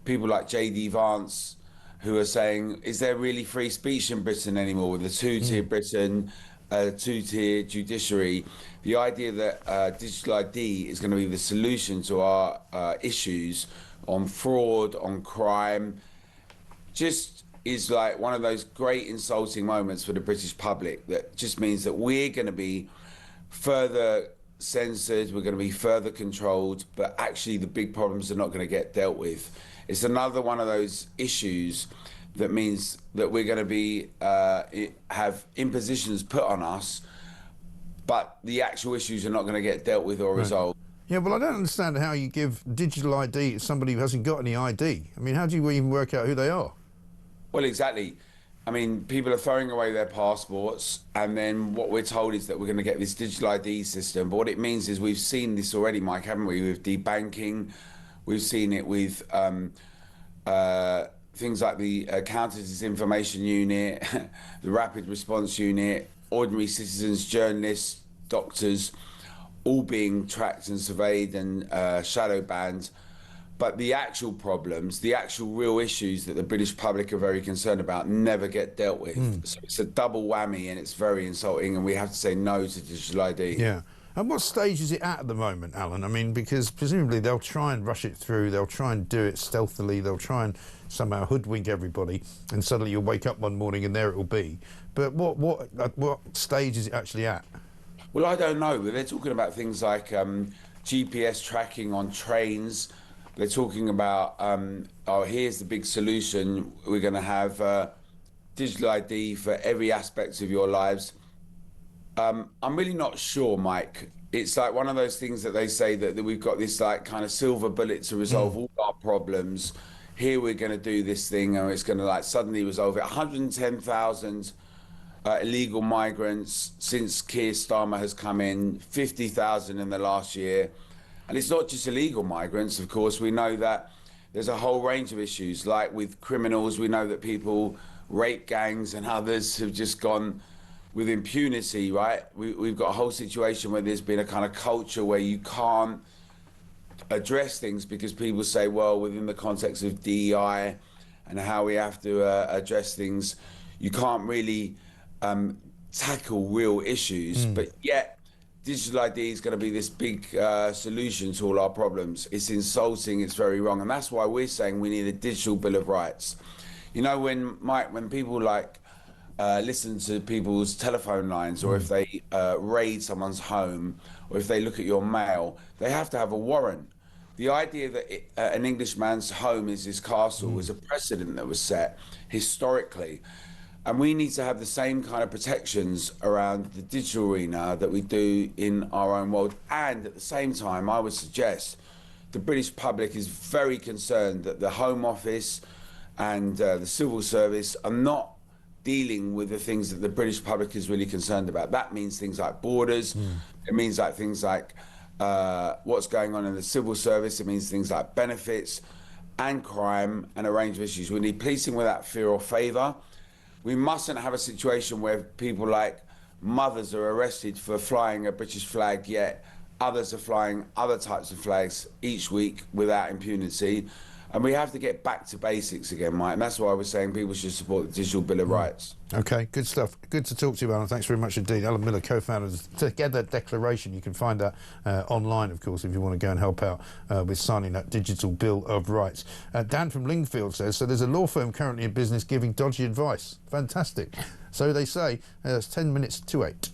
people like J.D. Vance who are saying, is there really free speech in Britain anymore with a two-tier Britain, a two-tier judiciary? The idea that digital ID is going to be the solution to our issues on fraud, on crime, just is like one of those great insulting moments for the British public that just means that we're going to be further censored, we're going to be further controlled, but actually the big problems are not going to get dealt with. It's another one of those issues that means that we're going to be have impositions put on us, but the actual issues are not going to get dealt with or resolved. Yeah, well, I don't understand how you give digital ID to somebody who hasn't got any ID. I mean, how do you even work out who they are? Well, exactly. I mean, people are throwing away their passports, and then what we're told is that we're going to get this digital ID system. But what it means is we've seen this already, Mike, haven't we? With debanking, we've seen it with things like the Counter Disinformation Unit, the Rapid Response Unit, ordinary citizens, journalists, doctors, all being tracked and surveyed and shadow banned. But the actual problems, the actual real issues that the British public are very concerned about never get dealt with. So it's a double whammy, and it's very insulting, and we have to say no to digital ID. Yeah. And what stage is it at the moment, Alan? I mean, because presumably they'll try and rush it through, they'll try and do it stealthily, they'll try and somehow hoodwink everybody, and suddenly you'll wake up one morning and there it will be. But what stage is it actually at? Well, I don't know, but they're talking about things like GPS tracking on trains. They're talking about, oh, here's the big solution. We're going to have digital ID for every aspect of your lives. I'm really not sure, Mike. It's like one of those things that they say that we've got this like kind of silver bullet to resolve all our problems. Here we're going to do this thing, and it's going to like suddenly resolve it. 110,000 illegal migrants since Keir Starmer has come in, 50,000 in the last year. And it's not just illegal migrants, of course. We know that there's a whole range of issues, like with criminals. We know that people, rape gangs and others have just gone with impunity, right? We've got a whole situation where there's been a kind of culture where you can't address things because people say, well, within the context of DEI and how we have to address things, you can't really tackle real issues, but yet digital ID is going to be this big solution to all our problems. It's insulting, it's very wrong, and that's why we're saying we need a digital Bill of Rights. You know, when people like listen to people's telephone lines, or if they raid someone's home, or if they look at your mail, they have to have a warrant. The idea that an Englishman's home is his castle was a precedent that was set historically. And we need to have the same kind of protections around the digital arena that we do in our own world. And at the same time, I would suggest the British public is very concerned that the Home Office and the Civil Service are not dealing with the things that the British public is really concerned about. That means things like borders. It means like things like what's going on in the Civil Service. It means things like benefits. and crime and a range of issues. We need policing without fear or favour. We mustn't have a situation where people like mothers are arrested for flying a British flag, yet others are flying other types of flags each week without impunity. And we have to get back to basics again, Mike. And that's why I was saying people should support the Digital Bill of Rights. OK, good stuff. Good to talk to you, Alan. Thanks very much indeed. Alan Miller, co-founder of Together Declaration. You can find that online, of course, if you want to go and help out with signing that Digital Bill of Rights. Dan from Lingfield says, so there's a law firm currently in business giving dodgy advice. Fantastic. So they say. It's 10 minutes to 8.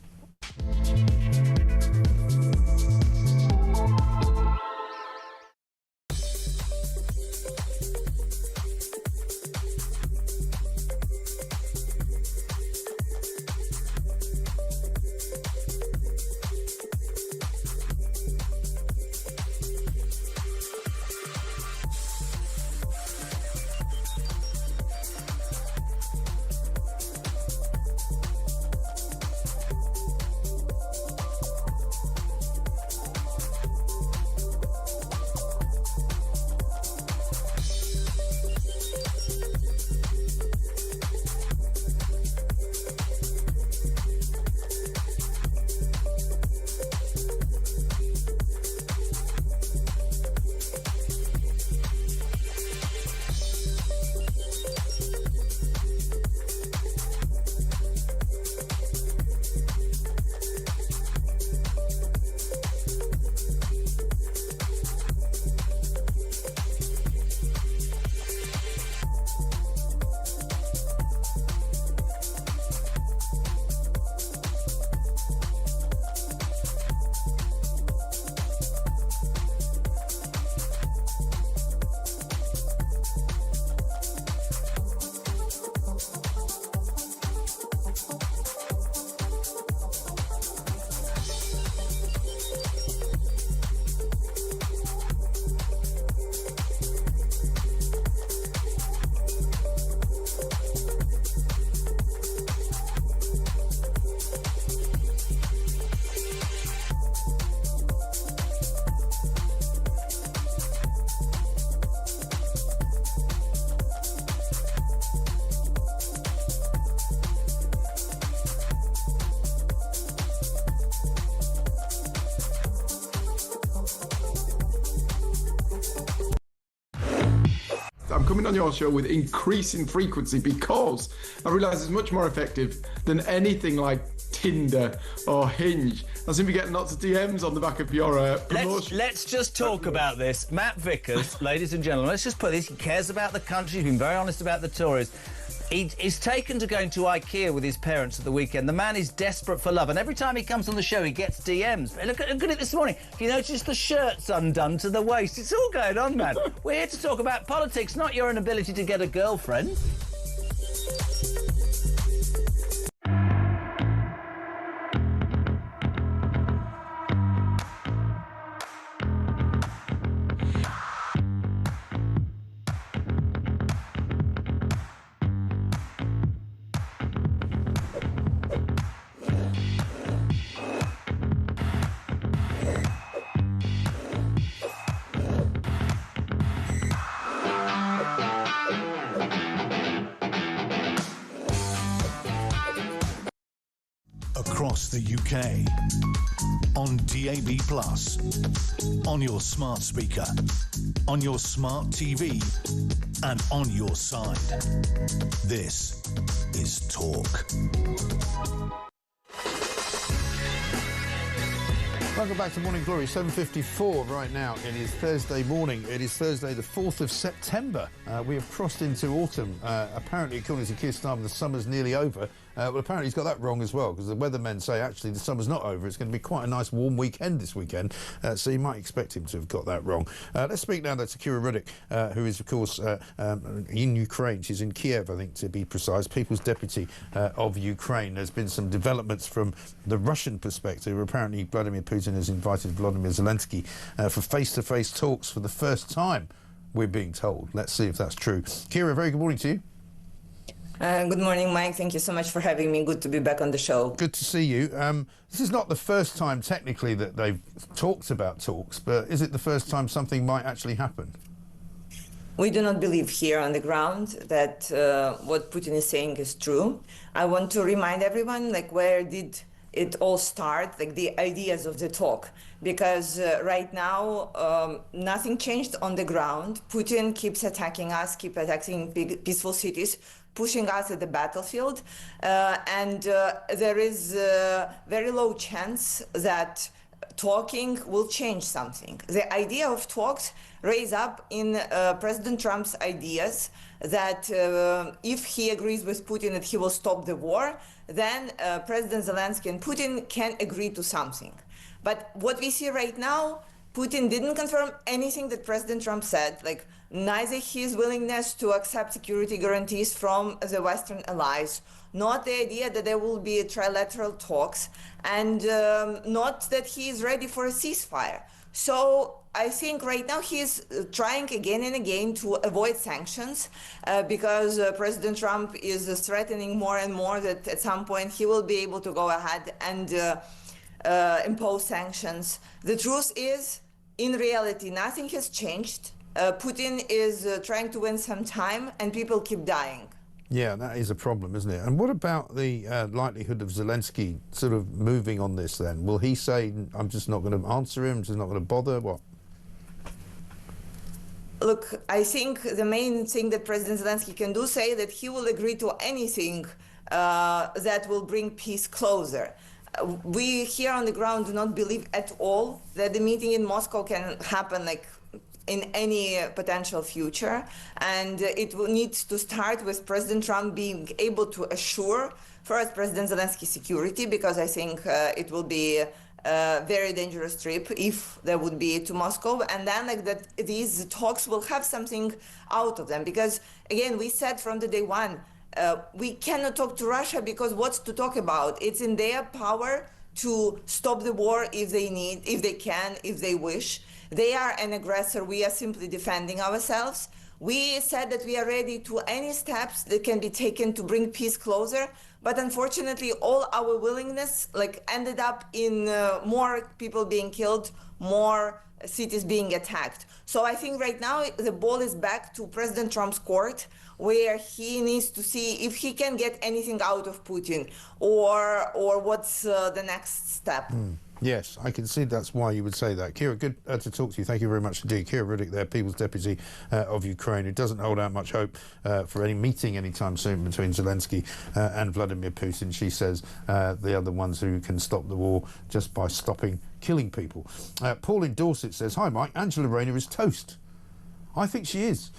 I'm coming on your show with increasing frequency because I realise it's much more effective than anything like Tinder or Hinge. I seem to be getting lots of DMs on the back of your promotion. Let's just talk about this. Matt Vickers, ladies and gentlemen, let's just put this. He cares about the country. He's been very honest about the Tories. He's taken to going to IKEA with his parents at the weekend. The man is desperate for love, and every time he comes on the show, he gets DMs. Look at it this morning. If you notice, the shirt's undone to the waist. It's all going on, man. We're here to talk about politics, not your inability to get a girlfriend. Across the UK, on DAB+, on your smart speaker, on your smart TV, and on your side. This is Talk. Welcome back to Morning Glory, 7:54 right now. It is Thursday morning. It is Thursday, the 4th of September. We have crossed into autumn. Apparently, according to Keir Starmer, the summer's nearly over. Well, apparently he's got that wrong as well, because the weathermen say actually the summer's not over. It's going to be quite a nice warm weekend this weekend, so you might expect him to have got that wrong. Let's speak now to Kira Riddick, who is, of course, in Ukraine. She's in Kiev, I think, to be precise, People's Deputy of Ukraine. There's been some developments from the Russian perspective. Apparently, Vladimir Putin has invited Volodymyr Zelensky for face-to-face talks for the first time, we're being told. Let's see if that's true. Kira, very good morning to you. Good morning, Mike. Thank you so much for having me. Good to be back on the show. Good to see you. This is not the first time, technically, that they've talked about talks, but is it the first time something might actually happen? We do not believe here on the ground that what Putin is saying is true. I want to remind everyone, like, where did it all start, like the ideas of the talk? Because right now, nothing changed on the ground. Putin keeps attacking us, keep attacking peaceful cities, pushing us at the battlefield. And there is a very low chance that talking will change something. The idea of talks raise up in President Trump's ideas that if he agrees with Putin that he will stop the war, then President Zelensky and Putin can agree to something. But what we see right now, Putin didn't confirm anything that President Trump said, like neither his willingness to accept security guarantees from the Western allies, not the idea that there will be trilateral talks, and not that he is ready for a ceasefire. So I think right now he's trying again and again to avoid sanctions because President Trump is threatening more and more that at some point he will be able to go ahead and impose sanctions. The truth is, in reality, nothing has changed. Putin is trying to win some time and people keep dying. Yeah, that is a problem, isn't it? And what about the likelihood of Zelensky sort of moving on this then? Will he say, I'm just not going to answer him, just not going to bother? What? Look, I think the main thing that President Zelensky can do is say that he will agree to anything that will bring peace closer. We here on the ground do not believe at all that the meeting in Moscow can happen like in any potential future, and it needs to start with President Trump being able to assure first President Zelensky security, because I think it will be a very dangerous trip if there would be to Moscow, and then like that these talks will have something out of them, because again we said from the day one we cannot talk to Russia because what's to talk about? It's in their power to stop the war if they need, if they can, if they wish. They are an aggressor. We are simply defending ourselves. We said that we are ready to any steps that can be taken to bring peace closer. But unfortunately, all our willingness ended up in more people being killed, more cities being attacked. So I think right now the ball is back to President Trump's court, where he needs to see if he can get anything out of Putin or what's the next step. Yes, I can see that's why you would say that. Kira, good to talk to you. Thank you very much indeed. Kira Riddick there, People's Deputy of Ukraine, who doesn't hold out much hope for any meeting anytime soon between Zelensky and Vladimir Putin. She says they are the ones who can stop the war just by stopping killing people. Paul in Dorset says, hi Mike, Angela Rayner is toast. I think she is.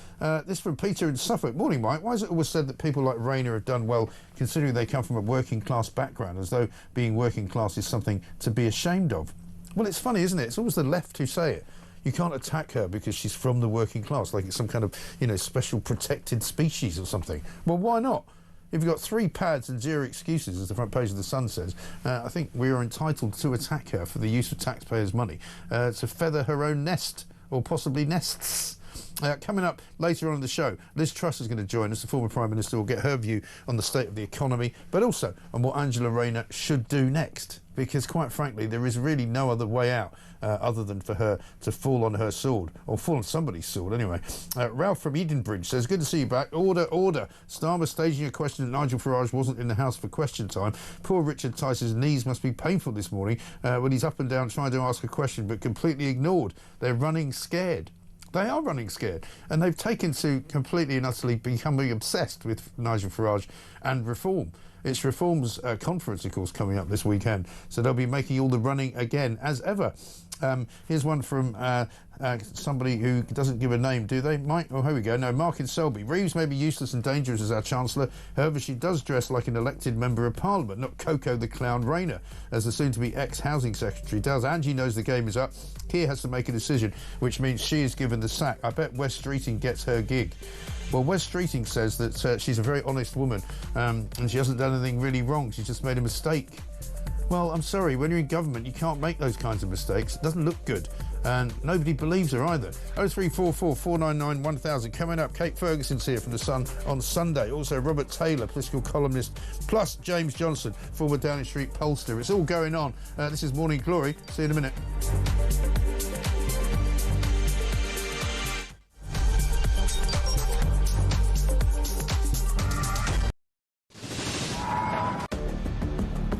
This from Peter in Suffolk. Morning, Mike. Why is it always said that people like Rayner have done well, considering they come from a working class background, as though being working class is something to be ashamed of? Well, it's funny, isn't it? It's always the left who say it. You can't attack her because she's from the working class, like it's some kind of, special protected species or something. Well, why not? If you've got 3 pads and 0 excuses, as the front page of The Sun says, I think we are entitled to attack her for the use of taxpayers' money to feather her own nest, or possibly nests. Coming up later on in the show, Liz Truss is going to join us. The former Prime Minister will get her view on the state of the economy, but also on what Angela Rayner should do next. Because, quite frankly, there is really no other way out other than for her to fall on her sword, or fall on somebody's sword anyway. Ralph from Edenbridge says, good to see you back. Order, order. Starmer staging a question that Nigel Farage wasn't in the House for question time. Poor Richard Tice's knees must be painful this morning when he's up and down trying to ask a question but completely ignored. They're running scared. They are running scared, and they've taken to completely and utterly becoming obsessed with Nigel Farage and reform. It's Reform's conference, of course, coming up this weekend, so they'll be making all the running again, as ever. Here's one from somebody who doesn't give a name, do they, Mike? Oh, here we go. No, Mark in Selby. Reeves may be useless and dangerous as our Chancellor, however, she does dress like an elected Member of Parliament, not Coco the Clown Rayner, as the soon-to-be ex-Housing Secretary does. Angie knows the game is up. Keir has to make a decision, which means she is given the sack. I bet Wes Streeting gets her gig. Well, Wes Streeting says that she's a very honest woman and she hasn't done anything really wrong. She's just made a mistake. Well, I'm sorry, when you're in government, you can't make those kinds of mistakes. It doesn't look good. And nobody believes her either. 0344 499 1000. Coming up, Kate Ferguson's here from The Sun on Sunday. Also, Robert Taylor, political columnist, plus James Johnson, former Downing Street pollster. It's all going on. This is Morning Glory. See you in a minute.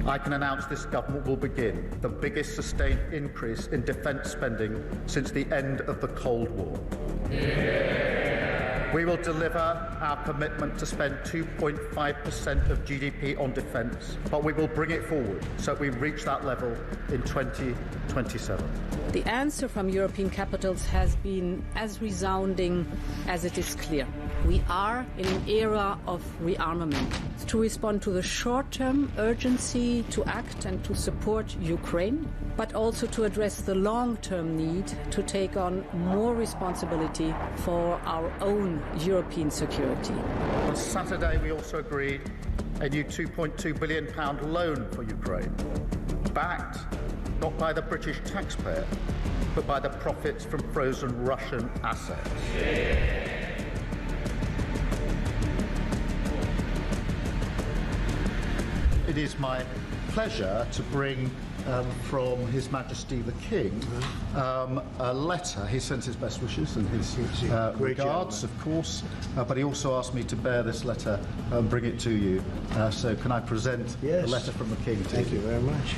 I can announce this government will begin the biggest sustained increase in defence spending since the end of the Cold War. We will deliver our commitment to spend 2.5% of GDP on defence, but we will bring it forward so we reach that level in 2027. The answer from European capitals has been as resounding as it is clear. We are in an era of rearmament to respond to the short-term urgency to act and to support Ukraine, but also to address the long-term need to take on more responsibility for our own European security. On Saturday, we also agreed a new £2.2 billion loan for Ukraine, backed not by the British taxpayer, but by the profits from frozen Russian assets. It is my pleasure to bring from His Majesty the King a letter. He sends his best wishes and his regards, of course, but he also asked me to bear this letter and bring it to you. So can I present the letter from the King to you? Thank you very much.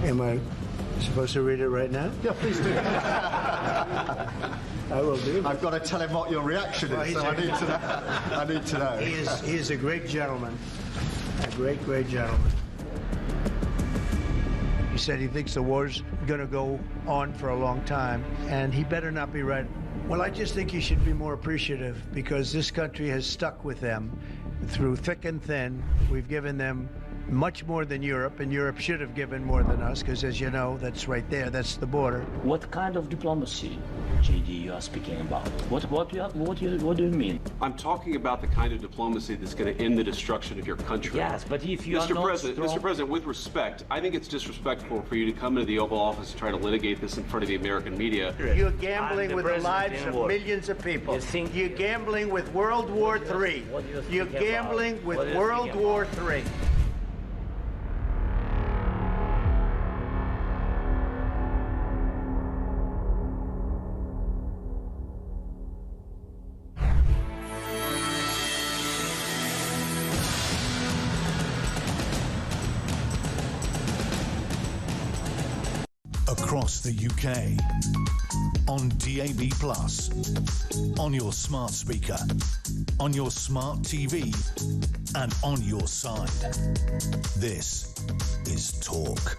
Am I supposed to read it right now? Yeah, please do. I will do. I've got to tell him what your reaction is, so I need to know. I need to know. He is a great gentleman. A great, great gentleman. He said he thinks the war's going to go on for a long time, and he better not be right. Well, I just think he should be more appreciative, because this country has stuck with them through thick and thin. We've given them much more than Europe, and Europe should have given more than us, because as you know, that's right there, that's the border. What kind of diplomacy, JD, you are speaking about? What do you mean? I'm talking about the kind of diplomacy that's going to end the destruction of your country. Yes, but if you are not Mr. President, with respect, I think it's disrespectful for you to come into the Oval Office and try to litigate this in front of the American media. You're gambling with the lives of millions of people. You're gambling with World War III. You're gambling with World War III. Across the UK, on DAB+, on your smart speaker, on your smart TV, and on your side. This is Talk.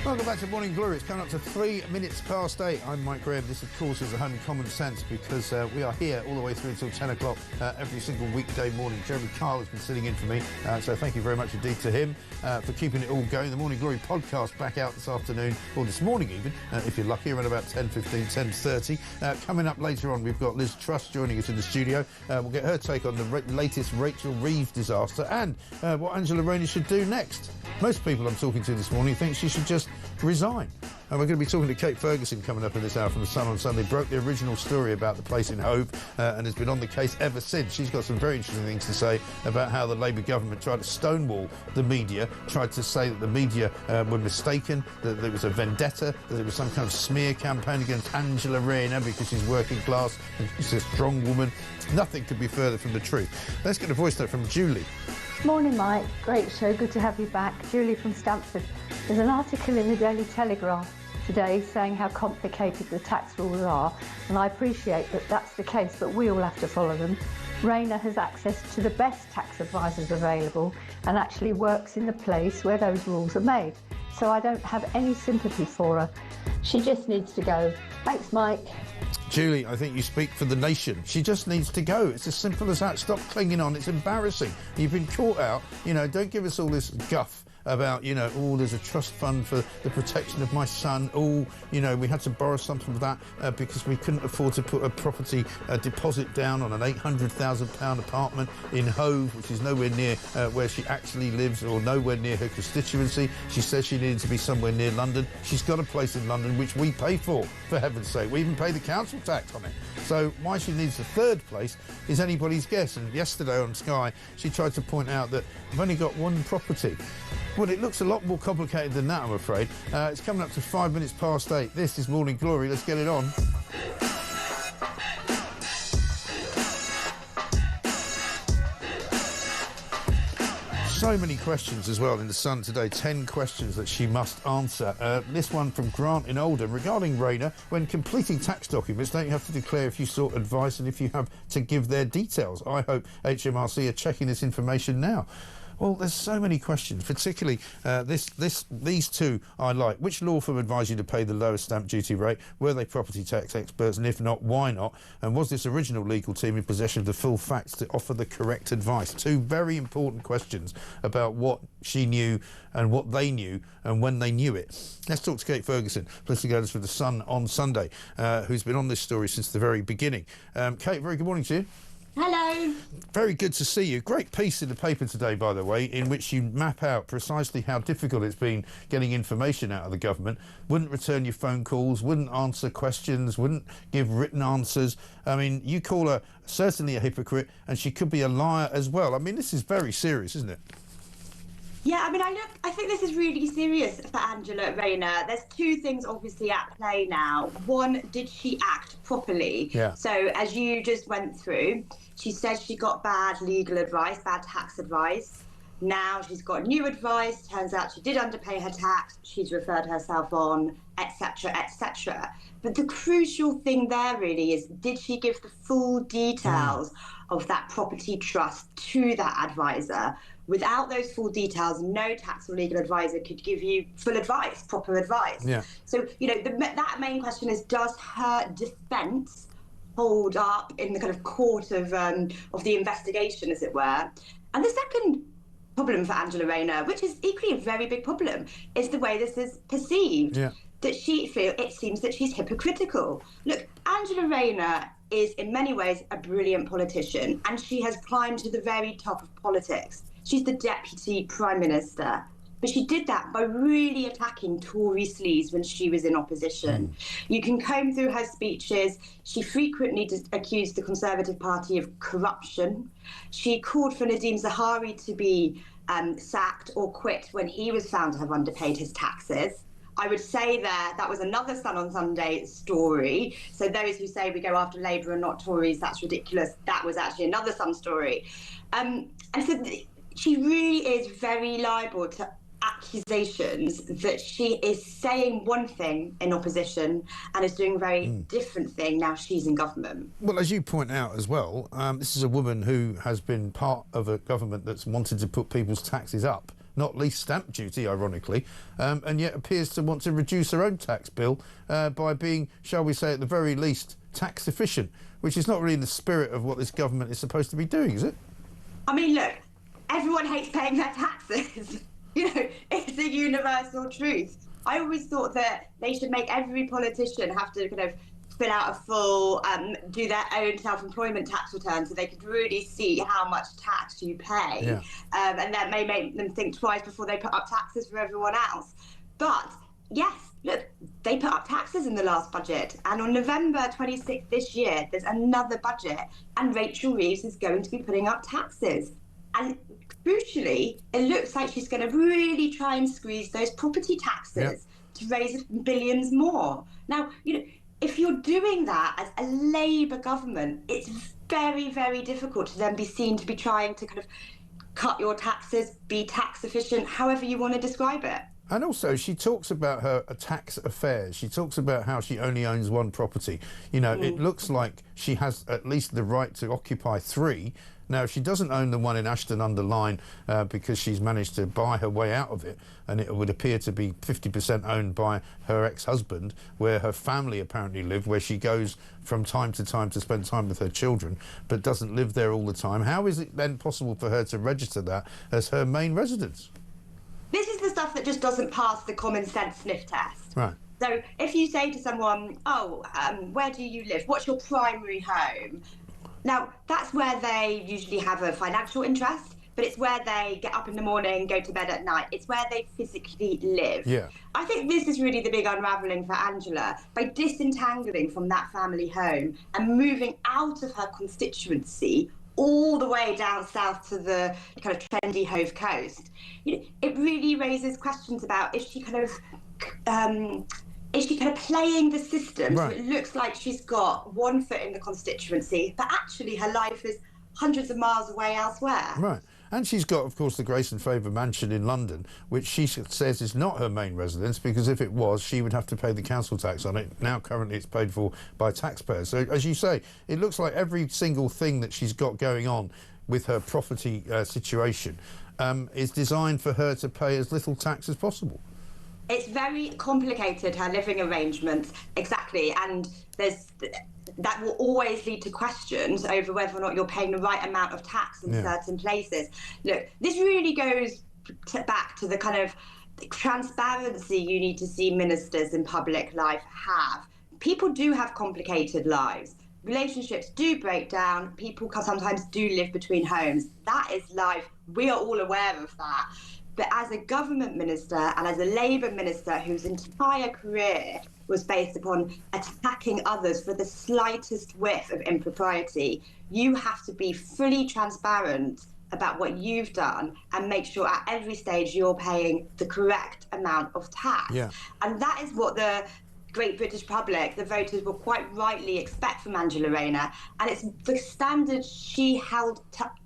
Welcome back to Morning Glory. It's coming up to 3 minutes past 8. I'm Mike Graham. This, of course, is a home of common sense, because we are here all the way through until 10 o'clock every single weekday morning. Jeremy Kyle has been sitting in for me, so thank you very much indeed to him for keeping it all going. The Morning Glory podcast back out this afternoon, or this morning even, if you're lucky, around about 10:15, 10:30. Coming up later on, we've got Liz Truss joining us in the studio. We'll get her take on the latest Rachel Reeves disaster and what Angela Rayner should do next. Most people I'm talking to this morning think she should just resign. And we're going to be talking to Kate Ferguson coming up in this hour from The Sun on Sunday. Broke the original story about the place in Hove and has been on the case ever since. She's got some very interesting things to say about how the Labour government tried to stonewall the media, tried to say that the media were mistaken, that there was a vendetta, that there was some kind of smear campaign against Angela Rayner because she's working class and she's a strong woman. Nothing could be further from the truth. Let's get a voice note from Julie. Morning, Mike. Great show. Good to have you back. Julie from Stamford. There's an article in the Daily Telegraph today saying how complicated the tax rules are, and I appreciate that that's the case, but we all have to follow them. Rayner has access to the best tax advisors available and actually works in the place where those rules are made. So I don't have any sympathy for her. She just needs to go. Thanks, Mike. Julie, I think you speak for the nation. She just needs to go. It's as simple as that. Stop clinging on. It's embarrassing. You've been caught out. You know, don't give us all this guff about, you know, oh, there's a trust fund for the protection of my son. Oh, you know, we had to borrow something for that because we couldn't afford to put a property deposit down on an £800,000 apartment in Hove, which is nowhere near where she actually lives or nowhere near her constituency. She says she needed to be somewhere near London. She's got a place in London which we pay for heaven's sake. We even pay the council tax on it. So why she needs a third place is anybody's guess. And yesterday on Sky, she tried to point out that I've only got one property. Well, it looks a lot more complicated than that, I'm afraid. It's coming up to 5 minutes past 8. This is Morning Glory. Let's get it on. So many questions as well in The Sun today. 10 questions that she must answer. This one from Grant in Oldham regarding Rayner. When completing tax documents, don't you have to declare if you sought advice and if you have to give their details? I hope HMRC are checking this information now. Well, there's so many questions, particularly these two I like. Which law firm advised you to pay the lowest stamp duty rate? Were they property tax experts? And if not, why not? And was this original legal team in possession of the full facts to offer the correct advice? Two very important questions about what she knew and what they knew and when they knew it. Let's talk to Kate Ferguson, political editor for The Sun on Sunday, who's been on this story since the very beginning. Kate, very good morning to you. Hello. Very good to see you. Great piece in the paper today, by the way, in which you map out precisely how difficult it's been getting information out of the government. Wouldn't return your phone calls, wouldn't answer questions, wouldn't give written answers. I mean, you call her certainly a hypocrite, and she could be a liar as well. I mean, this is very serious, isn't it? Yeah, I mean, I think this is really serious for Angela Rayner. There's two things obviously at play now. One, did she act properly? Yeah. So as you just went through, she said she got bad legal advice, bad tax advice. Now she's got new advice. Turns out she did underpay her tax. She's referred herself on, etc., etc. But the crucial thing there really is, did she give the full details of that property trust to that advisor? Without those full details, no tax or legal advisor could give you full advice, proper advice. Yeah. So, you know, that main question is, does her defence hold up in the kind of court of the investigation, as it were? And the second problem for Angela Rayner, which is equally a very big problem, is the way this is perceived. Yeah. That it seems that she's hypocritical. Look, Angela Rayner is in many ways a brilliant politician, and she has climbed to the very top of politics. She's the Deputy Prime Minister. But she did that by really attacking Tory sleaze when she was in opposition. You can comb through her speeches. She frequently accused the Conservative Party of corruption. She called for Nadeem Zahawi to be sacked or quit when he was found to have underpaid his taxes. I would say that was another Sun on Sunday story. So those who say we go after Labour and not Tories, that's ridiculous. That was actually another Sun story. And so she really is very liable to accusations that she is saying one thing in opposition and is doing a very different thing now she's in government. Well, as you point out as well, this is a woman who has been part of a government that's wanted to put people's taxes up, not least stamp duty, ironically, and yet appears to want to reduce her own tax bill by being, shall we say, at the very least, tax efficient, which is not really in the spirit of what this government is supposed to be doing, is it? I mean, look, everyone hates paying their taxes. You know, it's a universal truth. I always thought that they should make every politician have to kind of fill out a full, do their own self-employment tax return so they could really see how much tax you pay. Yeah. And that may make them think twice before they put up taxes for everyone else. But yes, look, they put up taxes in the last budget. And on November 26th this year, there's another budget and Rachel Reeves is going to be putting up taxes. And crucially, it looks like she's going to really try and squeeze those property taxes to raise billions more. Now, you know, if you're doing that as a Labour government, it's very, very difficult to then be seen to be trying to kind of cut your taxes, be tax efficient, however you want to describe it. And also, she talks about her tax affairs. She talks about how she only owns one property. You know, it looks like she has at least the right to occupy 3. Now, she doesn't own the one in Ashton-under-Lyne because she's managed to buy her way out of it, and it would appear to be 50% owned by her ex-husband, where her family apparently live, where she goes from time to time to spend time with her children, but doesn't live there all the time. How is it then possible for her to register that as her main residence? This is the stuff that just doesn't pass the common sense sniff test. Right. So if you say to someone, where do you live? What's your primary home? Now, that's where they usually have a financial interest, but it's where they get up in the morning, go to bed at night. It's where they physically live. Yeah. I think this is really the big unravelling for Angela. By disentangling from that family home and moving out of her constituency all the way down south to the kind of trendy Hove Coast, it really raises questions about is she kind of playing the system? Right. So it looks like she's got one foot in the constituency, but actually her life is hundreds of miles away elsewhere. Right. And she's got, of course, the Grace and Favour mansion in London, which she says is not her main residence, because if it was, she would have to pay the council tax on it. Now, currently, it's paid for by taxpayers. So, as you say, it looks like every single thing that she's got going on with her property situation is designed for her to pay as little tax as possible. It's very complicated, her living arrangements, exactly, and that will always lead to questions over whether or not you're paying the right amount of tax in certain places. Look, this really goes back to the kind of transparency you need to see ministers in public life have. People do have complicated lives. Relationships do break down. People sometimes do live between homes. That is life. We are all aware of that. But as a government minister and as a Labour minister whose entire career was based upon attacking others for the slightest whiff of impropriety, you have to be fully transparent about what you've done and make sure at every stage you're paying the correct amount of tax. Yeah. And that is what the great British public, the voters, will quite rightly expect from Angela Rayner. And it's the standard she held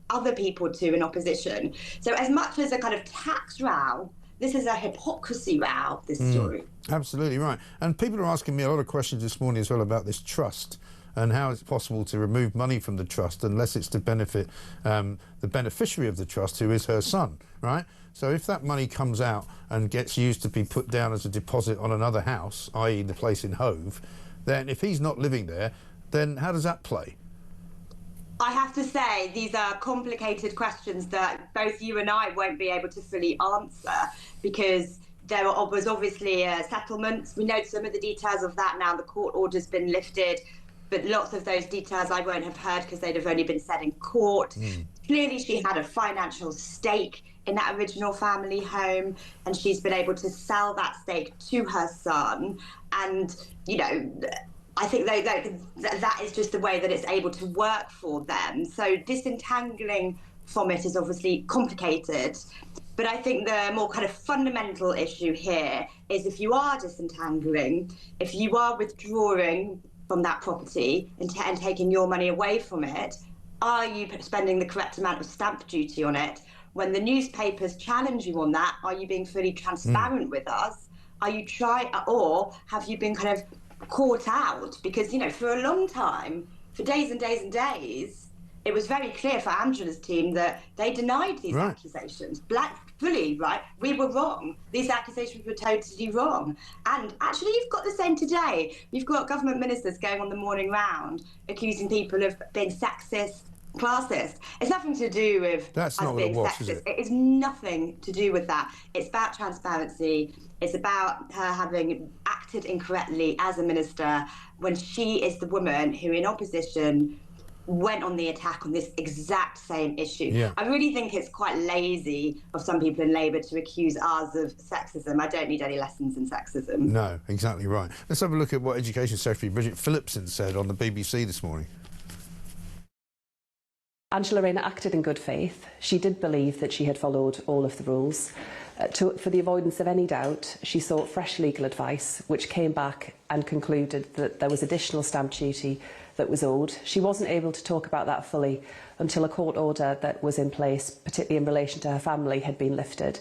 other people to in opposition. So as much as a kind of tax row, this is a hypocrisy row, this story. Absolutely right. And people are asking me a lot of questions this morning as well about this trust and how it's possible to remove money from the trust unless it's to benefit the beneficiary of the trust, who is her son, right? So if that money comes out and gets used to be put down as a deposit on another house, i.e. the place in Hove, then if he's not living there, then how does that play? I have to say, these are complicated questions that both you and I won't be able to fully answer, because there was obviously settlements. We know some of the details of that now. The court order's been lifted, but lots of those details I won't have heard because they'd have only been said in court. Clearly, she had a financial stake in that original family home, and she's been able to sell that stake to her son. And, you know, I think that is just the way that it's able to work for them. So disentangling from it is obviously complicated. But I think the more kind of fundamental issue here is if you are disentangling, if you are withdrawing from that property and taking your money away from it, are you spending the correct amount of stamp duty on it? When the newspapers challenge you on that, are you being fully transparent with us? Are you or have you been kind of caught out? Because, you know, for a long time, for days and days and days, it was very clear for Angela's team that they denied these accusations. Fully, right? We were wrong. These accusations were totally wrong. And actually, you've got the same today. You've got government ministers going on the morning round accusing people of being sexist, classist. It's nothing to do with That's us not what being it was, sexist. is it? It is nothing to do with that. It's about transparency. It's about her having acted incorrectly as a minister when she is the woman who, in opposition, went on the attack on this exact same issue. Yeah. I really think it's quite lazy of some people in Labour to accuse us of sexism. I don't need any lessons in sexism. No, exactly right. Let's have a look at what Education Secretary Bridget Phillipson said on the BBC this morning. Angela Rayner acted in good faith. She did believe that she had followed all of the rules. For the avoidance of any doubt, she sought fresh legal advice, which came back and concluded that there was additional stamp duty that was owed. She wasn't able to talk about that fully until a court order that was in place, particularly in relation to her family, had been lifted.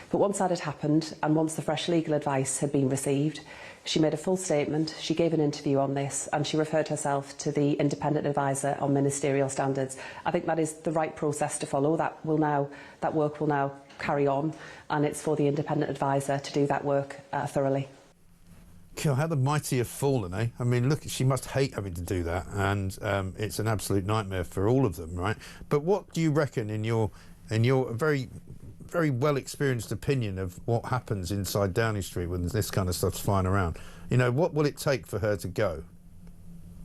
But once that had happened, and once the fresh legal advice had been received, she made a full statement, she gave an interview on this, and she referred herself to the independent advisor on ministerial standards. I think that is the right process to follow. That work will now carry on, and it's for the independent advisor to do that work thoroughly. God, how the mighty have fallen, eh? I mean, look, she must hate having to do that, and it's an absolute nightmare for all of them, right? But what do you reckon, in your very, very well-experienced opinion of what happens inside Downing Street when this kind of stuff's flying around? You know, what will it take for her to go?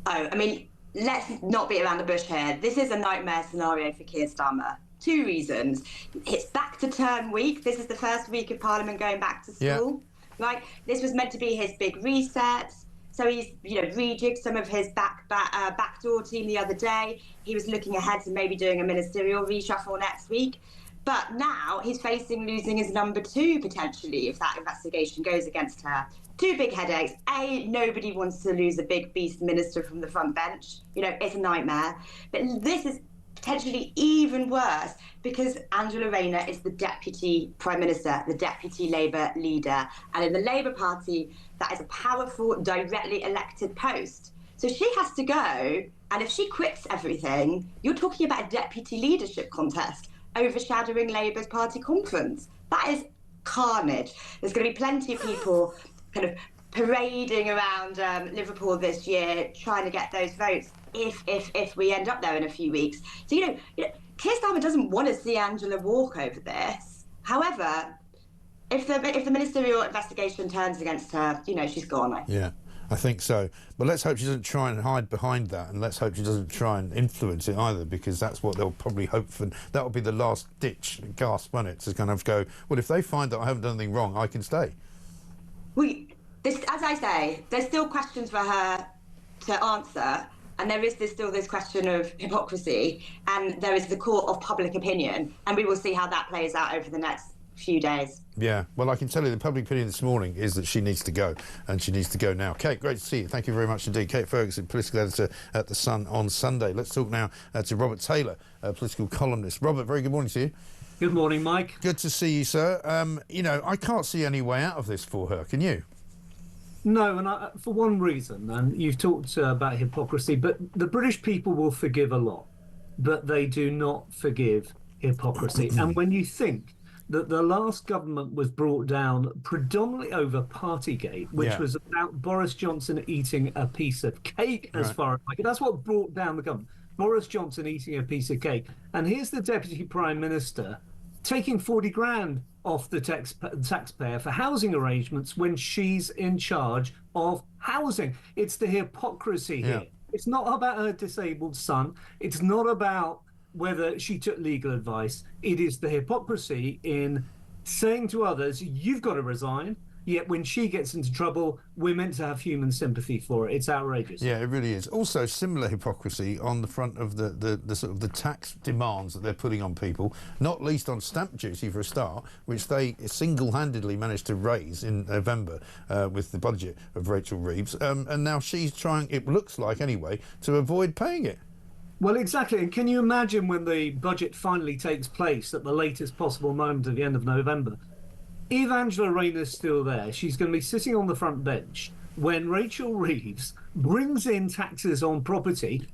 Oh, I mean, let's not beat around the bush here. This is a nightmare scenario for Keir Starmer. 2 reasons. It's back to term week. This is the first week of Parliament going back to school. Yeah. Right? This was meant to be his big reset. So he's, rejigged some of his backdoor team the other day. He was looking ahead to maybe doing a ministerial reshuffle next week. But now he's facing losing his number 2 potentially if that investigation goes against her. 2 big headaches. A, nobody wants to lose a big beast minister from the front bench. It's a nightmare. But this is potentially even worse because Angela Rayner is the Deputy Prime Minister, the Deputy Labour leader. And in the Labour Party, that is a powerful, directly elected post. So she has to go. And if she quits everything, you're talking about a deputy leadership contest overshadowing Labour's party conference. That is carnage. There's going to be plenty of people kind of parading around Liverpool this year trying to get those votes if we end up there in a few weeks. So, Keir Starmer doesn't want to see Angela walk over this. However, if the ministerial investigation turns against her, she's gone. Yeah. I think so. But let's hope she doesn't try and hide behind that, and let's hope she doesn't try and influence it either, because that's what they'll probably hope for. That will be the last ditch gasp on it, to kind of go, well, if they find that I haven't done anything wrong, I can stay. As I say, there's still questions for her to answer, and there is still this question of hypocrisy, and there is the court of public opinion, and we will see how that plays out over the next few days. Yeah, well, I can tell you the public opinion this morning is that she needs to go, and she needs to go now. Kate, great to see you. Thank you very much indeed. Kate Ferguson, political editor at The Sun on Sunday. Let's talk now to Robert Taylor, a political columnist. Robert, very good morning to you. Good morning, Mike. Good to see you, sir. I can't see any way out of this for her, can you? No, and for one reason, and you've talked about hypocrisy, but the British people will forgive a lot, but they do not forgive hypocrisy. And when you think that the last government was brought down predominantly over Partygate, which was about Boris Johnson eating a piece of cake, as far as I can. That's what brought down the government. Boris Johnson eating a piece of cake. And here's the Deputy Prime Minister taking 40 grand off the taxpayer for housing arrangements when she's in charge of housing. It's the hypocrisy here. It's not about her disabled son. It's not about whether she took legal advice. It is the hypocrisy in saying to others, you've got to resign, yet when she gets into trouble, we're meant to have human sympathy for it. It's outrageous. Yeah, it really is. Also, similar hypocrisy on the front of the sort of the tax demands that they're putting on people, not least on stamp duty for a start, which they single-handedly managed to raise in November with the budget of Rachel Reeves. And now she's trying, it looks like anyway, to avoid paying it. Well, exactly. And can you imagine when the budget finally takes place at the latest possible moment at the end of November? If Angela Rayner's still there, she's going to be sitting on the front bench when Rachel Reeves brings in taxes on property.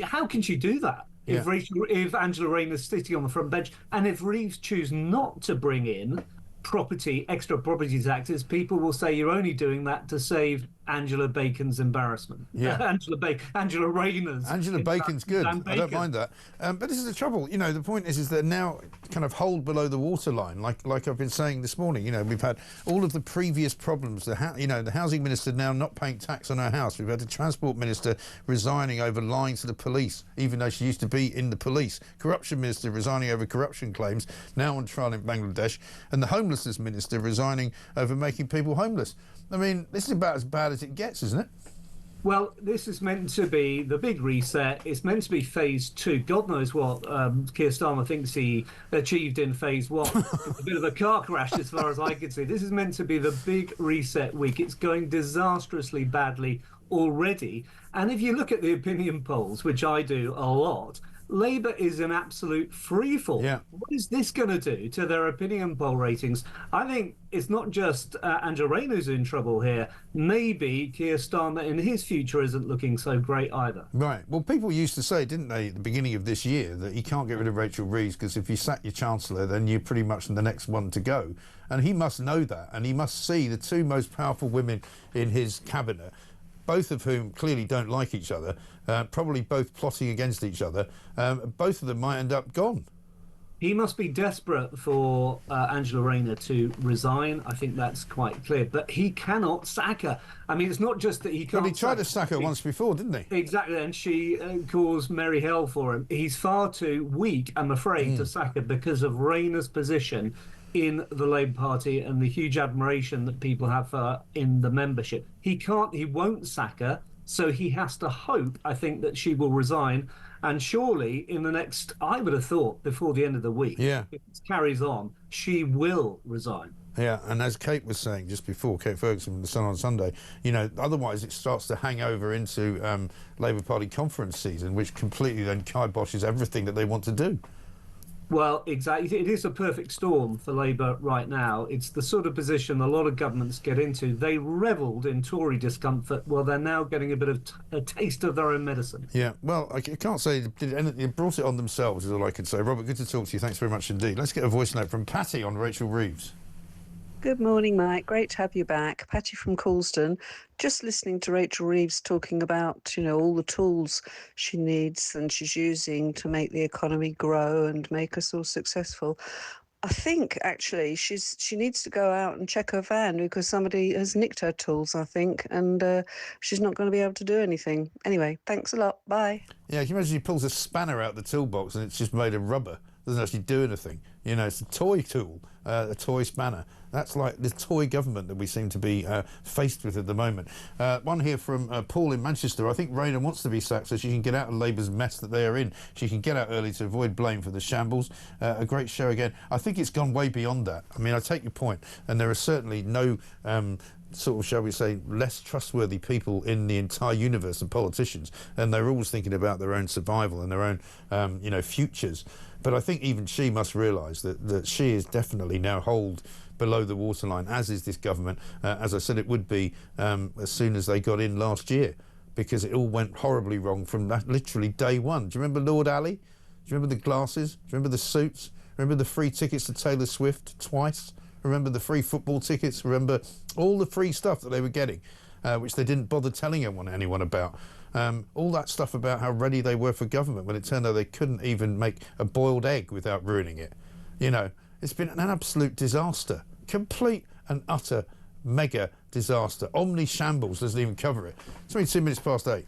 How can she do that? Yeah. If Angela Rayner's sitting on the front bench, and if Reeves choose not to bring in extra property taxes, people will say you're only doing that to save Angela Bacon's embarrassment. Yeah. Angela Rayner's. Angela Bacon's good. I don't mind that. But this is the trouble. The point is they're now kind of hold below the waterline, like I've been saying this morning. We've had all of the previous problems. The housing minister now not paying tax on her house. We've had the transport minister resigning over lying to the police, even though she used to be in the police. Corruption minister resigning over corruption claims, now on trial in Bangladesh. And the homelessness minister resigning over making people homeless. I mean, this is about as bad as it gets, isn't it? Well, this is meant to be the big reset. It's meant to be phase 2. God knows what Keir Starmer thinks he achieved in phase 1. It's a bit of a car crash as far as I can see. This is meant to be the big reset week. It's going disastrously badly already. And if you look at the opinion polls, which I do a lot, Labour is an absolute freefall. Yeah. What is this going to do to their opinion poll ratings? I think it's not just Angela Rayner who's in trouble here. Maybe Keir Starmer in his future isn't looking so great either. Right. Well, people used to say, didn't they, at the beginning of this year, that you can't get rid of Rachel Reeves because if you sack your Chancellor, then you're pretty much the next one to go. And he must know that, and he must see the two most powerful women in his cabinet, both of whom clearly don't like each other, probably both plotting against each other. Both of them might end up gone. He must be desperate for Angela Rayner to resign. I think that's quite clear. But he cannot sack her. I mean, it's not just that he can't. But he tried to sack her once before, didn't he? Exactly, and she caused merry hell for him. He's far too weak, I'm afraid, to sack her because of Rayner's position in the Labour Party and the huge admiration that people have in the membership. He won't sack her, so he has to hope, I think, that she will resign. And surely in the next, I would have thought, before the end of the week, if it carries on, she will resign. Yeah, and as Kate was saying just before, Kate Ferguson from The Sun on Sunday, you know, otherwise it starts to hang over into Labour Party conference season, which completely then kiboshes everything that they want to do. Well, exactly. It is a perfect storm for Labour right now. It's the sort of position a lot of governments get into. They revelled in Tory discomfort. Well, they're now getting a bit of a taste of their own medicine. Yeah, well, I can't say they brought it on themselves, is all I can say. Robert, good to talk to you. Thanks very much indeed. Let's get a voice note from Patty on Rachel Reeves. Good morning, Mike. Great to have you back. Patty from Coulsdon. Just listening to Rachel Reeves talking about, you know, all the tools she needs and she's using to make the economy grow and make us all successful. I think, actually, she needs to go out and check her van because somebody has nicked her tools, I think, and she's not going to be able to do anything. Anyway, thanks a lot. Bye. Yeah, can you imagine she pulls a spanner out the toolbox and it's just made of rubber? Doesn't actually do anything. You know, it's a toy tool, a toy spanner. That's like the toy government that we seem to be faced with at the moment. One here from Paul in Manchester. I think Rayner wants to be sacked so she can get out of Labour's mess that they are in. She can get out early to avoid blame for the shambles. A great show again. I think it's gone way beyond that. I mean, I take your point, and there are certainly no sort of, shall we say, less trustworthy people in the entire universe of politicians, and they're always thinking about their own survival and their own, you know, futures. But I think even she must realise that she is definitely now holed below the waterline, as is this government. As I said, it would be as soon as they got in last year, because it all went horribly wrong from literally day one. Do you remember Lord Ali? Do you remember the glasses? Do you remember the suits? Remember the free tickets to Taylor Swift twice? Remember the free football tickets? Remember all the free stuff that they were getting, which they didn't bother telling anyone about? All that stuff about how ready they were for government, when it turned out they couldn't even make a boiled egg without ruining it. You know, it's been an absolute disaster. Complete and utter mega disaster. Omni shambles doesn't even cover it. It's only 2 minutes past 8.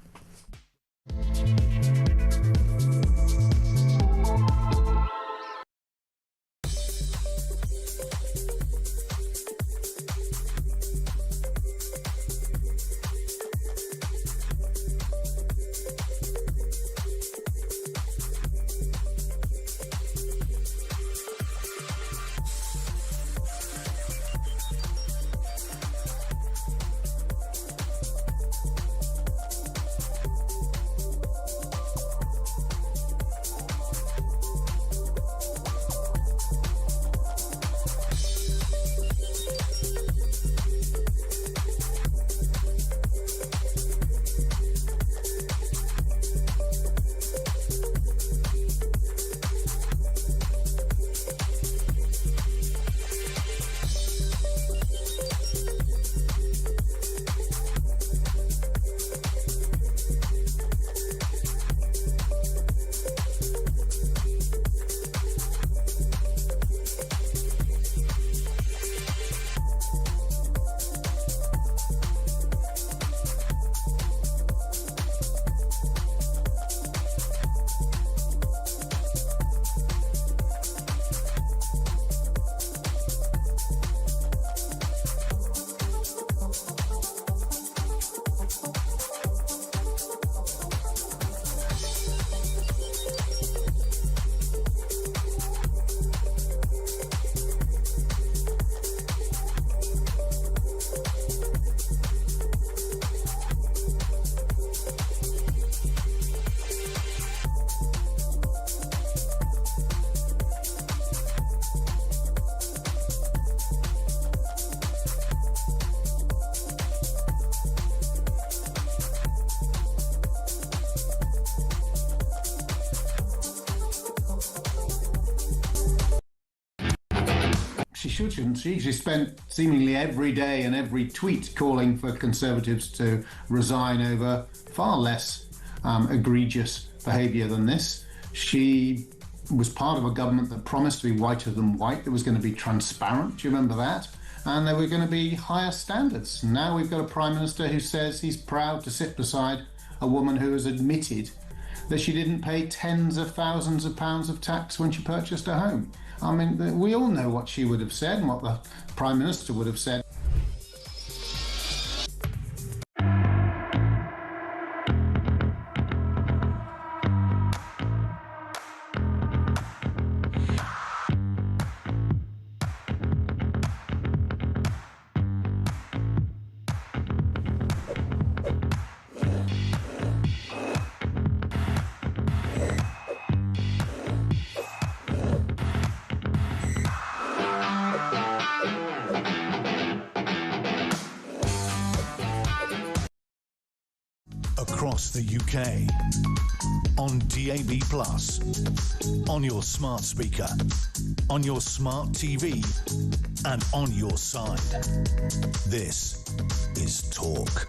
Shouldn't she? She spent seemingly every day and every tweet calling for Conservatives to resign over far less egregious behaviour than this. She was part of a government that promised to be whiter than white, that was going to be transparent, do you remember that? And there were going to be higher standards. Now we've got a Prime Minister who says he's proud to sit beside a woman who has admitted that she didn't pay tens of thousands of pounds of tax when she purchased a home. I mean, we all know what she would have said and what the Prime Minister would have said. Across the UK, on DAB+, on your smart speaker, on your smart TV, and on your side. This is Talk.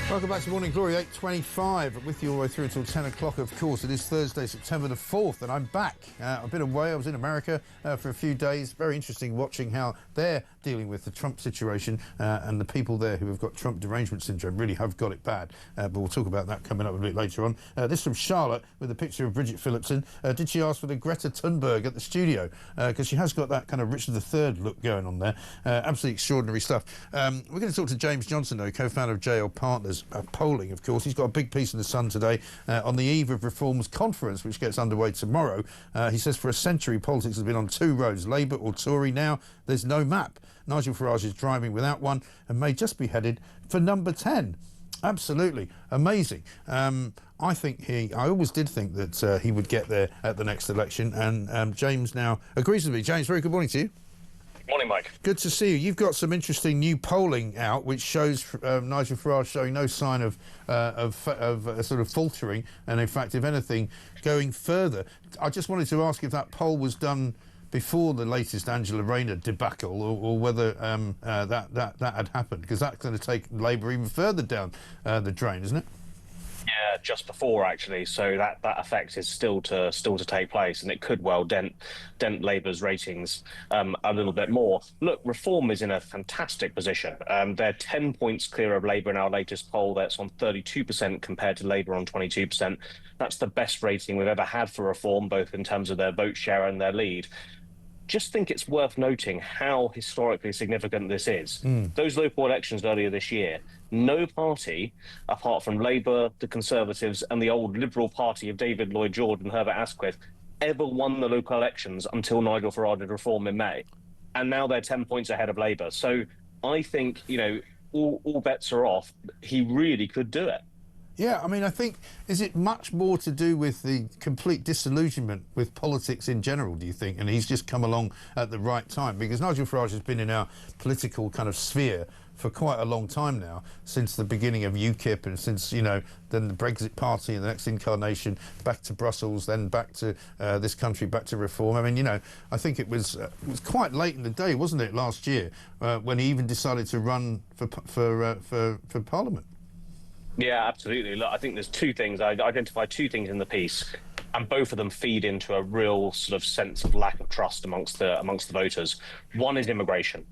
Welcome back to Morning Glory, 8:25, with you all the way through until 10 o'clock, of course. It is Thursday, September the 4th, and I'm back. I've been away. I was in America for a few days. Very interesting watching how they're dealing with the Trump situation, and the people there who have got Trump derangement syndrome really have got it bad. But we'll talk about that coming up a bit later on. This from Charlotte with a picture of Bridget Phillipson. Did she ask for the Greta Thunberg at the studio? Because she has got that kind of Richard III look going on there. Absolutely extraordinary stuff. We're going to talk to James Johnson, though, co-founder of JL Partners. Polling, of course. He's got a big piece in the Sun today on the eve of Reform's conference, which gets underway tomorrow. He says for a century politics has been on two roads, Labour or Tory. Now there's no map. Nigel Farage is driving without one and may just be headed for number 10. Absolutely amazing. I always did think that he would get there at the next election, and James now agrees with me. James, very good morning to you. Morning, Mike. Good to see you. You've got some interesting new polling out, which shows Nigel Farage showing no sign of sort of faltering, and in fact, if anything, going further. I just wanted to ask if that poll was done before the latest Angela Rayner debacle, or whether that had happened, because that's going to take Labour even further down the drain, isn't it? Yeah, just before, actually. So that effect is still to take place, and it could well dent Labour's ratings a little bit more. Look, Reform is in a fantastic position. They're 10 points clear of Labour in our latest poll. That's on 32% compared to Labour on 22%. That's the best rating we've ever had for Reform, both in terms of their vote share and their lead. Just think it's worth noting how historically significant this is. Those local elections earlier this year, no party, apart from Labour, the Conservatives, and the old Liberal Party of David Lloyd George and Herbert Asquith, ever won the local elections until Nigel Farage did Reform in May. And now they're 10 points ahead of Labour. So I think, all bets are off. He really could do it. Yeah, I mean, I think, is it much more to do with the complete disillusionment with politics in general, do you think? And he's just come along at the right time? Because Nigel Farage has been in our political kind of sphere for quite a long time now, since the beginning of UKIP, and since, then the Brexit Party and the next incarnation, back to Brussels, then back to this country, back to Reform. I mean, I think it was quite late in the day, wasn't it, last year, when he even decided to run for Parliament? Yeah, absolutely. Look, I think there's two things. I identify two things in the piece, and both of them feed into a real sort of sense of lack of trust amongst the voters. One is immigration.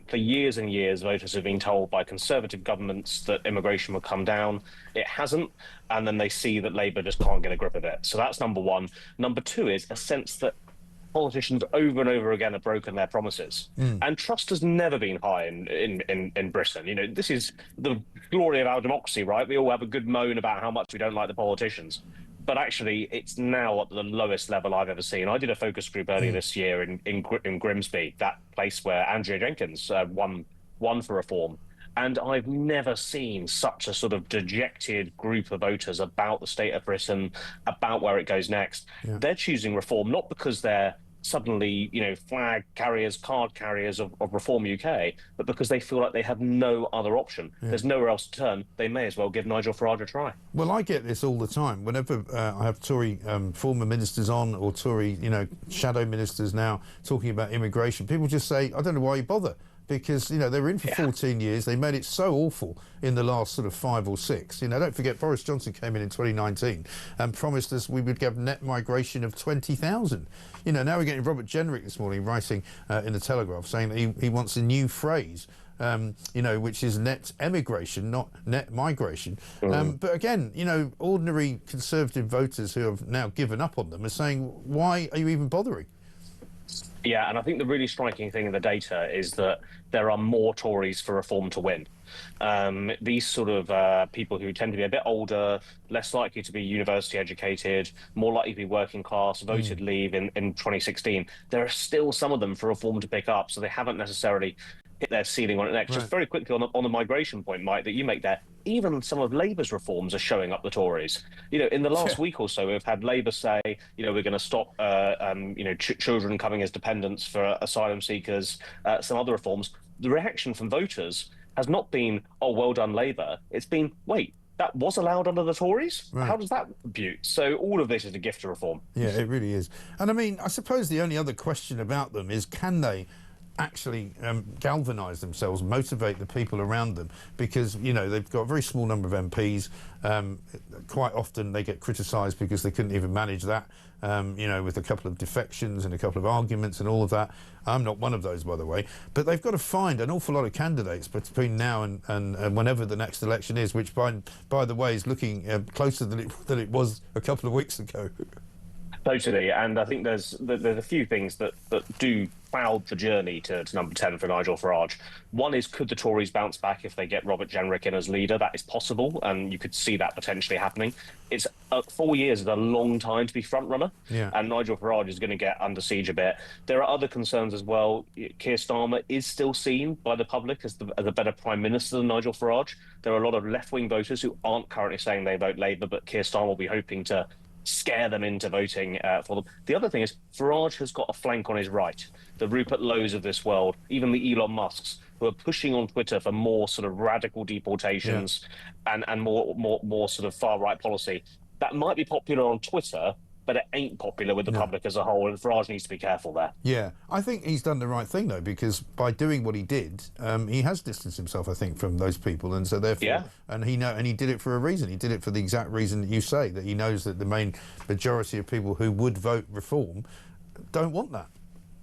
For years and years, voters have been told by Conservative governments that immigration would come down. It hasn't, and then they see that Labour just can't get a grip of it. So that's number one. Number two is a sense that politicians over and over again have broken their promises. And trust has never been high in Britain. This is the glory of our democracy, right? We all have a good moan about how much we don't like the politicians. But actually, it's now at the lowest level I've ever seen. I did a focus group earlier this year in Grimsby, that place where Andrea Jenkins won for Reform. And I've never seen such a sort of dejected group of voters about the state of Britain, about where it goes next. Yeah. They're choosing Reform not because they're suddenly, flag carriers, card carriers of Reform UK, but because they feel like they have no other option. Yeah. There's nowhere else to turn. They may as well give Nigel Farage a try. Well, I get this all the time. Whenever I have Tory former ministers on, or Tory, shadow ministers now talking about immigration, people just say, I don't know why you bother. because, you know, they were in for 14 years. They made it so awful in the last sort of 5 or 6. You know, don't forget, Boris Johnson came in 2019 and promised us we would get net migration of 20,000. You know, now we're getting Robert Jenrick this morning writing in the Telegraph saying that he wants a new phrase, you know, which is net emigration, not net migration. But again, you know, ordinary Conservative voters who have now given up on them are saying, why are you even bothering? Yeah, and I think the really striking thing in the data is that there are more Tories for reform to win. These sort of people who tend to be a bit older, less likely to be university educated, more likely to be working class, voted Leave in 2016. There are still some of them for reform to pick up, so they haven't necessarily hit their ceiling on it next. Just very quickly on the migration point, Mike, that you make there, even some of Labour's reforms are showing up the Tories. You know, in the last week or so, we've had Labour say, you know, we're going to stop, you know, children coming as dependents for asylum seekers, some other reforms. The reaction from voters has not been, oh, well done, Labour. It's been, wait, that was allowed under the Tories? How does that compute? So all of this is a gift to reform. Yeah, it really is. And I mean, I suppose the only other question about them is, can they actually galvanise themselves, motivate the people around them? Because, you know, they've got a very small number of MPs. Quite often they get criticised because they couldn't even manage that, you know, with a couple of defections and a couple of arguments and all of that. I'm not one of those, by the way. But they've got to find an awful lot of candidates between now and whenever the next election is, which, by the way, is looking closer than it was a couple of weeks ago. Totally, and I think there's a few things that do cloud the journey to number 10 for Nigel Farage. One is, could the Tories bounce back if they get Robert Jenrick in as leader? That is possible, and you could see that potentially happening. It's 4 years is a long time to be front runner, and Nigel Farage is going to get under siege a bit. There are other concerns as well. Keir Starmer is still seen by the public as a better Prime Minister than Nigel Farage. There are a lot of left-wing voters who aren't currently saying they vote Labour, but Keir Starmer will be hoping to scare them into voting for them. The other thing is, Farage has got a flank on his right. The Rupert Lowe's of this world, even the Elon Musks, who are pushing on Twitter for more sort of radical deportations and more sort of far-right policy. That might be popular on Twitter, but it ain't popular with the public as a whole, and Farage needs to be careful there. Yeah, I think he's done the right thing, though, because by doing what he did, he has distanced himself, I think, from those people, and so therefore, and he did it for a reason. He did it for the exact reason that you say, that he knows that the main majority of people who would vote reform don't want that.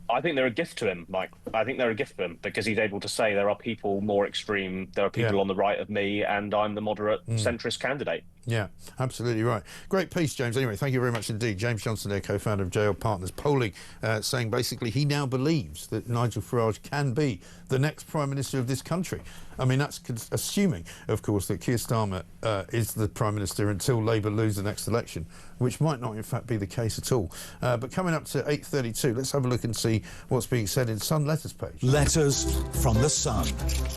I think they're a gift to him, Mike. I think they're a gift to him because he's able to say there are people more extreme, there are people on the right of me, and I'm the moderate centrist candidate. Yeah, absolutely right. Great piece, James. Anyway, thank you very much indeed. James Johnson there, co-founder of JL Partners, polling, saying basically he now believes that Nigel Farage can be the next Prime Minister of this country. I mean, that's assuming, of course, that Keir Starmer is the Prime Minister until Labour lose the next election, which might not, in fact, be the case at all. But coming up to 8:32, let's have a look and see what's being said in Sun Letters page. Letters from the Sun,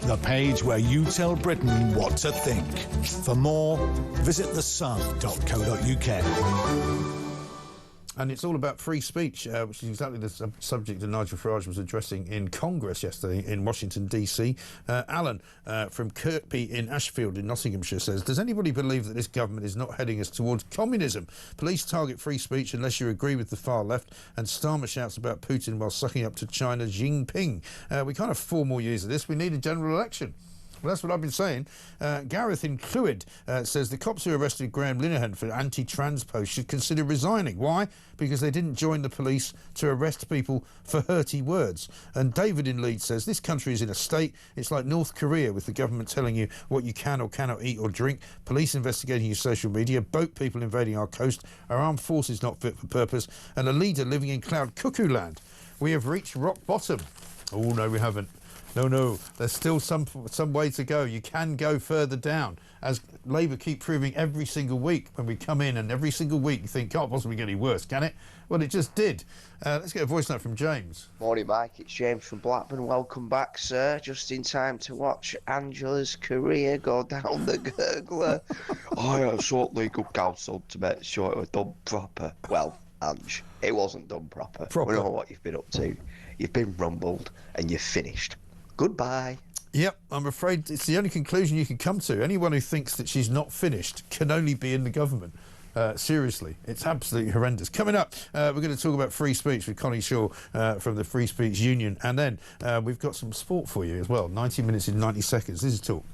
the page where you tell Britain what to think. For more, visit thesun.co.uk. And it's all about free speech, which is exactly the subject that Nigel Farage was addressing in Congress yesterday in Washington, D.C. Alan from Kirkby in Ashfield in Nottinghamshire says, does anybody believe that this government is not heading us towards communism? Police target free speech unless you agree with the far left, and Starmer shouts about Putin while sucking up to China's Jinping. We can't have 4 more years of this. We need a general election. Well, that's what I've been saying. Gareth in Clwyd says the cops who arrested Graham Linehan for anti-trans posts should consider resigning. Why? Because they didn't join the police to arrest people for hurty words. And David in Leeds says this country is in a state. It's like North Korea, with the government telling you what you can or cannot eat or drink, police investigating your social media, boat people invading our coast, our armed forces not fit for purpose, and a leader living in cloud cuckoo land. We have reached rock bottom. Oh, no, we haven't. No, there's still some way to go. You can go further down, as Labour keep proving every single week when we come in, and every single week you think, can't possibly get any worse, can it? Well, it just did. Let's get a voice note from James. Morning, Mike. It's James from Blackburn. Welcome back, sir. Just in time to watch Angela's career go down the gurgler. I have sought legal counsel to make sure it was done proper. Well, Ange, it wasn't done proper. We know what you've been up to. You've been rumbled and you're finished. Goodbye. Yep, I'm afraid it's the only conclusion you can come to. Anyone who thinks that she's not finished can only be in the government. seriously. It's absolutely horrendous. Coming up, we're going to talk about free speech with Connie Shaw from the Free Speech Union, and then we've got some sport for you as well. 90 minutes in 90 seconds. This is Talk.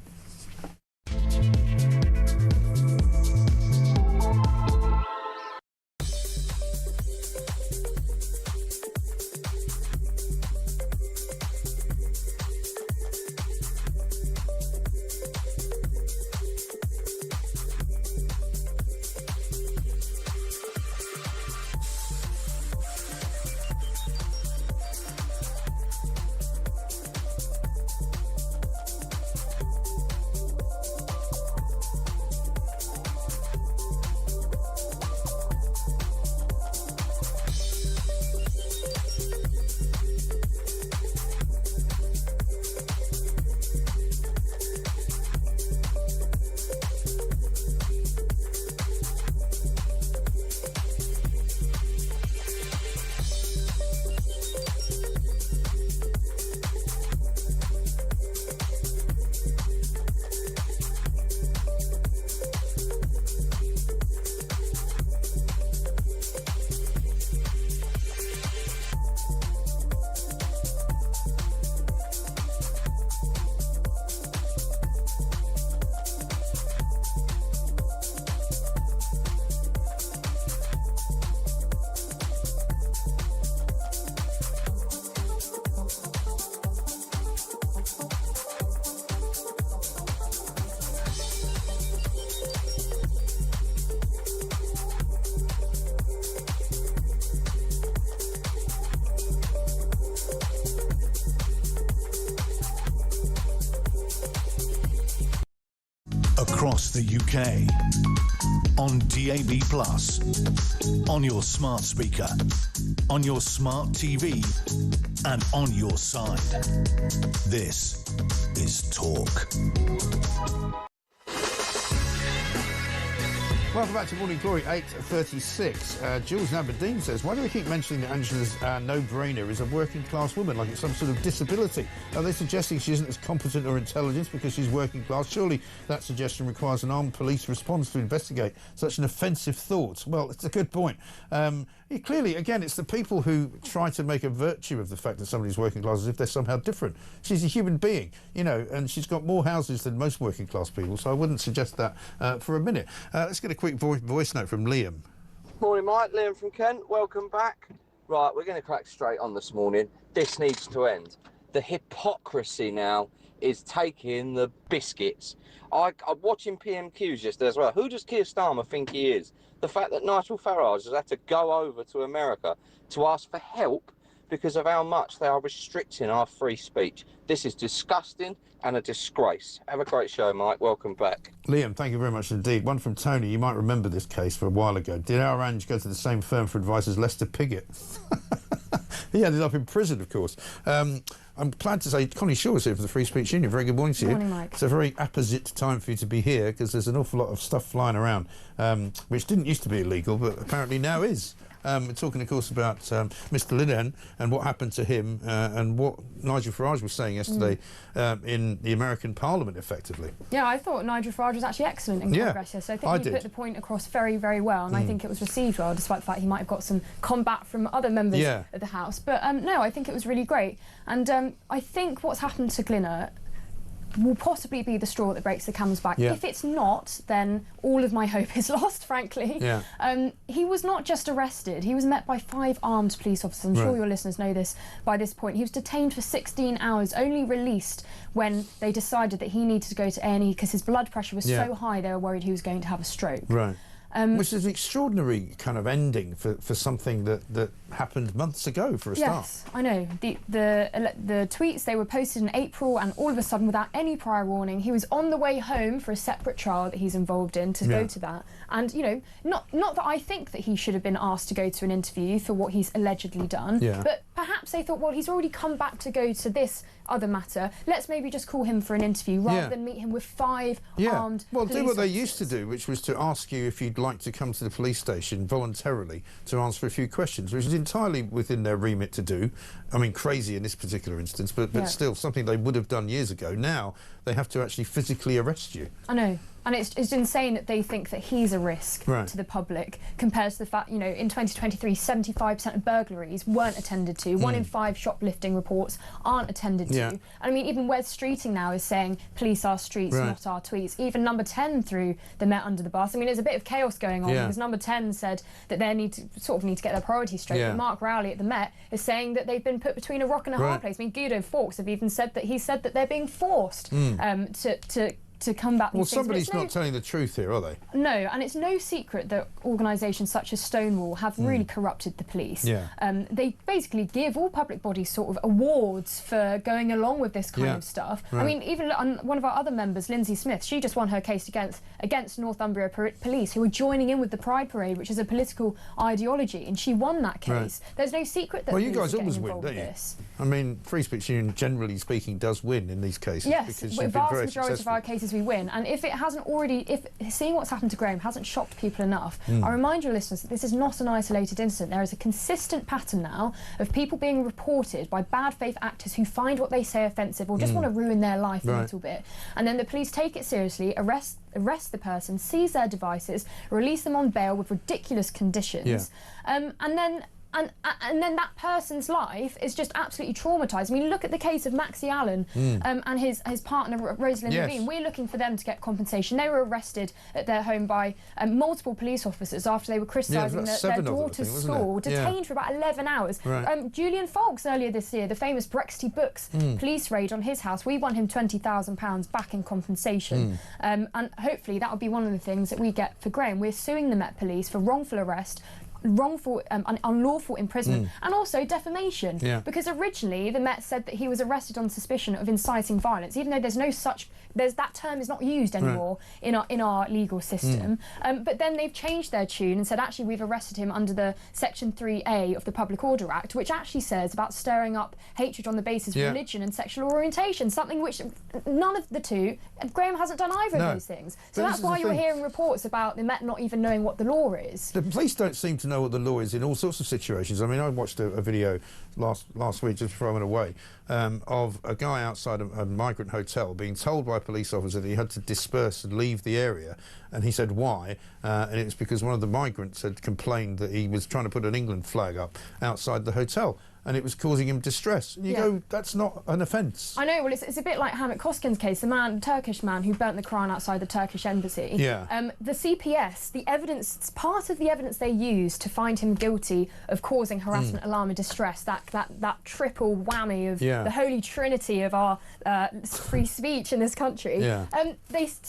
Across the UK, on DAB+, on your smart speaker, on your smart TV, and on your side. This is Talk. Welcome back to Morning Glory, 8:36. Jules in Aberdeen says, why do we keep mentioning that Angela's no-brainer is a working-class woman, like it's some sort of disability? Are they suggesting she isn't as competent or intelligent because she's working-class? Surely that suggestion requires an armed police response to investigate such an offensive thought. Well, it's a good point. Clearly, again, it's the people who try to make a virtue of the fact that somebody's working-class as if they're somehow different. She's a human being, you know, and she's got more houses than most working-class people, so I wouldn't suggest that for a minute. Let's get a quick voice note from Liam. Morning, Mike. Liam from Kent. Welcome back. Right, we're going to crack straight on this morning. This needs to end. The hypocrisy now is taking the biscuits. I'm watching PMQs yesterday as well. Who does Keir Starmer think he is? The fact that Nigel Farage has had to go over to America to ask for help because of how much they are restricting our free speech. This is disgusting and a disgrace. Have a great show, Mike. Welcome back. Liam, thank you very much indeed. One from Tony. You might remember this case for a while ago. Did our Ange go to the same firm for advice as Lester Piggott? He ended up in prison, of course. I'm glad to say Connie Shaw is here for the Free Speech Union. Very good morning to you. Morning, Mike. It's a very apposite time for you to be here because there's an awful lot of stuff flying around, which didn't used to be illegal, but apparently now is. We're talking, of course, about Mr. Linehan and what happened to him and what Nigel Farage was saying yesterday in the American Parliament, effectively. Yeah, I thought Nigel Farage was actually excellent in Congress yesterday. So I think he put the point across very, very well, and I think it was received well, despite the fact he might have got some combat from other members of the House. But no, I think it was really great. And I think what's happened to Glinner will possibly be the straw that breaks the camel's back. Yeah. If it's not, then all of my hope is lost, frankly. Yeah. He was not just arrested, he was met by 5 armed police officers. I'm sure your listeners know this by this point. He was detained for 16 hours, only released when they decided that he needed to go to A&E because his blood pressure was so high they were worried he was going to have a stroke. Right. Which is an extraordinary kind of ending for something that happened months ago, for a start. Yes, I know. The tweets, they were posted in April, and all of a sudden, without any prior warning, he was on the way home for a separate trial that he's involved in to go to that. And, you know, not that I think that he should have been asked to go to an interview for what he's allegedly done, but perhaps they thought, well, he's already come back to go to this other matter. Let's maybe just call him for an interview rather than meet him with 5 armed Well, police do what they officers. used to do, which was to ask you if you'd like to come to the police station voluntarily to answer a few questions, which is entirely within their remit to do. I mean, crazy in this particular instance, but still something they would have done years ago. Now they have to actually physically arrest you. I know. And it's insane that they think that he's a risk Right. to the public compared to the fact, you know, in 2023, 75% of burglaries weren't attended to. 1 in 5 shoplifting reports aren't attended to. Yeah. And I mean, even Wes Streeting now is saying, police our streets, Right. not our tweets. Even Number 10 threw the Met under the bus. I mean, there's a bit of chaos going on Yeah. because Number 10 said that they need to get their priorities straight. Yeah. But Mark Rowley at the Met is saying that they've been put between a rock and a hard Right. place. I mean, Guido Fawkes have even said that they're being forced to combat these Well, things. But somebody's it's not telling the truth here, are they? No, and it's no secret that organisations such as Stonewall have really corrupted the police. Yeah. They basically give all public bodies sort of awards for going along with this kind Yeah. of stuff. Right. I mean, even one of our other members, Lindsay Smith, she just won her case against Northumbria Police, who were joining in with the Pride Parade, which is a political ideology, and she won that case. Right. There's no secret that Well, you police guys are getting always win, involved don't with you? this. I mean, Free Speech Union, generally speaking, does win in these cases. Yes, because the you've been vast very majority of successful. our cases we win. And if seeing what's happened to Graham hasn't shocked people enough, I remind your listeners that this is not an isolated incident. There is a consistent pattern now of people being reported by bad faith actors who find what they say offensive or just want to ruin their life a Right. little bit. And then the police take it seriously, arrest the person, seize their devices, release them on bail with ridiculous conditions, and then that person's life is just absolutely traumatised. I mean, look at the case of Maxie Allen and his partner Rosalind Yes. Levine. We're looking for them to get compensation. They were arrested at their home by multiple police officers after they were criticising about their 7 of them, I daughter's think, wasn't school, it? Yeah. detained for about 11 hours. Right. Julian Foulkes earlier this year, the famous Brexty Books police raid on his house, we won him £20,000 back in compensation. And hopefully that'll be one of the things that we get for Graham. We're suing the Met Police for wrongful arrest, unlawful imprisonment, and also defamation. Yeah. Because originally the Met said that he was arrested on suspicion of inciting violence, even though that term is not used anymore in our legal system. But then they've changed their tune and said actually we've arrested him under the Section 3A of the Public Order Act, which actually says about stirring up hatred on the basis of religion and sexual orientation, something which none of the two, Graham hasn't done either of those things. So But that's this is why the you're thing. hearing reports about the Met not even knowing what the law is. The police don't seem to know what the law is in all sorts of situations. I mean, I watched a video last week, just before I went away, of a guy outside a migrant hotel being told by a police officer that he had to disperse and leave the area. And he said, why? And it was because one of the migrants had complained that he was trying to put an England flag up outside the hotel, and it was causing him distress. And you go, that's not an offence. I know, well, it's a bit like Hamit Koskin's case, the Turkish man who burnt the Quran outside the Turkish embassy. Yeah. The CPS, the evidence, part of the evidence they used to find him guilty of causing harassment, alarm and distress, that triple whammy of the holy trinity of our free speech in this country,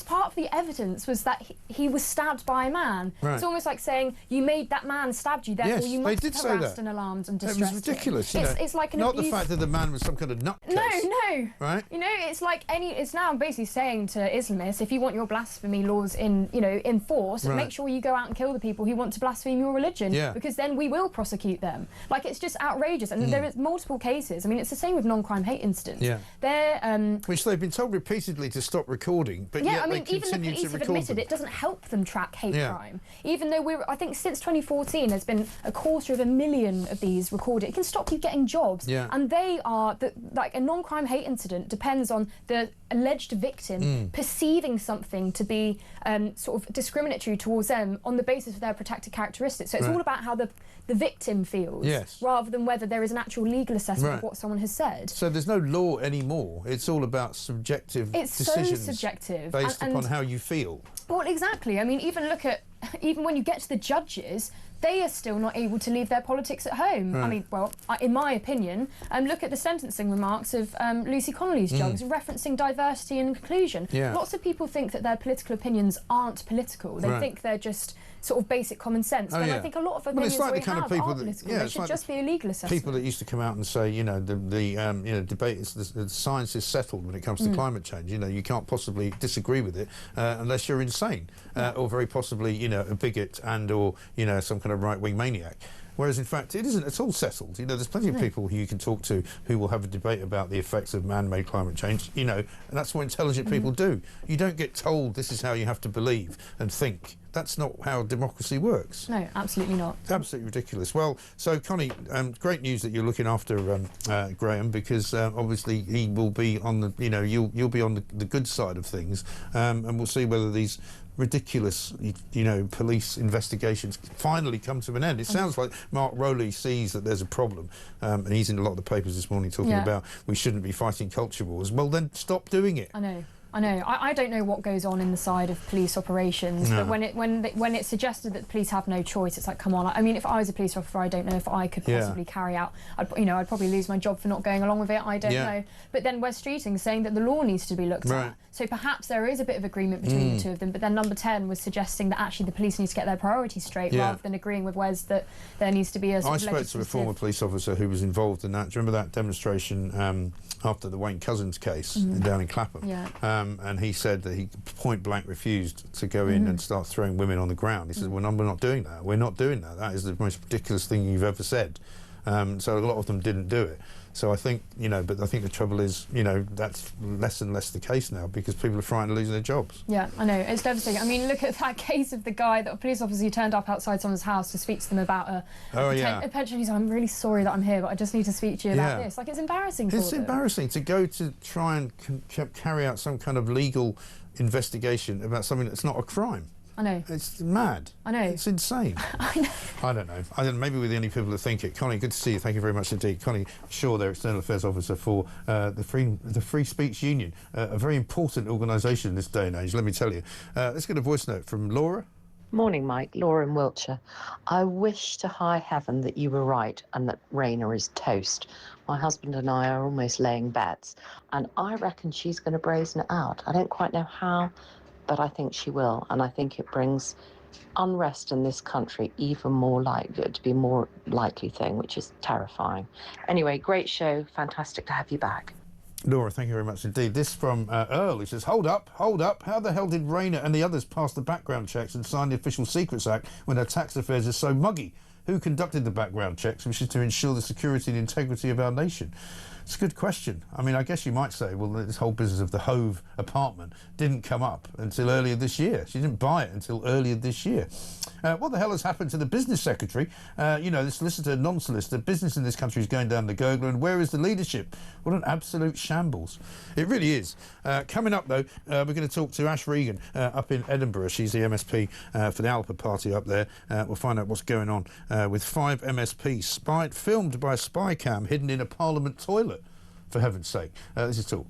part of the evidence was that he was stabbed by a man. Right. It's almost like saying, you made that man stabbed you, therefore Yes, you they must did have say harassed that. and alarmed and It distressed was him. ridiculous. It's like an not abuse. the fact that the man was some kind of nutcase. No. Right? You know, it's like it's now basically saying to Islamists, if you want your blasphemy laws in force, make sure you go out and kill the people who want to blaspheme your religion, because then we will prosecute them. Like, it's just outrageous, and there is multiple cases. I mean, it's the same with non-crime hate incidents. Yeah. They're which they've been told repeatedly to stop recording, but yet I mean, they even the continue police to have record admitted them. it doesn't help them track hate Yeah. crime. Even though I think since 2014 there's been 250,000 of these recorded. It can stop you getting jobs. Yeah. And they are, like, a non-crime hate incident depends on the alleged victim perceiving something to be sort of discriminatory towards them on the basis of their protected characteristics. So it's all about how the victim feels, rather than whether there is an actual legal assessment of what someone has said. So there's no law anymore. It's all about subjective decisions so subjective based upon how you feel. Well, exactly. I mean, even when you get to the judges, they are still not able to leave their politics at home. Right. I mean, well, in my opinion, look at the sentencing remarks of Lucy Connolly's judge referencing diversity and inclusion. Yeah. Lots of people think that their political opinions aren't political. They think they're just sort of basic common sense. Oh, But yeah. I think a lot of Well, opinions it's like we the kind of have people aren't that- political. yeah, They it's should like just be a legal assessment. People that used to come out and say, the debate is the science is settled when it comes to climate change. You can't possibly disagree with it unless you're insane or very possibly, a bigot and or some kind of right-wing maniac. Whereas, in fact, it isn't at all settled. There's plenty of people who you can talk to who will have a debate about the effects of man-made climate change, and that's what intelligent people do. You don't get told this is how you have to believe and think. that's not how democracy works. No, absolutely not. Absolutely ridiculous. Well, so Connie, great news that you're looking after Graham, because obviously he will be on the, you'll be on the good side of things, and we'll see whether these ridiculous, police investigations finally come to an end. It sounds like Mark Rowley sees that there's a problem, and he's in a lot of the papers this morning talking about we shouldn't be fighting culture wars. Well, then stop doing it. I know. I don't know what goes on in the side of police operations, but when it's suggested that the police have no choice, it's like, come on. I mean, if I was a police officer, I don't know if I could possibly carry out. I'd probably lose my job for not going along with it. I don't know. But then Wes Streeting saying that the law needs to be looked at. So perhaps there is a bit of agreement between the two of them. But then number 10 was suggesting that actually the police need to get their priorities straight, rather than agreeing with Wes that there needs to be a sort of I spoke to a former police officer who was involved in that. Do you remember that demonstration after the Wayne Couzens case down in Clapham? And he said that he point blank refused to go in and start throwing women on the ground. He said, well, no, we're not doing that. We're not doing that. That is the most ridiculous thing you've ever said. So a lot of them didn't do it. So I think, but I think the trouble is, that's less and less the case now because people are frightened of losing their jobs. Yeah, I know. It's devastating. I mean, look at that case of the guy, a police officer who turned up outside someone's house to speak to them about a pension. He's like, I'm really sorry that I'm here, but I just need to speak to you about this. Like, it's embarrassing for them. It's embarrassing to go to try and carry out some kind of legal investigation about something that's not a crime. I know. It's mad. I know. It's insane. I know. I don't know. Maybe we're the only people that think it. Connie, good to see you. Thank you very much indeed. Connie Shaw, their External Affairs Officer for the Free Speech Union, a very important organisation in this day and age, let me tell you. Let's get a voice note from Laura. Morning, Mike. Laura in Wiltshire. I wish to high heaven that you were right and that Rayner is toast. My husband and I are almost laying bets, and I reckon she's going to brazen it out. I don't quite know how, but I think she will, and I think it brings unrest in this country even more likely to be a more likely thing, which is terrifying. Anyway, great show. Fantastic to have you back. Laura, thank you very much indeed. This from Earl, who says, hold up. How the hell did Rayner and the others pass the background checks and sign the Official Secrets Act when their tax affairs are so muggy? Who conducted the background checks, which is to ensure the security and integrity of our nation? It's a good question. I mean, I guess you might say, well, this whole business of the Hove apartment didn't come up until earlier this year. She didn't buy it until earlier this year. What the hell has happened to the business secretary? The solicitor, non-solicitor, business in this country is going down the gurgler, and where is the leadership? What an absolute shambles. It really is. Coming up, though, we're going to talk to Ash Regan up in Edinburgh. She's the MSP for the Alpha Party up there. We'll find out what's going on with 5 MSPs filmed by a spy cam hidden in a Parliament toilet, for heaven's sake. This is Talk.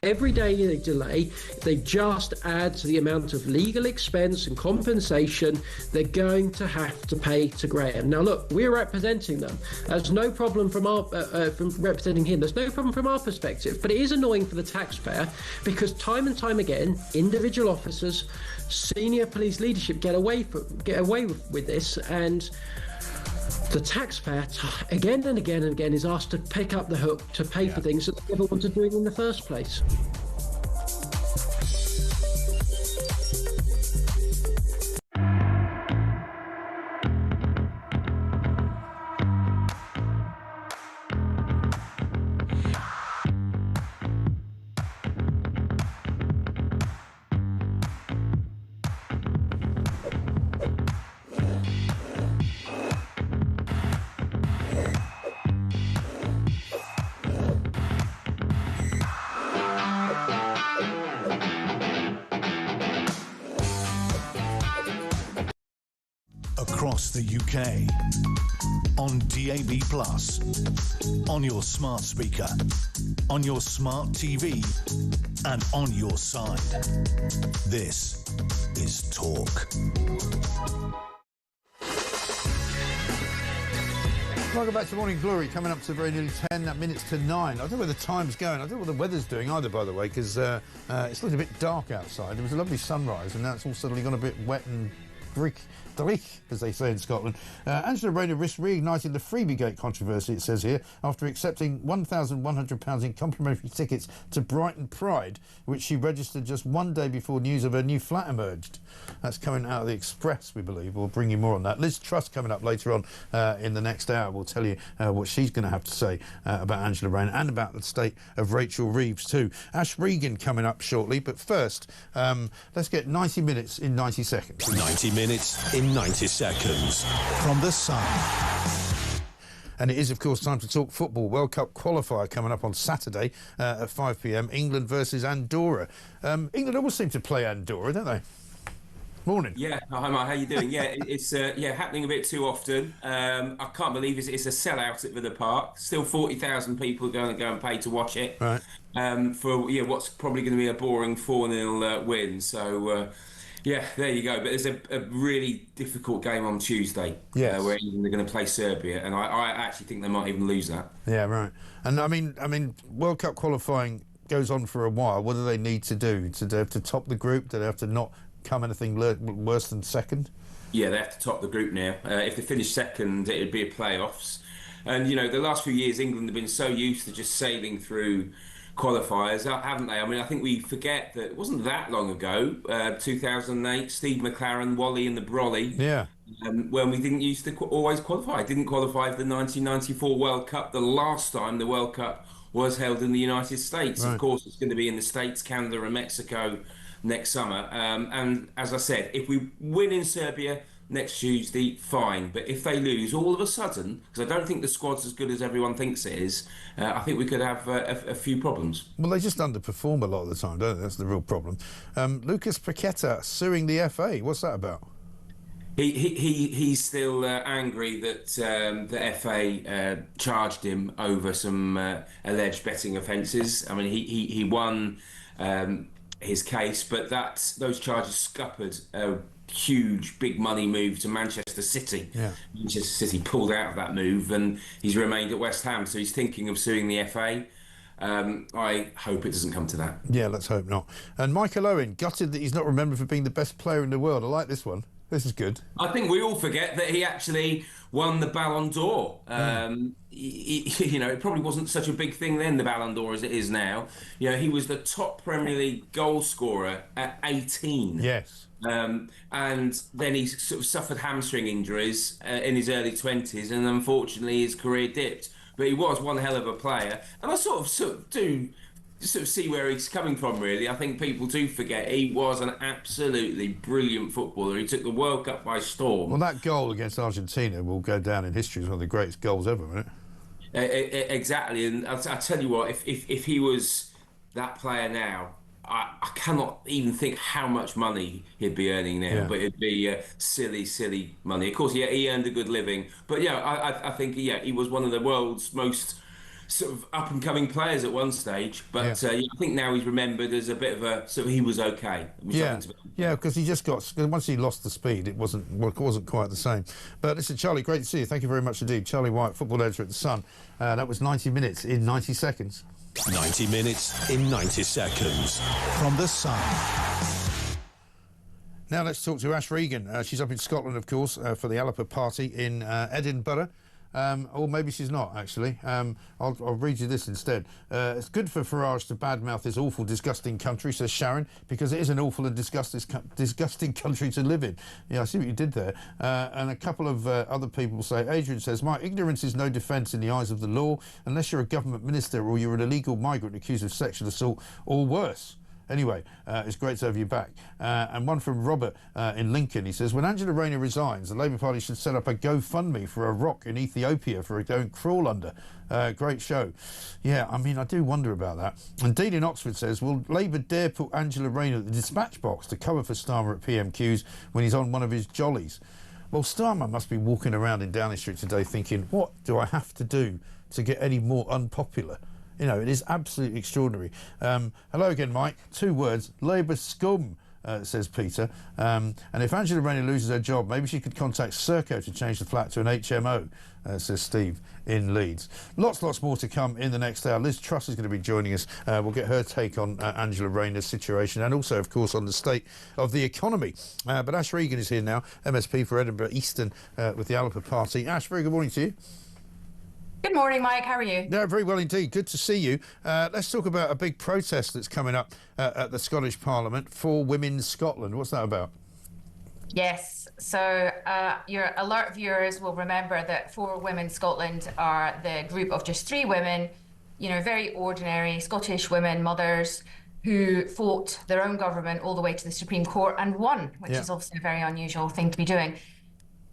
every day they delay, they just add to the amount of legal expense and compensation they're going to have to pay to Graham. Now, look, we're representing them. There's no problem from our from representing him. There's no problem from our perspective, but it is annoying for the taxpayer because time and time again, individual officers, senior police leadership get away with this, and the taxpayer again and again and again is asked to pick up the hook to pay for things that they never wanted doing in the first place. Across the UK, on DAB+, on your smart speaker, on your smart TV, and on your side. This is Talk. Welcome back to Morning Glory, coming up to very nearly 10 minutes to 9. I don't know where the time's going. I don't know what the weather's doing either, by the way, because it's looking a bit dark outside. There was a lovely sunrise, and now it's all suddenly gone a bit wet and dreich, as they say in Scotland. Angela Rayner risks reigniting the Freebie Gate controversy, it says here, after accepting £1,100 in complimentary tickets to Brighton Pride, which she registered just one day before news of her new flat emerged. That's coming out of the Express, we believe. We'll bring you more on that. Liz Truss coming up later on in the next hour. We'll tell you what she's going to have to say about Angela Rayner and about the state of Rachel Reeves too. Ash Regan coming up shortly, but first, let's get 90 minutes in 90 seconds. 90 minutes in 90 seconds from the Sun. And it is, of course, time to talk football. World Cup qualifier coming up on Saturday at 5 p.m. England versus Andorra. England always seem to play Andorra, don't they? Morning. Yeah, hi Mark, how you doing? Yeah, it's happening a bit too often. I can't believe it's a sellout at Villa Park. Still 40,000 people going to go and pay to watch it. Right. For what's probably going to be a boring 4-0 win. So. Yeah, there you go. But there's a really difficult game on Tuesday where England are going to play Serbia, and I actually think they might even lose that. Yeah, right. And I mean, World Cup qualifying goes on for a while. What do they need to do? Do they have to top the group? Do they have to not come anything worse than second? Yeah, they have to top the group now. If they finish second, it'd be a playoffs. And, the last few years, England have been so used to just sailing through qualifiers, haven't they? I mean, I think we forget that it wasn't that long ago, 2008, Steve McLaren, Wally and the Brolly, when we didn't used to always qualify. Didn't qualify for the 1994 World Cup, the last time the World Cup was held in the United States. Right. Of course, it's going to be in the States, Canada and Mexico next summer. And as I said, if we win in Serbia next Tuesday, fine. But if they lose all of a sudden, because I don't think the squad's as good as everyone thinks it is, I think we could have a few problems. Well, they just underperform a lot of the time, don't they? That's the real problem. Lucas Paqueta suing the FA. What's that about? He's still angry that the FA charged him over some alleged betting offences. I mean, he won his case, but those charges scuppered a huge big money move to Manchester City. Yeah. Manchester City pulled out of that move and he's remained at West Ham, so he's thinking of suing the FA. I hope it doesn't come to that. Yeah, let's hope not. And Michael Owen, gutted that he's not remembered for being the best player in the world. I like this one. This is good. I think we all forget that he actually won the Ballon d'Or. It probably wasn't such a big thing then, the Ballon d'Or, as it is now. He was the top Premier League goal scorer at 18. Yes. And then he sort of suffered hamstring injuries in his early 20s, and unfortunately his career dipped. But he was one hell of a player. And I sort of do see where he's coming from, really. I think people do forget he was an absolutely brilliant footballer. He took the World Cup by storm. Well, that goal against Argentina will go down in history as one of the greatest goals ever, won't it? Exactly. And I tell you what, if he was that player now, I cannot even think how much money he'd be earning now, but it'd be silly money. Of course, he earned a good living. But I think he was one of the world's most sort of up-and-coming players at one stage, but I think now he's remembered as a bit of a sort of he was okay. Yeah, because he just got once he lost the speed, it wasn't quite the same. But listen, Charlie, great to see you. Thank you very much indeed, Charlie White, football editor at the Sun. That was 90 minutes in 90 seconds. 90 minutes in 90 seconds from the Sun. Now let's talk to Ash Regan. She's up in Scotland, of course, for the Alapa party in Edinburgh. Or maybe she's not, actually. I'll read you this instead. It's good for Farage to badmouth this awful, disgusting country, says Sharon, because it is an awful and disgusting country to live in. Yeah, I see what you did there. And a couple of other people say, Adrian says, my ignorance is no defence in the eyes of the law, unless you're a government minister or you're an illegal migrant accused of sexual assault or worse. Anyway, it's great to have you back. And one from Robert in Lincoln. He says, when Angela Rayner resigns, the Labour Party should set up a GoFundMe for a rock in Ethiopia for a don't crawl under. Great show. Yeah, I mean, I do wonder about that. And Dean in Oxford says, will Labour dare put Angela Rayner at the dispatch box to cover for Starmer at PMQs when he's on one of his jollies? Well, Starmer must be walking around in Downing Street today thinking, what do I have to do to get any more unpopular? You know, it is absolutely extraordinary. Hello again, Mike. 2 words, Labour scum, says Peter. And if Angela Rayner loses her job, maybe she could contact Serco to change the flat to an HMO, says Steve in Leeds. Lots more to come in the next hour. Liz Truss is going to be joining us. We'll get her take on Angela Rayner's situation and also, of course, on the state of the economy. But Ash Regan is here now, MSP for Edinburgh Eastern with the Alapa Party. Ash, very good morning to you. Good morning, Mike. How are you? No, very well indeed. Good to see you. Let's talk about a big protest that's coming up at the Scottish Parliament for Women's Scotland. What's that about? Yes. So your alert viewers will remember that For Women Scotland are the group of just 3 women, you know, very ordinary Scottish women, mothers, who fought their own government all the way to the Supreme Court and won, which is obviously a very unusual thing to be doing.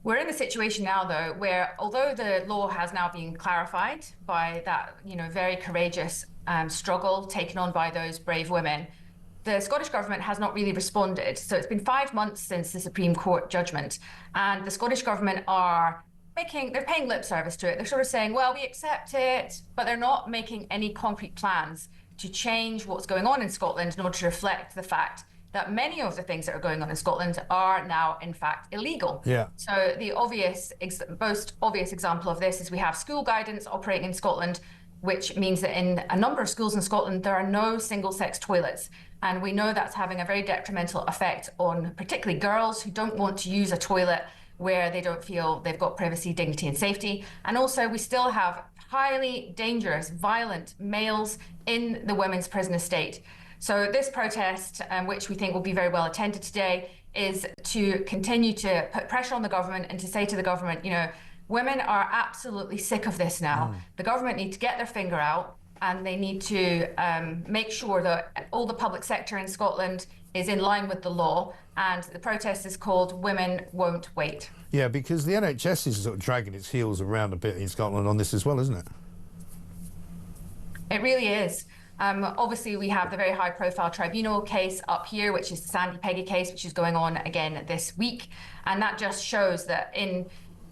We're in the situation now, though, where although the law has now been clarified by that, you know, very courageous struggle taken on by those brave women, the Scottish Government has not really responded. So it's been 5 months since the Supreme Court judgment, and the Scottish Government they're paying lip service to it. They're sort of saying, well, we accept it, but they're not making any concrete plans to change what's going on in Scotland in order to reflect the fact that many of the things that are going on in Scotland are now, in fact, illegal. Yeah. So the most obvious example of this is we have school guidance operating in Scotland, which means that in a number of schools in Scotland, there are no single-sex toilets. And we know that's having a very detrimental effect on particularly girls who don't want to use a toilet where they don't feel they've got privacy, dignity and safety. And also we still have highly dangerous, violent males in the women's prison estate. So this protest, which we think will be very well attended today, is to continue to put pressure on the government and to say to the government, you know, women are absolutely sick of this now. The government need to get their finger out and they need to make sure that all the public sector in Scotland is in line with the law. And the protest is called Women Won't Wait. Yeah, because the NHS is sort of dragging its heels around a bit in Scotland on this as well, isn't it? It really is. Obviously, we have the very high-profile tribunal case up here, which is the Sandy Peggy case, which is going on again this week. And that just shows that in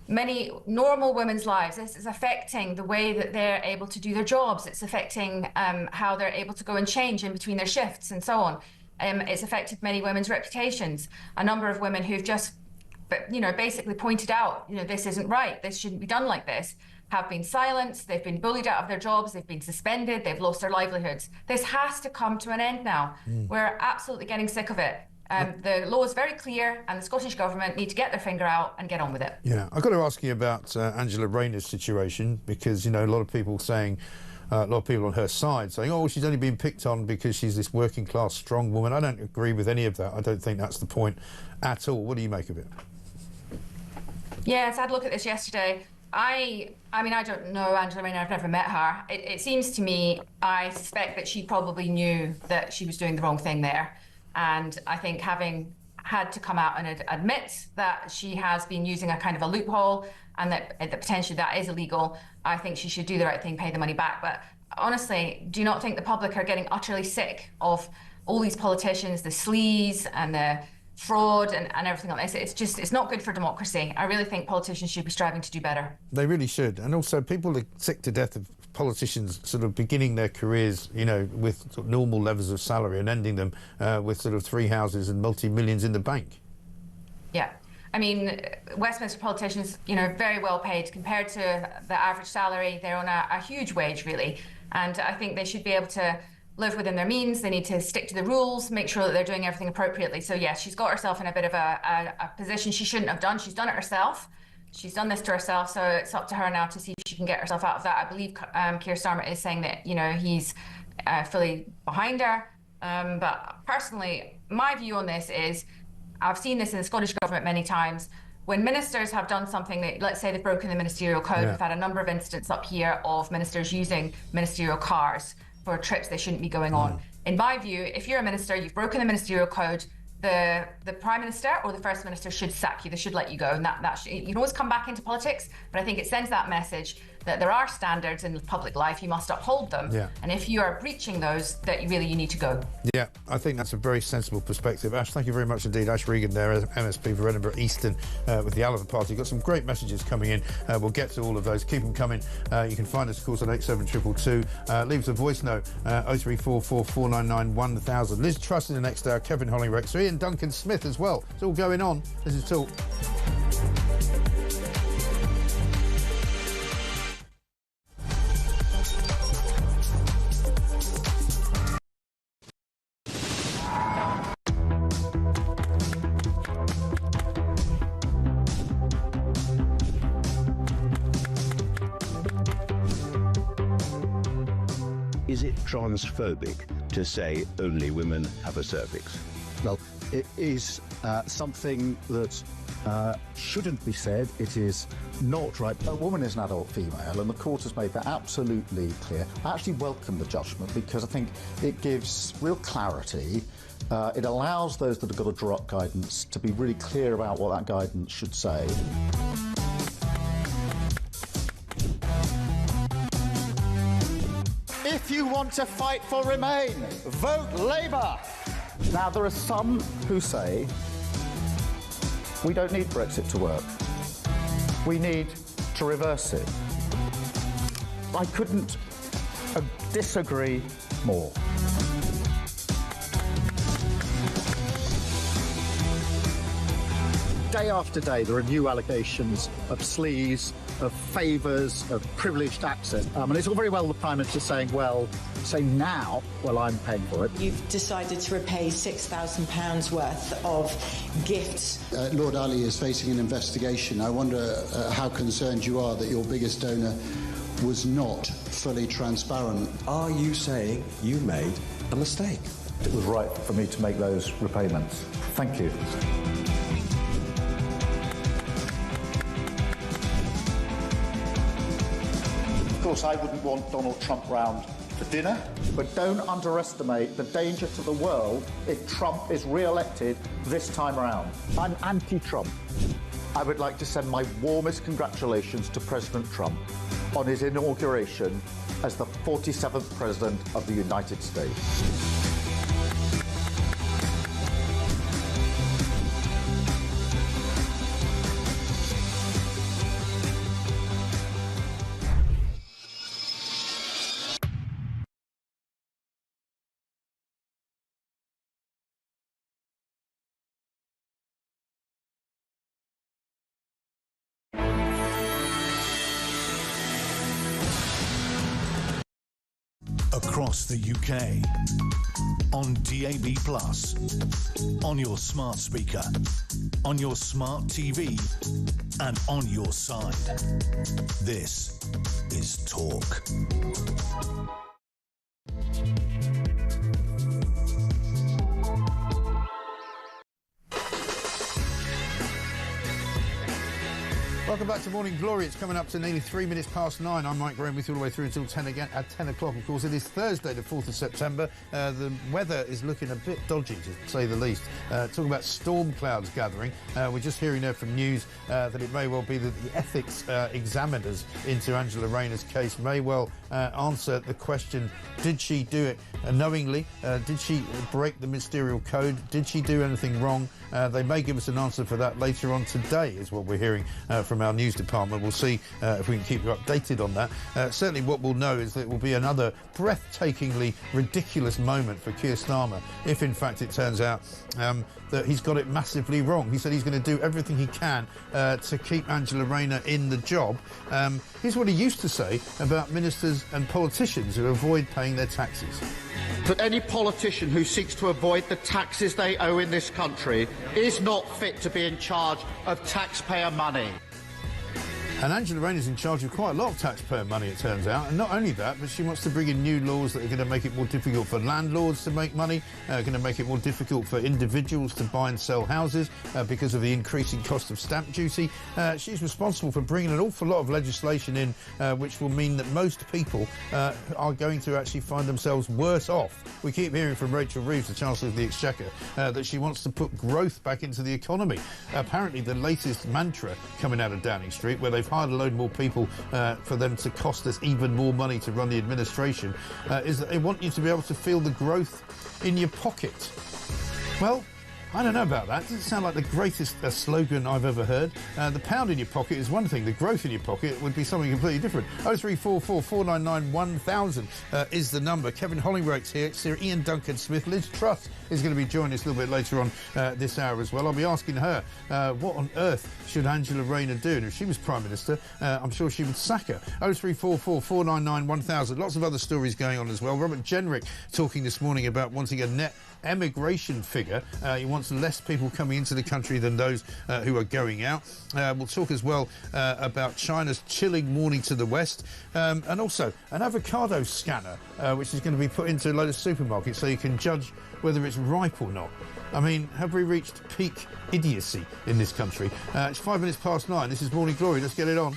many normal women's lives, this is affecting the way that they're able to do their jobs. It's affecting how they're able to go and change in between their shifts and so on. It's affected many women's reputations. A number of women who've just, you know, basically pointed out, you know, this isn't right, this shouldn't be done like this, have been silenced, they've been bullied out of their jobs, they've been suspended, they've lost their livelihoods. This has to come to an end now. We're absolutely getting sick of it. The law is very clear and the Scottish Government need to get their finger out and get on with it. Yeah, I've got to ask you about Angela Rayner's situation, because, you know, a lot of people saying, a lot of people on her side saying, oh, she's only been picked on because she's this working class strong woman. I don't agree with any of that. I don't think that's the point at all. What do you make of it? Yes, I had a look at this yesterday. I mean, I don't know Angela Rayner, I've never met her. It seems to me, I suspect that she probably knew that she was doing the wrong thing there. And I think having had to come out and admit that she has been using a kind of a loophole and that potentially that is illegal, I think she should do the right thing, pay the money back. But honestly, do you not think the public are getting utterly sick of all these politicians, the sleaze and the fraud and everything like this? It's not good for democracy. I really think politicians should be striving to do better. They really should. And also, people are sick to death of politicians sort of beginning their careers, you know, with sort of normal levels of salary and ending them with sort of 3 houses and multi-millions in the bank. Yeah. I mean, Westminster politicians, you know, very well paid compared to the average salary. They're on a huge wage, really. And I think they should be able to live within their means. They need to stick to the rules, make sure that they're doing everything appropriately. So, yes, she's got herself in a bit of a position she shouldn't have done. She's done it herself. She's done this to herself, so it's up to her now to see if she can get herself out of that. I believe Keir Starmer is saying that, you know, he's fully behind her. But personally, my view on this is, I've seen this in the Scottish Government many times, when ministers have done something that, let's say they've broken the ministerial code, we've had a number of incidents up here of ministers using ministerial cars for trips they shouldn't be going on. In my view, if you're a minister, you've broken the ministerial code, the Prime Minister or the First Minister should sack you. They should let you go. And you can always come back into politics, but I think it sends that message that there are standards in public life, you must uphold them. Yeah. And if you are breaching those, that you need to go. Yeah, I think that's a very sensible perspective. Ash, thank you very much indeed. Ash Regan there, MSP for Edinburgh Eastern with the Oliver Party. Got some great messages coming in. We'll get to all of those. Keep them coming. You can find us, of course, on 87222. Leave us a voice note, 0344 499 1000. Liz Truss in the next hour, Kevin Hollingrex, Ian Duncan Smith as well. It's all going on. This is Talk. Is it transphobic to say only women have a cervix? Well, it is something that shouldn't be said. It is not right. A woman is an adult female, and the court has made that absolutely clear. I actually welcome the judgment because I think it gives real clarity. It allows those that have got to draw up guidance to be really clear about what that guidance should say. If you want to fight for Remain, vote Labour. Now, there are some who say we don't need Brexit to work. We need to reverse it. I couldn't disagree more. Day after day, there are new allegations of sleaze, of favours, of privileged access. And it's all very well the Prime Minister saying, well, say now, well, I'm paying for it. You've decided to repay £6,000 worth of gifts. Lord Ali is facing an investigation. I wonder how concerned you are that your biggest donor was not fully transparent. Are you saying you made a mistake? It was right for me to make those repayments. Thank you. Of course, I wouldn't want Donald Trump round for dinner, but don't underestimate the danger to the world if Trump is re-elected this time around. I'm anti-Trump. I would like to send my warmest congratulations to President Trump on his inauguration as the 47th President of the United States. Across the UK, on DAB+, on your smart speaker, on your smart TV, and on your side. This is Talk. Welcome back to Morning Glory. It's coming up to nearly 3 minutes past 9. I'm Mike Graham with you all the way through until 10 again at 10 o'clock. Of course, it is Thursday, the 4th of September. The weather is looking a bit dodgy, to say the least. Talking about storm clouds gathering. We're just hearing there from news that it may well be that the ethics examiners into Angela Rayner's case may well answer the question, did she do it knowingly? Did she break the ministerial code? Did she do anything wrong? They may give us an answer for that later on today, is what we're hearing from from our news department. We'll see if we can keep you updated on that. Certainly what we'll know is that it will be another breathtakingly ridiculous moment for Keir Starmer if in fact it turns out that he's got it massively wrong. He said he's going to do everything he can to keep Angela Rayner in the job. Here's what he used to say about ministers and politicians who avoid paying their taxes. That any politician who seeks to avoid the taxes they owe in this country is not fit to be in charge of taxpayer money. And Angela Rayner's in charge of quite a lot of taxpayer money, it turns out. And not only that, but she wants to bring in new laws that are going to make it more difficult for landlords to make money, going to make it more difficult for individuals to buy and sell houses because of the increasing cost of stamp duty. She's responsible for bringing an awful lot of legislation in, which will mean that most people are going to actually find themselves worse off. We keep hearing from Rachel Reeves, the Chancellor of the Exchequer, that she wants to put growth back into the economy. Apparently, the latest mantra coming out of Downing Street, where they've hired a load more people for them to cost us even more money to run the administration, is that they want you to be able to feel the growth in your pocket. Well, I don't know about that. It doesn't sound like the greatest slogan I've ever heard. The pound in your pocket is one thing. The growth in your pocket would be something completely different. 0344 499 1000 is the number. Kevin Hollingworth's here. Sir Ian Duncan Smith. Liz Truss is going to be joining us a little bit later on this hour as well. I'll be asking her what on earth should Angela Rayner do? And if she was Prime Minister, I'm sure she would sack her. 0344 499 1000. Lots of other stories going on as well. Robert Jenrick talking this morning about wanting a net emigration figure. He wants less people coming into the country than those who are going out. We'll talk as well about China's chilling warning to the West, and also an avocado scanner, which is going to be put into a load of supermarkets so you can judge whether it's ripe or not. I mean, have we reached peak idiocy in this country? It's 5 minutes past 9. This is Morning Glory. Let's get it on.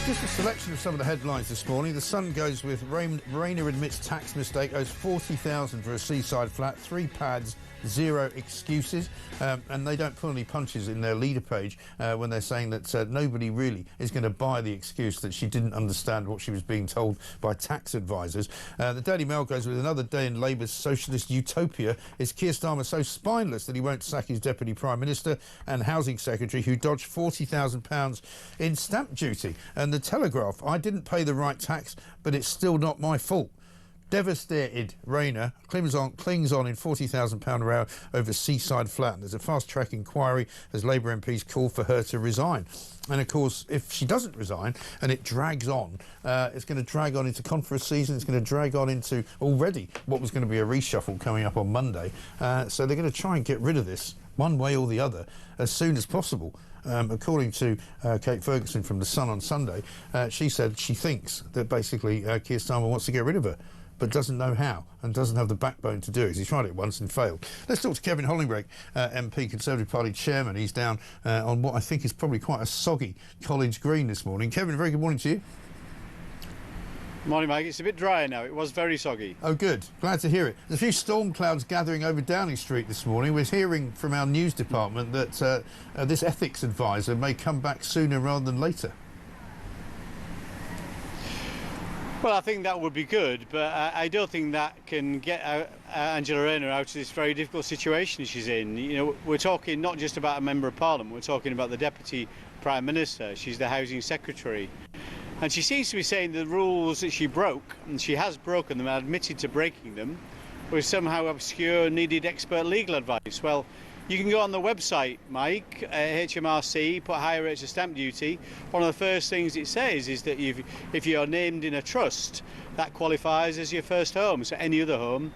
Just a selection of some of the headlines this morning. The Sun goes with Rayner admits tax mistake, owes $40,000 for a seaside flat, 3 pads, 0 excuses, and they don't pull any punches in their leader page when they're saying that nobody really is going to buy the excuse that she didn't understand what she was being told by tax advisors. The Daily Mail goes with another day in Labour's socialist utopia. Is Keir Starmer so spineless that he won't sack his Deputy Prime Minister and Housing Secretary who dodged £40,000 in stamp duty? And the Telegraph, I didn't pay the right tax, but it's still not my fault. Devastated, Rayner clings on in £40,000 row over seaside flat. And there's a fast-track inquiry as Labour MPs call for her to resign. And, of course, if she doesn't resign and it drags on, it's going to drag on into conference season. It's going to drag on into already what was going to be a reshuffle coming up on Monday. So they're going to try and get rid of this one way or the other as soon as possible. According to Kate Ferguson from The Sun on Sunday, she said she thinks that basically Keir Starmer wants to get rid of her, but doesn't know how and doesn't have the backbone to do it. He's tried it once and failed. Let's talk to Kevin Hollingworth, MP, Conservative Party chairman. He's down on what I think is probably quite a soggy College Green this morning. Kevin, very good morning to you. Morning, Mike. It's a bit drier now. It was very soggy. Oh, good. Glad to hear it. There's a few storm clouds gathering over Downing Street this morning. We're hearing from our news department that this ethics advisor may come back sooner rather than later. Well, I think that would be good, but I don't think that can get Angela Rayner out of this very difficult situation she's in. You know, we're talking not just about a Member of Parliament, we're talking about the Deputy Prime Minister. She's the Housing Secretary. And she seems to be saying the rules that she broke, and she has broken them and admitted to breaking them, were somehow obscure, needed expert legal advice. Well, you can go on the website, Mike, HMRC, put higher rates of stamp duty. One of the first things it says is that if you're named in a trust, that qualifies as your first home. So any other home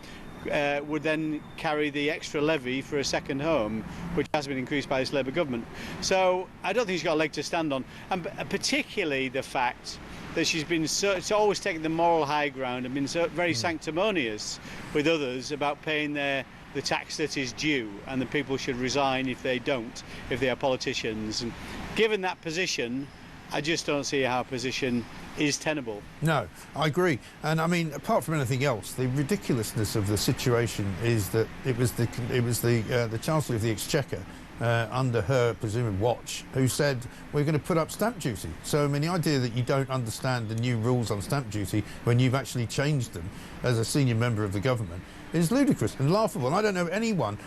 would then carry the extra levy for a second home, which has been increased by this Labour government. So I don't think she's got a leg to stand on. And particularly the fact that she's been it's always taken the moral high ground and been very sanctimonious with others about paying the tax that is due, and the people should resign if they don't, if they are politicians. And given that position, I just don't see how a position is tenable. No, I agree. And I mean, apart from anything else, the ridiculousness of the situation is that it was the Chancellor of the Exchequer under her presumed watch who said we're going to put up stamp duty. So I mean, the idea that you don't understand the new rules on stamp duty when you've actually changed them as a senior member of the government is ludicrous and laughable. And I don't know anyone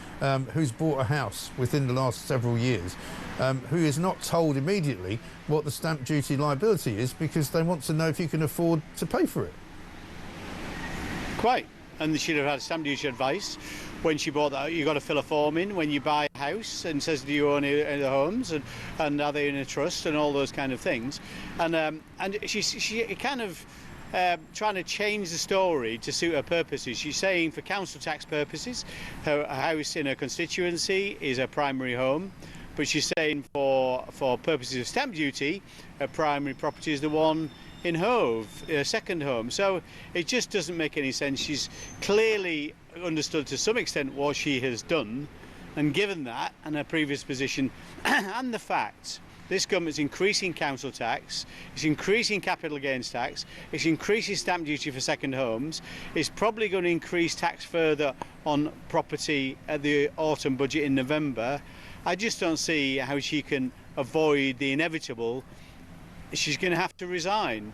who's bought a house within the last several years who is not told immediately what the stamp duty liability is, because they want to know if you can afford to pay for it. Quite. And they should have had stamp duty advice when she bought that. You've got to fill a form in when you buy a house and says, do you own the homes, and are they in a trust, and all those kind of things. And she kind of trying to change the story to suit her purposes. She's saying for council tax purposes, her house in her constituency is her primary home, but she's saying for purposes of stamp duty, her primary property is the one in Hove, her second home. So it just doesn't make any sense. She's clearly understood to some extent what she has done, and given that and her previous position and the fact this government's increasing council tax, it's increasing capital gains tax, it's increasing stamp duty for second homes, it's probably going to increase tax further on property at the autumn budget in November. I just don't see how she can avoid the inevitable. She's going to have to resign.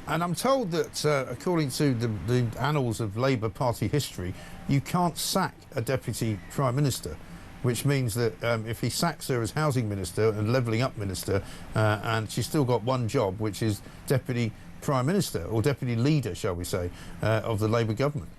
And I'm told that, according to the annals of Labour Party history, you can't sack a Deputy Prime Minister, which means that if he sacks her as Housing Minister and Levelling Up Minister, and she's still got one job, which is Deputy Prime Minister, or Deputy Leader, shall we say, of the Labour government.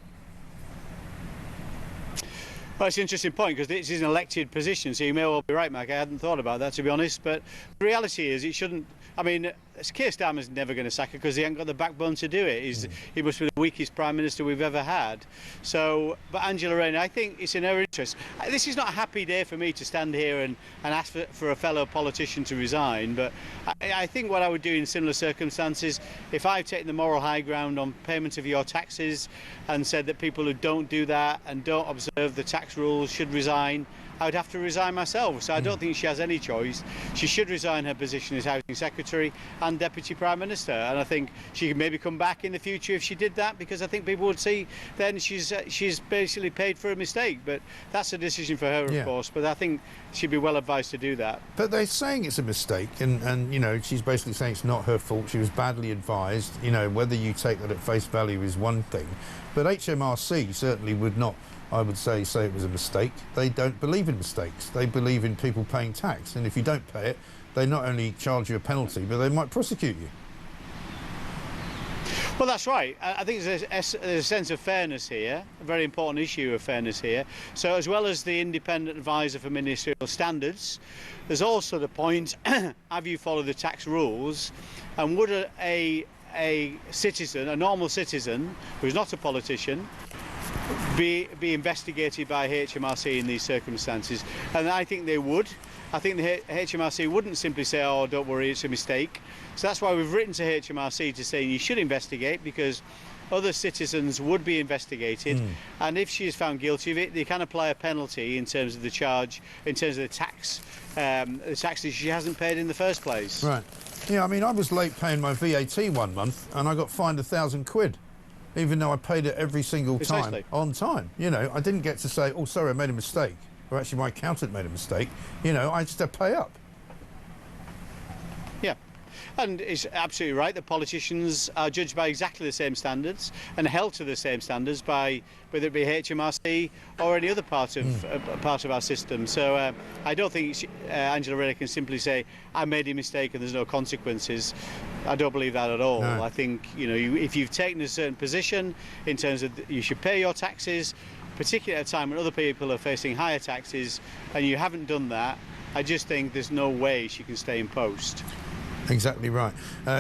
Well, it's an interesting point, because this is an elected position, so you may well be right, Mike. I hadn't thought about that, to be honest, but the reality is it shouldn't. I mean, Keir Starmer's never going to sack her because he hasn't got the backbone to do it. He must be the weakest Prime Minister we've ever had. So, but Angela Rayner, I think it's in her interest. This is not a happy day for me to stand here and ask for a fellow politician to resign, but I think what I would do in similar circumstances, if I've taken the moral high ground on payment of your taxes and said that people who don't do that and don't observe the tax rules should resign, I would have to resign myself. So I don't think she has any choice. She should resign her position as Housing Secretary and Deputy Prime Minister. And I think she could maybe come back in the future if she did that, because I think people would see then she's basically paid for a mistake. But that's a decision for her, of course. But I think she'd be well advised to do that. But they're saying it's a mistake, and you know, she's basically saying it's not her fault. She was badly advised. You know, whether you take that at face value is one thing, but HMRC certainly would not, I would say it was a mistake. They don't believe in mistakes. They believe in people paying tax, and if you don't pay it, they not only charge you a penalty, but they might prosecute you. Well, that's right. I think there's a sense of fairness here, a very important issue of fairness here. So as well as the independent advisor for ministerial standards, there's also the point, have you followed the tax rules, and would a citizen, a normal citizen, who's not a politician, be investigated by HMRC in these circumstances? And I think they would. I think the HMRC wouldn't simply say, oh, don't worry, it's a mistake. So that's why we've written to HMRC to say you should investigate, because other citizens would be investigated, and if she is found guilty of it, they can apply a penalty in terms of the charge, in terms of the tax that she hasn't paid in the first place. Right. Yeah, I mean, I was late paying my VAT one month, and I got fined £1,000, even though I paid it every single time on time. You know, I didn't get to say, oh, sorry, I made a mistake, or actually my accountant made a mistake. You know, I just had to pay up. Yeah. And it's absolutely right that politicians are judged by exactly the same standards and held to the same standards by whether it be HMRC or any other part of our system. So I don't think Angela Rayner can simply say, I made a mistake and there's no consequences. I don't believe that at all. No. I think, you know, if you've taken a certain position in terms of you should pay your taxes, particularly at a time when other people are facing higher taxes, and you haven't done that, I just think there's no way she can stay in post. Exactly right.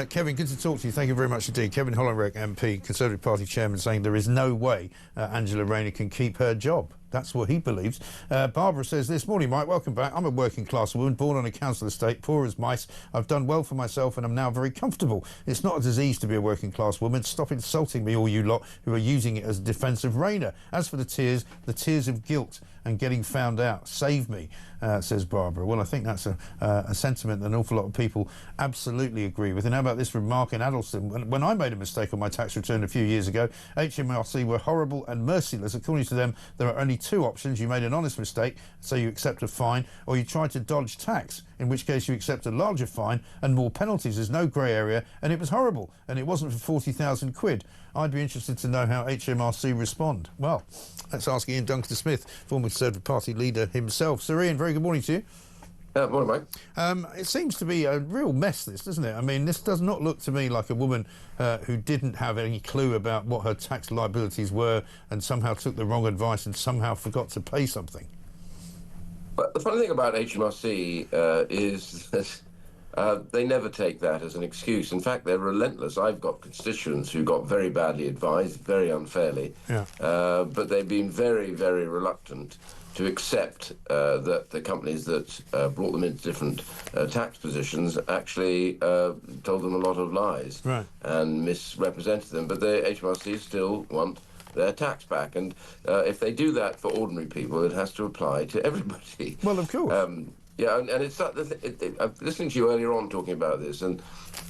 Kevin, good to talk to you. Thank you very much indeed. Kevin Hollenreich, MP, Conservative Party Chairman, saying there is no way Angela Rayner can keep her job. That's what he believes. Barbara says this morning, Mike, welcome back. I'm a working class woman, born on a council estate, poor as mice. I've done well for myself and I'm now very comfortable. It's not a disease to be a working class woman. Stop insulting me, all you lot who are using it as a defence of Rayner. As for the tears of guilt and getting found out, save me. says Barbara. Well, I think that's a sentiment that an awful lot of people absolutely agree with. And how about this from Mark in Addleston? When I made a mistake on my tax return a few years ago, HMRC were horrible and merciless. According to them, there are only two options. You made an honest mistake, so you accept a fine, or you try to dodge tax, in which case you accept a larger fine and more penalties. There's no grey area, and it was horrible, and it wasn't for 40,000 quid. I'd be interested to know how HMRC respond. Well, let's ask Ian Duncan-Smith, former Conservative Party leader himself. Sir Ian, very good morning to you. Morning, mate. It seems to be a real mess, this, doesn't it? I mean, this does not look to me like a woman who didn't have any clue about what her tax liabilities were and somehow took the wrong advice and somehow forgot to pay something. But the funny thing about HMRC is that they never take that as an excuse. In fact, they're relentless. I've got constituents who got very badly advised, very unfairly, but they've been very, very reluctant to accept that the companies that brought them into different tax positions actually told them a lot of lies and misrepresented them. But the HMRC still want their tax back. And if they do that for ordinary people, it has to apply to everybody. Well, of course. Yeah, and it's listening to you earlier on talking about this, and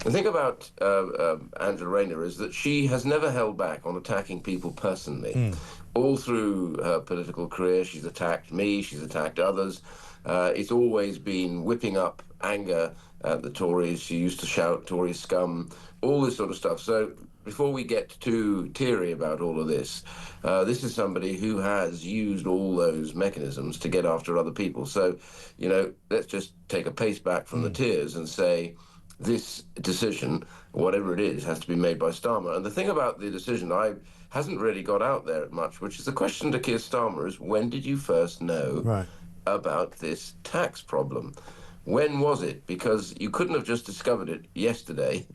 the thing about Angela Rayner is that she has never held back on attacking people personally. All through her political career, she's attacked me, she's attacked others. It's always been whipping up anger at the Tories. She used to shout Tory scum, all this sort of stuff. So before we get too teary about all of this, this is somebody who has used all those mechanisms to get after other people. So, you know, let's just take a pace back from the tears and say this decision, whatever it is, has to be made by Starmer. And the thing about the decision hasn't really got out there much, which is the question to Keir Starmer is, when did you first know about this tax problem? When was it? Because you couldn't have just discovered it yesterday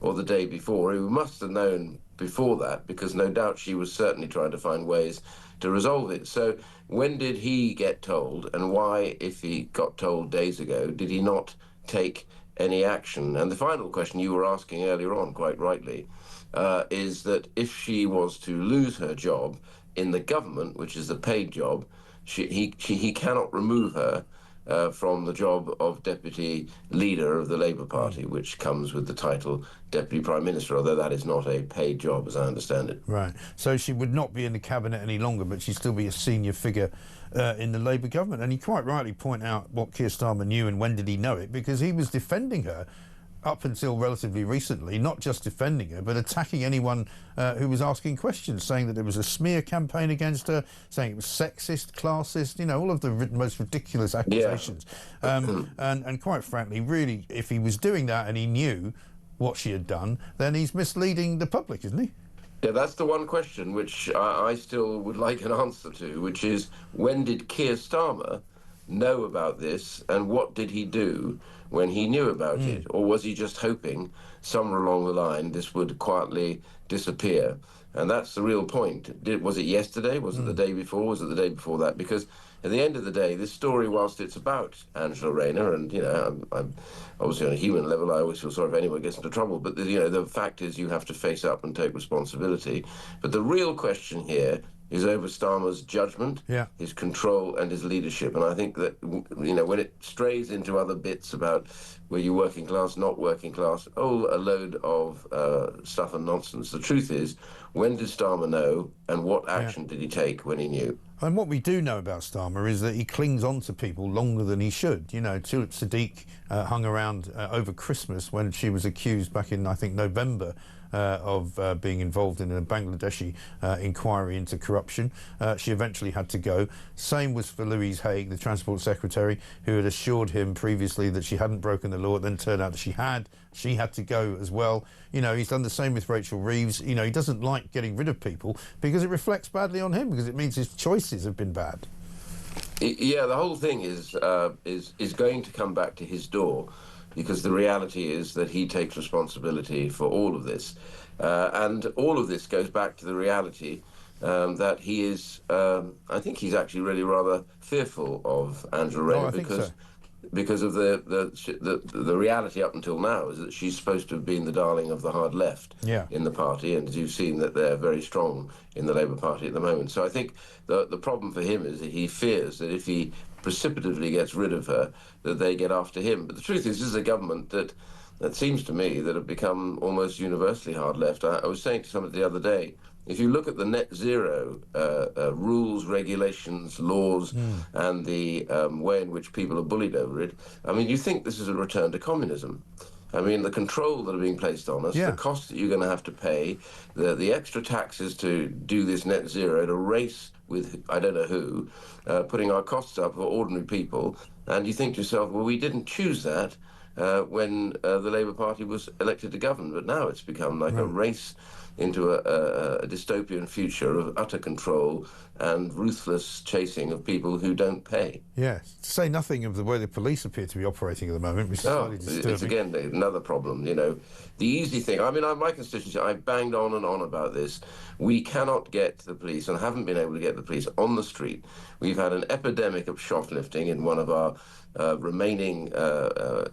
or the day before. You must have known before that, because no doubt she was certainly trying to find ways to resolve it. So when did he get told, and why, if he got told days ago, did he not take any action? And the final question you were asking earlier on, quite rightly, is that if she was to lose her job in the government, which is the paid job, he cannot remove her from the job of Deputy Leader of the Labour Party, which comes with the title Deputy Prime Minister, although that is not a paid job, as I understand it. Right. So she would not be in the Cabinet any longer, but she'd still be a senior figure in the Labour government. And you quite rightly point out what Keir Starmer knew and when did he know it, because he was defending her up until relatively recently, not just defending her, but attacking anyone who was asking questions, saying that there was a smear campaign against her, saying it was sexist, classist, you know, all of the most ridiculous accusations. And quite frankly, really, if he was doing that and he knew what she had done, then he's misleading the public, isn't he? Yeah, that's the one question which I still would like an answer to, which is, when did Keir Starmer know about this, and what did he do when he knew about it? Or was he just hoping somewhere along the line this would quietly disappear? And that's the real point. Was it yesterday? Was it the day before? Was it the day before that? Because at the end of the day, this story, whilst it's about Angela Rayner, and, you know, I'm obviously on a human level, I always feel sorry if anyone gets into trouble, but, you know, the fact is you have to face up and take responsibility. But the real question here is over Starmer's judgment, his control and his leadership. And I think that, you know, when it strays into other bits about were you working class, not working class, a load of stuff and nonsense. The truth is, when did Starmer know, and what action did he take when he knew? And what we do know about Starmer is that he clings on to people longer than he should. You know, Tulip Sadiq hung around over Christmas when she was accused back in, I think, November of being involved in a Bangladeshi inquiry into corruption. She eventually had to go. Same was for Louise Haigh, the Transport Secretary, who had assured him previously that she hadn't broken the law. It then turned out that she had. She had to go as well. You know, he's done the same with Rachel Reeves. You know, he doesn't like getting rid of people because it reflects badly on him, because it means his choices have been bad. Yeah, the whole thing is going to come back to his door, because the reality is that he takes responsibility for all of this. And all of this goes back to the reality that he is, I think he's actually really rather fearful of Angela Rayner, because of the reality up until now is that she's supposed to have been the darling of the hard left in the party, and as you've seen that they're very strong in the Labour Party at the moment. So I think the problem for him is that he fears that if he precipitatively gets rid of her, that they get after him. But the truth is, this is a government that seems to me that have become almost universally hard left. I was saying to somebody the other day, if you look at the net zero rules, regulations, laws, and the way in which people are bullied over it, I mean, you think this is a return to communism. I mean, the control that are being placed on us, the cost that you're going to have to pay, the extra taxes to do this net zero, to race with I don't know who, putting our costs up for ordinary people, and you think to yourself, well, we didn't choose that when the Labour Party was elected to govern, but now it's become like a race into a dystopian future of utter control and ruthless chasing of people who don't pay. Yes, to say nothing of the way the police appear to be operating at the moment, which is highly disturbing. It's again another problem, you know. The easy thing, I mean, my constituency, I banged on and on about this. We cannot get the police, and haven't been able to get the police on the street. We've had an epidemic of shoplifting in one of our remaining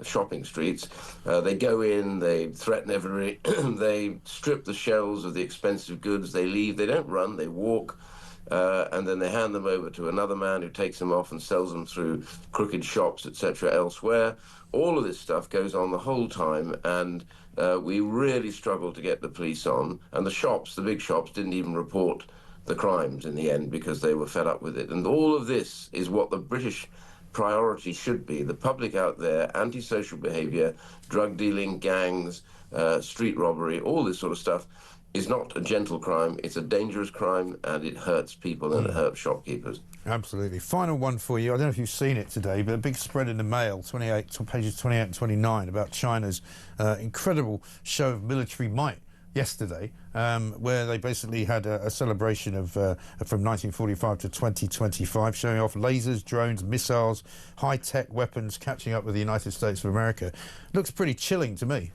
shopping streets. They go in, they threaten everybody, they strip the shelves of the expensive goods, they leave, they don't run, they walk, and then they hand them over to another man who takes them off and sells them through crooked shops, etc., elsewhere. All of this stuff goes on the whole time, and we really struggle to get the police on, and the shops, the big shops, didn't even report the crimes in the end because they were fed up with it. And all of this is what the British priority should be. The public out there, antisocial behaviour, drug dealing, gangs, street robbery, all this sort of stuff is not a gentle crime. It's a dangerous crime, and it hurts people and it hurts shopkeepers. Absolutely. Final one for you. I don't know if you've seen it today, but a big spread in the Mail, pages 28 and 29, about China's incredible show of military might yesterday, where they basically had a celebration of from 1945 to 2025, showing off lasers, drones, missiles, high-tech weapons, catching up with the United States of America. Looks pretty chilling to me.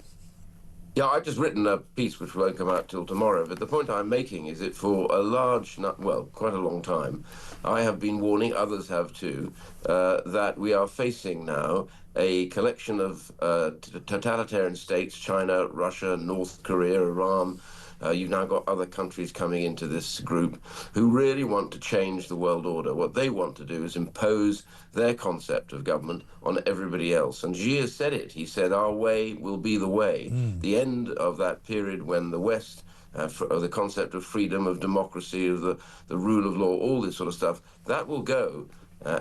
Yeah, I've just written a piece which won't come out till tomorrow, but the point I'm making is that for quite a long time, I have been warning, others have too, that we are facing now a collection of totalitarian states, China, Russia, North Korea, Iran. You've now got other countries coming into this group who really want to change the world order. What they want to do is impose their concept of government on everybody else. And Xi has said it. He said, our way will be the way. The end of that period when the West, the concept of freedom, of democracy, of the rule of law, all this sort of stuff, that will go.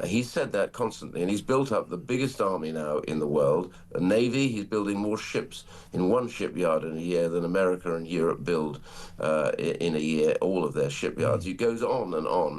He said that constantly, and he's built up the biggest army now in the world, a navy. He's building more ships in one shipyard in a year than America and Europe build in a year, all of their shipyards. He goes on,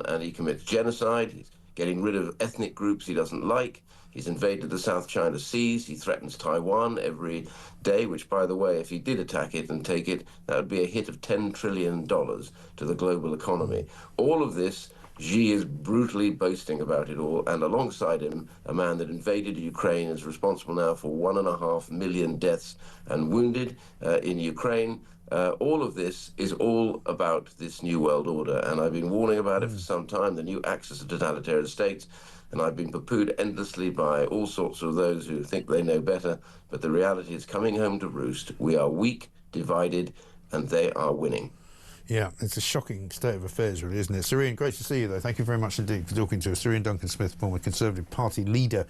and he commits genocide. He's getting rid of ethnic groups he doesn't like. He's invaded the South China Seas. He threatens Taiwan every day, which, by the way, if he did attack it and take it, that would be a hit of $10 trillion to the global economy. All of this, Xi is brutally boasting about it all, and alongside him, a man that invaded Ukraine is responsible now for 1.5 million deaths and wounded in Ukraine. All of this is all about this new world order, and I've been warning about it for some time, the new axis of totalitarian states, and I've been poo-pooed endlessly by all sorts of those who think they know better, but the reality is coming home to roost. We are weak, divided, and they are winning. Yeah, it's a shocking state of affairs, really, isn't it? Sir Ian, great to see you, though. Thank you very much indeed for talking to us. Sir Ian Duncan-Smith, former Conservative Party leader,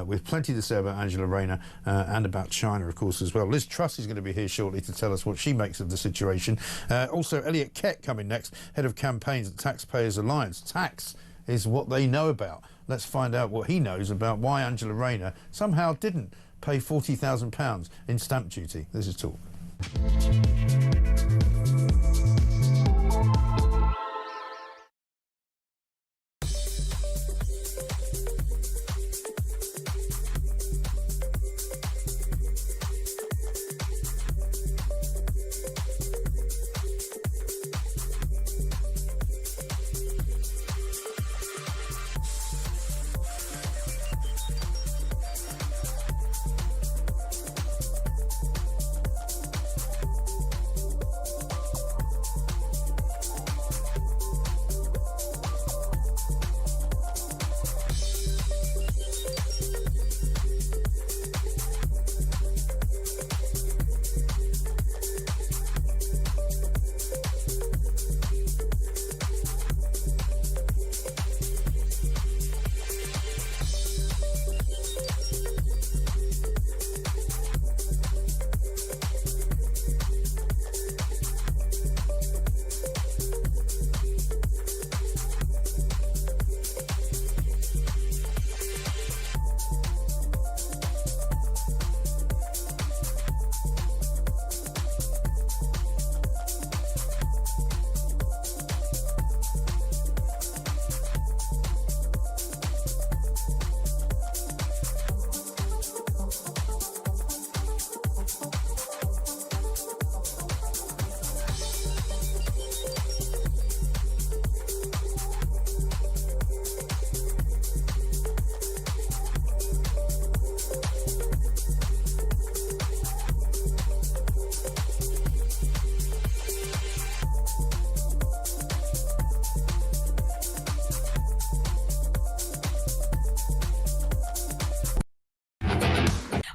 with plenty to say about Angela Rayner and about China, of course, as well. Liz Truss is going to be here shortly to tell us what she makes of the situation. Also, Elliot Kett coming next, head of campaigns at Taxpayers Alliance. Tax is what they know about. Let's find out what he knows about why Angela Rayner somehow didn't pay £40,000 in stamp duty. This is Talk.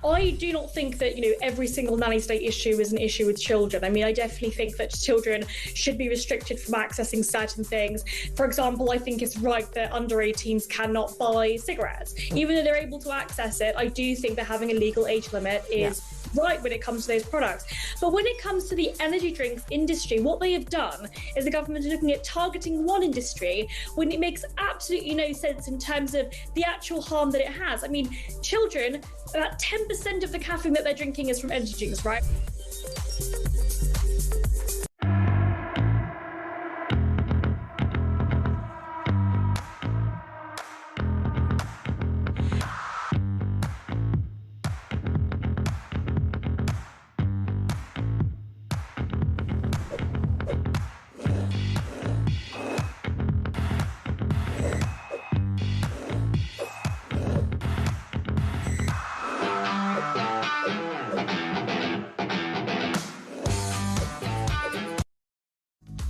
I do not think that, every single nanny state issue is an issue with children. I mean, I definitely think that children should be restricted from accessing certain things. For example, I think it's right that under 18s cannot buy cigarettes. Even though they're able to access it, I do think that having a legal age limit is right when it comes to those products. But when it comes to the energy drinks industry, what they have done is the government is looking at targeting one industry when it makes absolutely no sense in terms of the actual harm that it has. I mean, children, about 10% of the caffeine that they're drinking is from energy drinks, right?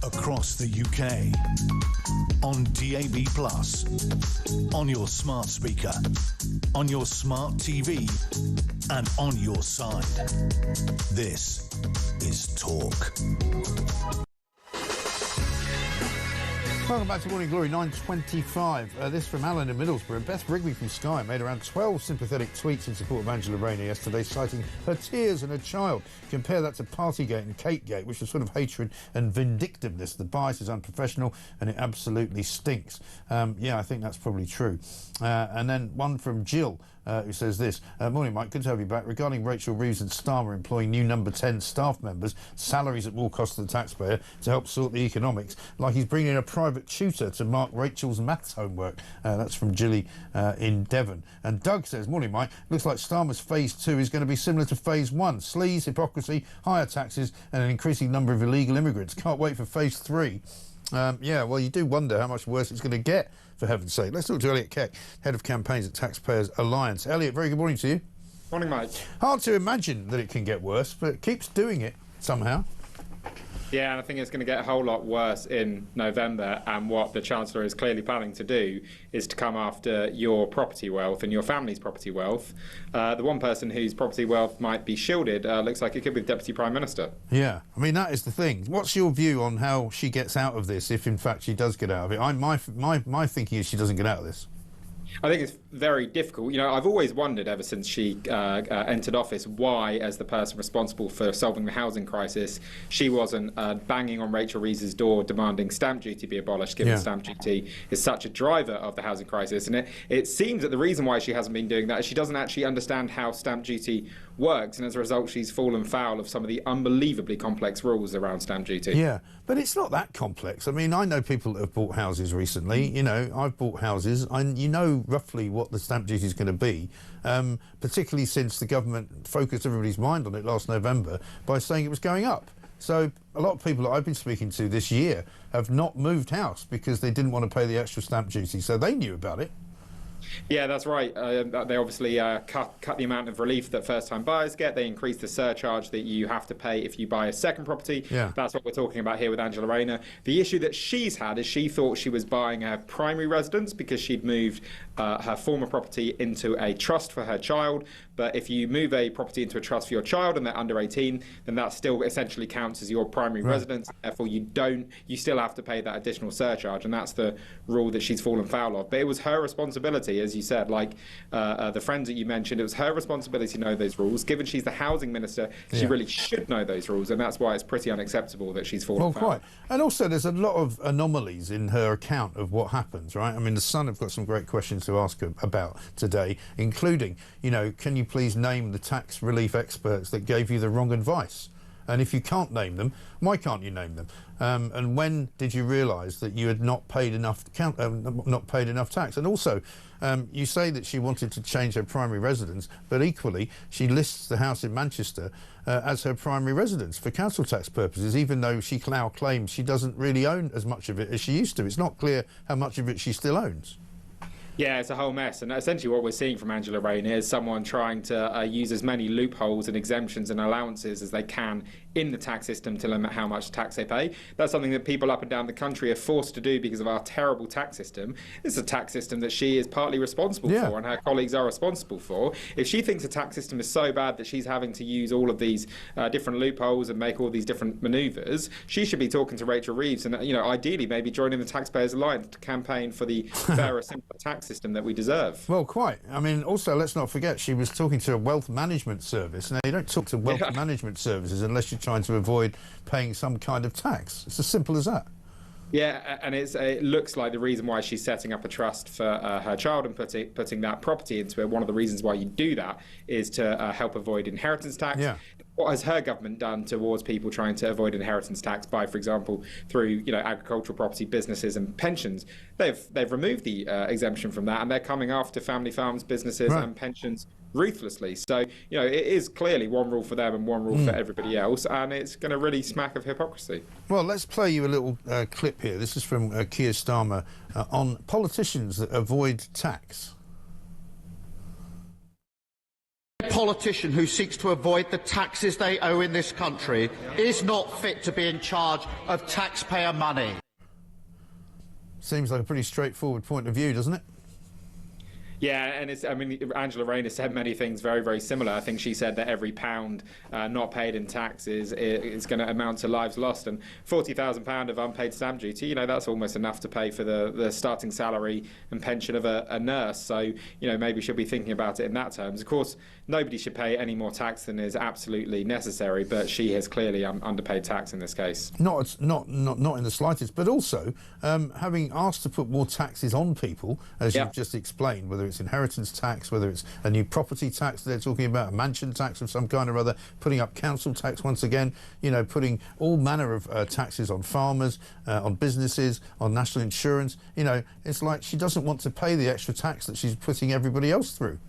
Across the UK, on DAB+, on your smart speaker, on your smart TV, and on your side. This is Talk. Welcome back to Morning Glory, 9:25. This from Alan in Middlesbrough. Beth Rigby from Sky made around 12 sympathetic tweets in support of Angela Rayner yesterday, citing her tears and her child. Compare that to Partygate and Categate, which was sort of hatred and vindictiveness. The bias is unprofessional and it absolutely stinks. Yeah, I think that's probably true. And then one from Jill, who says this. Morning, Mike. Good to have you back. Regarding Rachel Reeves and Starmer employing new number 10 staff members, salaries at more cost to the taxpayer to help sort the economics, like he's bringing in a private tutor to mark Rachel's maths homework. That's from Jilly in Devon. And Doug says, morning, Mike. Looks like Starmer's phase 2 is going to be similar to phase 1. Sleaze, hypocrisy, higher taxes and an increasing number of illegal immigrants. Can't wait for phase 3. Yeah, well, you do wonder how much worse it's going to get, for heaven's sake. Let's talk to Elliot Keck, Head of Campaigns at Taxpayers Alliance. Elliot, very good morning to you. Morning, Mike. Hard to imagine that it can get worse, but it keeps doing it somehow. Yeah, and I think it's going to get a whole lot worse in November, and what the Chancellor is clearly planning to do is to come after your property wealth and your family's property wealth. The one person whose property wealth might be shielded looks like it could be the Deputy Prime Minister. Yeah, I mean, that is the thing. What's your view on how she gets out of this, if in fact she does get out of it? My thinking is she doesn't get out of this. I think it's very difficult. I've always wondered ever since she entered office why, as the person responsible for solving the housing crisis, she wasn't banging on Rachel Reeves' door demanding stamp duty be abolished, given stamp duty is such a driver of the housing crisis. And it seems that the reason why she hasn't been doing that is she doesn't actually understand how stamp duty works, and as a result she's fallen foul of some of the unbelievably complex rules around stamp duty. Yeah, but it's not that complex. I mean, I know people that have bought houses recently. I've bought houses, and you know roughly what the stamp duty is going to be, particularly since the government focused everybody's mind on it last November by saying it was going up. So a lot of people that I've been speaking to this year have not moved house because they didn't want to pay the extra stamp duty, so they knew about it. Yeah, that's right. They obviously cut the amount of relief that first-time buyers get. They increased the surcharge that you have to pay if you buy a second property. Yeah. That's what we're talking about here with Angela Rayner. The issue that she's had is she thought she was buying a primary residence because she'd moved her former property into a trust for her child. But if you move a property into a trust for your child and they're under 18, then that still essentially counts as your primary residence. Therefore, you still have to pay that additional surcharge, and that's the rule that she's fallen foul of. But it was her responsibility, as you said, like the friends that you mentioned, it was her responsibility to know those rules. Given she's the housing minister, she really should know those rules, and that's why it's pretty unacceptable that she's fallen foul. Quite. And also, there's a lot of anomalies in her account of what happens, right? I mean, the Sun have got some great questions to ask her about today, including, can you please name the tax relief experts that gave you the wrong advice? And if you can't name them, why can't you name them? And when did you realise that you had not paid enough tax? And also, you say that she wanted to change her primary residence, but equally she lists the house in Manchester as her primary residence for council tax purposes, even though she now claims she doesn't really own as much of it as she used to. It's not clear how much of it she still owns. Yeah, it's a whole mess. And essentially what we're seeing from Angela Rayner is someone trying to use as many loopholes and exemptions and allowances as they can in the tax system to limit how much tax they pay. That's something that people up and down the country are forced to do because of our terrible tax system. It's a tax system that she is partly responsible for and her colleagues are responsible for. If she thinks the tax system is so bad that she's having to use all of these different loopholes and make all these different manoeuvres, she should be talking to Rachel Reeves and, you know, ideally maybe joining the Taxpayers Alliance to campaign for the fairer, simpler tax system that we deserve. Well, quite. I mean, also, let's not forget she was talking to a wealth management service. Now, you don't talk to wealth management services unless you're trying to avoid paying some kind of tax. It's as simple as that. Yeah, and it looks like the reason why she's setting up a trust for her child and putting that property into it, one of the reasons why you do that is to help avoid inheritance tax. Yeah. What has her government done towards people trying to avoid inheritance tax by, for example, through agricultural property, businesses and pensions? They've removed the exemption from that, and they're coming after family farms, businesses and pensions ruthlessly. So, it is clearly one rule for them and one rule for everybody else, and it's going to really smack of hypocrisy. Well, let's play you a little clip here. This is from Keir Starmer on politicians that avoid tax. A politician who seeks to avoid the taxes they owe in this country is not fit to be in charge of taxpayer money. Seems like a pretty straightforward point of view, doesn't it? Yeah, and Angela Rayner said many things very, very similar. I think she said that every pound not paid in taxes is going to amount to lives lost, and £40,000 of unpaid stamp duty, that's almost enough to pay for the starting salary and pension of a nurse. So, maybe we should be thinking about it in that terms. Of course, nobody should pay any more tax than is absolutely necessary, but she has clearly underpaid tax in this case. Not in the slightest, but also having asked to put more taxes on people, as you've just explained, whether it's inheritance tax, whether it's a new property tax they're talking about, a mansion tax of some kind or other, putting up council tax once again, putting all manner of taxes on farmers, on businesses, on national insurance. It's like she doesn't want to pay the extra tax that she's putting everybody else through.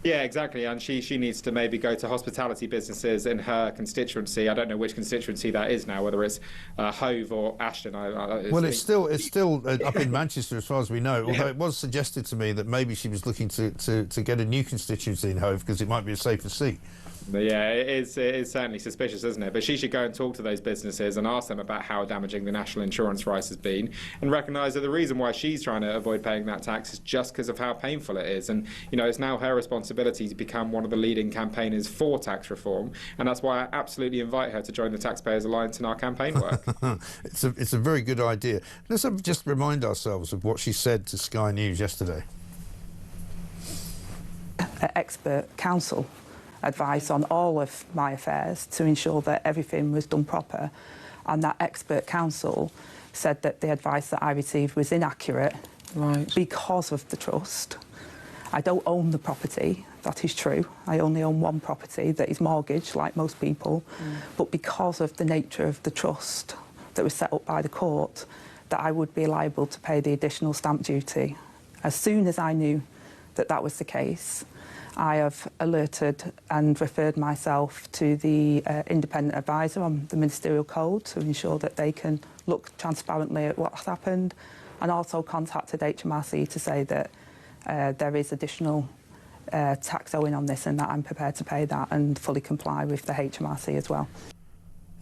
Yeah, exactly, and she needs to maybe go to hospitality businesses in her constituency. I don't know which constituency that is now, whether it's Hove or Ashton. It's still up in Manchester as far as we know, although it was suggested to me that maybe she was looking to get a new constituency in Hove because it might be a safer seat. But yeah, it is certainly suspicious, isn't it? But she should go and talk to those businesses and ask them about how damaging the national insurance rise has been, and recognise that the reason why she's trying to avoid paying that tax is just because of how painful it is. And, it's now her responsibility to become one of the leading campaigners for tax reform, and that's why I absolutely invite her to join the Taxpayers Alliance in our campaign work. It's a very good idea. Let's just remind ourselves of what she said to Sky News yesterday. Expert counsel advice on all of my affairs to ensure that everything was done proper, and that expert counsel said that the advice that I received was inaccurate because of the trust. I don't own the property, that is true. I only own one property that is mortgaged, like most people, but because of the nature of the trust that was set up by the court, that I would be liable to pay the additional stamp duty. As soon as I knew that that was the case, I have alerted and referred myself to the independent advisor on the ministerial code to ensure that they can look transparently at what's happened, and also contacted HMRC to say that there is additional tax owing on this and that I'm prepared to pay that and fully comply with the HMRC as well.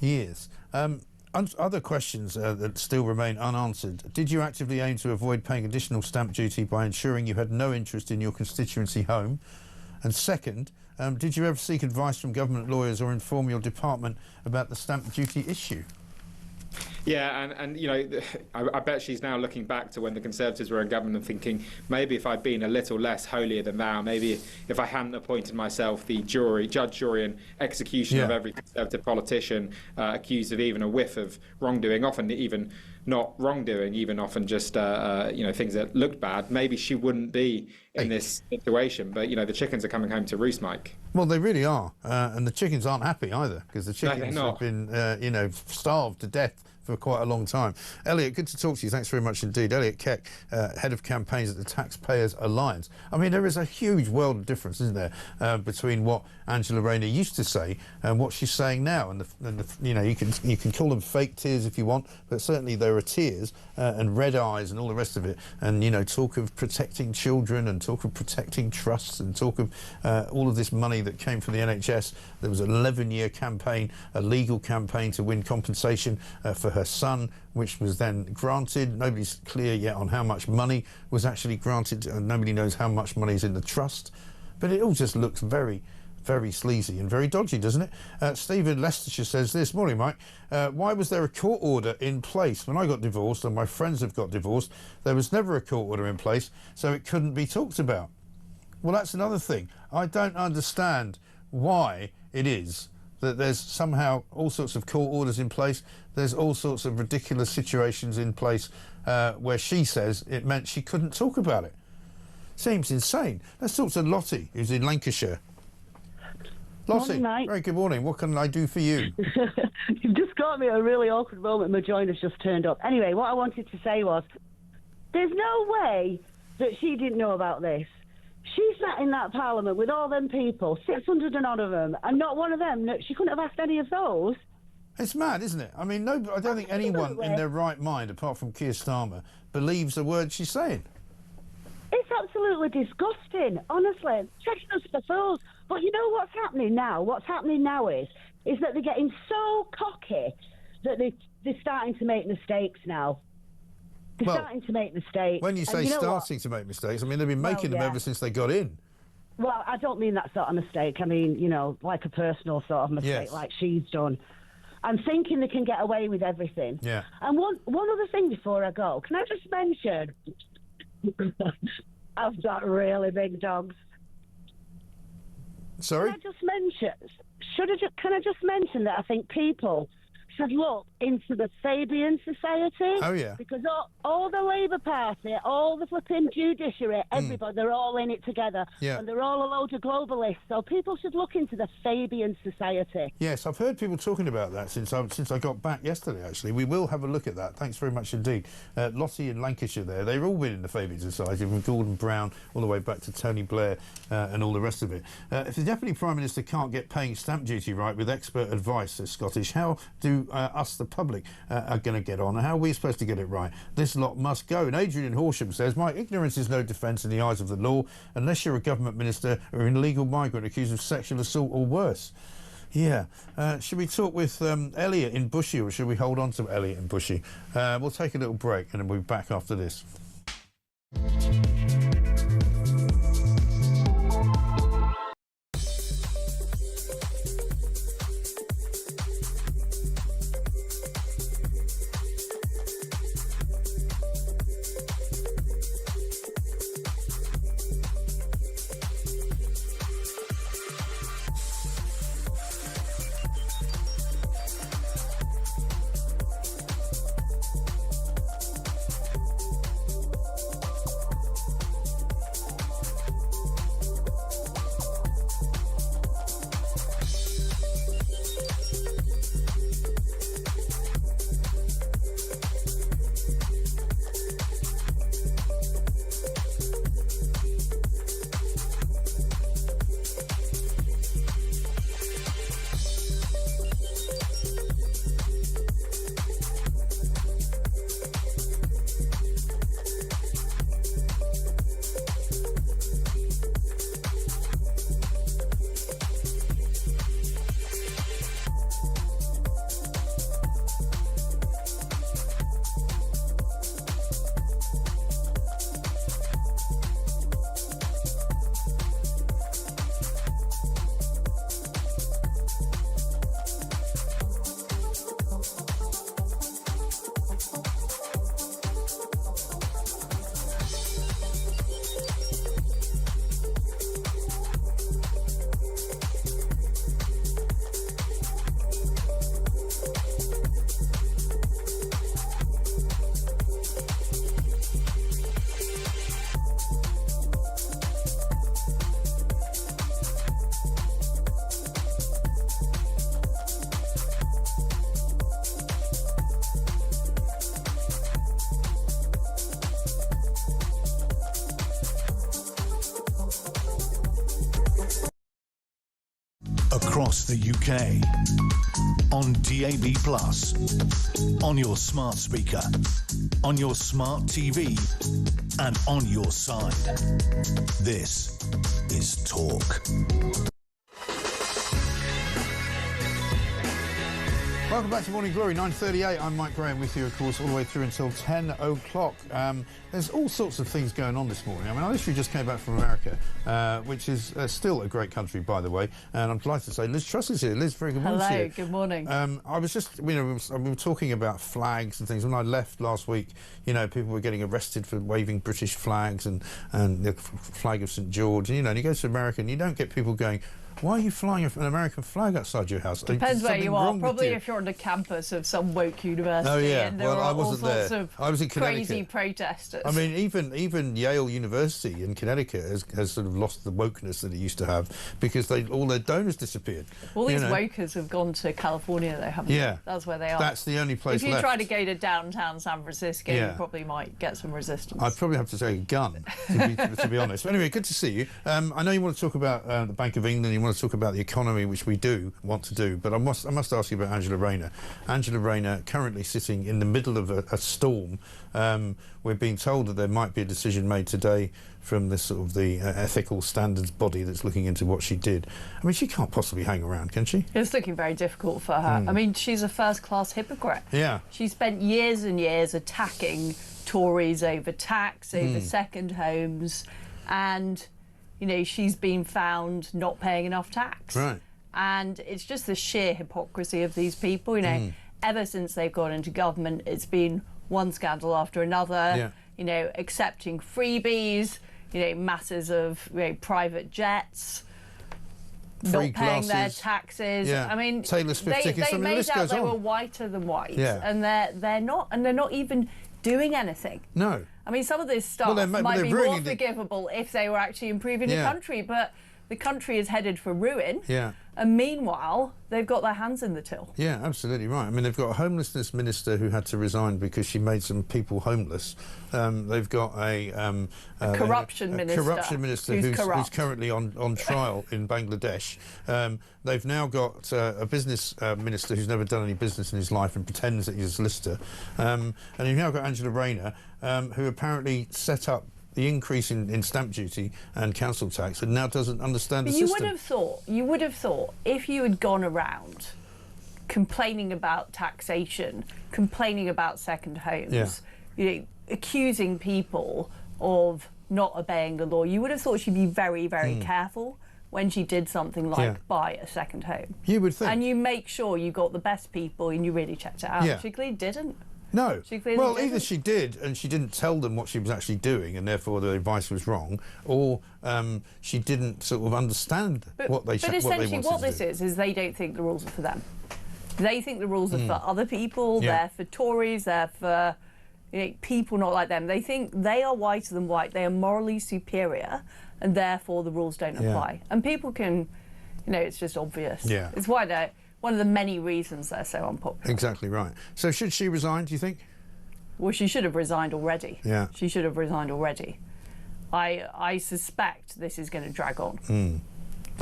Yes. Other questions that still remain unanswered. Did you actively aim to avoid paying additional stamp duty by ensuring you had no interest in your constituency home? And second, did you ever seek advice from government lawyers or inform your department about the stamp duty issue? Yeah, and I bet she's now looking back to when the Conservatives were in government and thinking, maybe if I'd been a little less holier than thou, maybe if I hadn't appointed myself the judge, jury and execution of every Conservative politician accused of even a whiff of wrongdoing, often even not wrongdoing, even often just things that looked bad, maybe she wouldn't be in this situation. But the chickens are coming home to roost, Mike. Well, they really are, and the chickens aren't happy either, because the chickens have been starved to death for quite a long time. Elliot, good to talk to you. Thanks very much indeed. Elliot Keck, Head of Campaigns at the Taxpayers Alliance. I mean, there is a huge world of difference, isn't there, between what Angela Rayner used to say and what she's saying now. And you know, you can call them fake tears if you want, but certainly there are tears and red eyes and all the rest of it. And, you know, talk of protecting children and talk of protecting trusts and talk of all of this money that came from the NHS. There was an 11-year campaign, a legal campaign to win compensation for her son, which was then granted. Nobody's clear yet on how much money was actually granted, and nobody knows how much money is in the trust. But it all just looks very, very sleazy and very dodgy, doesn't it? Stephen Leicestershire says this. Morning, Mike. Why was there a court order in place? When I got divorced and my friends have got divorced, there was never a court order in place, so it couldn't be talked about. Well, that's another thing. I don't understand why it is that there's somehow all sorts of court orders in place. There's all sorts of ridiculous situations in place where she says it meant she couldn't talk about it. Seems insane. Let's talk to Lottie, who's in Lancashire. Lottie, morning, very good morning. What can I do for you? You've just got me at a really awkward moment. My joiner's just turned up. Anyway, what I wanted to say was, there's no way that she didn't know about this. She sat in that parliament with all them people, 600 and odd of them, and not one of them, she couldn't have asked any of those. It's mad, isn't it? I mean, I don't think anyone in their right mind, apart from Keir Starmer, believes the word she's saying. It's absolutely disgusting, honestly. Checking us for fools. But you know what's happening now? What's happening now is that they're getting so cocky that they're starting to make mistakes now. They're starting to make mistakes. When you say starting to make mistakes, I mean, they've been making them ever since they got in. Well, I don't mean that sort of mistake. I mean, you know, like a personal sort of mistake, like she's done. I'm thinking they can get away with everything. Yeah. And one other thing before I go, can I just mention... I've got really big dogs. Sorry? Can I just mention that I think people should look into the Fabian Society? Oh, yeah. Because all the Labour Party, all the flipping judiciary, everybody, they're all in it together. Yeah. And they're all a load of globalists. So people should look into the Fabian Society. Yes, I've heard people talking about that since I got back yesterday, actually. We will have a look at that. Thanks very much indeed. Lottie in Lancashire there, they've all been in the Fabian Society, from Gordon Brown all the way back to Tony Blair and all the rest of it. If the Deputy Prime Minister can't get paying stamp duty right with expert advice, says Scottish, how do us, the public, are going to get on? How are we supposed to get it right? This lot must go. And Adrian in Horsham says, my ignorance is no defence in the eyes of the law unless you're a government minister or an illegal migrant accused of sexual assault or worse. Yeah. Should we talk with Elliot in Bushy, or should we hold on to Elliot in Bushy? We'll take a little break and then we'll be back after this. across the UK. On DAB+, on your smart speaker, on your smart TV, and on your side. This is Talk. Welcome back to Morning Glory, 9:38. I'm Mike Graham with you, of course, all the way through until 10 o'clock. There's all sorts of things going on this morning. I mean, I literally just came back from America, which is still a great country, by the way. And I'm delighted to say Liz Truss is here. Liz, very good morning to you. Hello, good morning. I was just, we were talking about flags and things. When I left last week, people were getting arrested for waving British flags and the flag of St. George. And you go to America and you don't get people going, why are you flying an American flag outside your house? Depends where you are. Probably if you're on the campus of some woke university. Oh, yeah. And there are all sorts of I was in crazy protesters. I mean, even Yale University in Connecticut has sort of lost the wokeness that it used to have because all their donors disappeared. All these wokers have gone to California, though, haven't they? That's where they are. That's the only place left. If you left. try to go to downtown San Francisco, you probably might get some resistance. I'd probably have to take a gun, to be honest. But anyway, good to see you. I know you want to talk about the Bank of England, you want to talk about the economy, which we do want to do, but I must ask you about Angela Rayner. Angela Rayner currently sitting in the middle of a storm. We're being told that there might be a decision made today from this sort of the ethical standards body that's looking into what she did. I mean, she can't possibly hang around, can she? It's looking very difficult for her. I mean, she's a first-class hypocrite. Yeah. She spent years and years attacking Tories over tax, over second homes, and she's been found not paying enough tax. Right. And it's just the sheer hypocrisy of these people. Ever since they've gone into government, it's been one scandal after another. Accepting freebies, masses of private jets, free not paying their glasses. taxes. Yeah. I mean, Taylor Swift tickets. They I mean, the made list out goes they on. were whiter than white, Yeah. and they're not even doing anything. No. I mean, some of this stuff might be more forgivable if they were actually improving the country, but the country is headed for ruin. Yeah. And meanwhile, they've got their hands in the till. Yeah, absolutely right. I mean, they've got a homelessness minister who had to resign because she made some people homeless. They've got a corruption minister who's currently on trial in Bangladesh. They've now got a business minister who's never done any business in his life and pretends that he's a solicitor. And you've now got Angela Rayner, who apparently set up the increase in stamp duty and council tax and now doesn't understand the system. You would have thought if you had gone around complaining about taxation, complaining about second homes, accusing people of not obeying the law, you would have thought she'd be very, very careful when she did something like buy a second home. You would think. And you make sure you got the best people and you really checked it out. She clearly didn't. No. Well, either she did and she didn't tell them what she was actually doing and therefore the advice was wrong, or she didn't sort of understand what they wanted to do. But essentially what this is they don't think the rules are for them. They think the rules are for other people, they're for Tories, they're for people not like them. They think they are whiter than white, they are morally superior, and therefore the rules don't apply. And people can, it's just obvious. Yeah. It's why they're one of the many reasons they're so unpopular. Exactly right. So should she resign, do you think? Well, she should have resigned already. Yeah. She should have resigned already. I suspect this is going to drag on.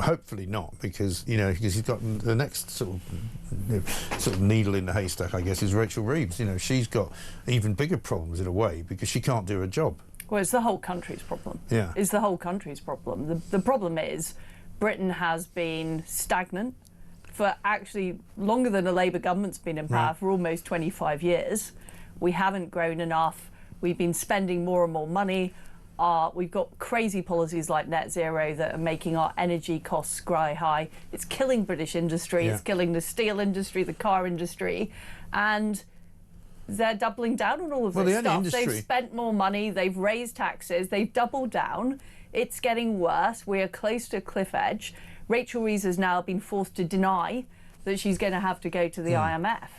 Hopefully not, because he's got the next sort of needle in the haystack, I guess, is Rachel Reeves. She's got even bigger problems in a way because she can't do her job. Well, it's the whole country's problem. Yeah. It's the whole country's problem. The problem is Britain has been stagnant for actually longer than the Labour government's been in power, for almost 25 years. We haven't grown enough. We've been spending more and more money. We've got crazy policies like net zero that are making our energy costs sky high. It's killing British industry. It's killing the steel industry, the car industry. And they're doubling down on all of this stuff. They've spent more money. They've raised taxes. They've doubled down. It's getting worse. We're close to a cliff edge. Rachel Reeves has now been forced to deny that she's going to have to go to the IMF.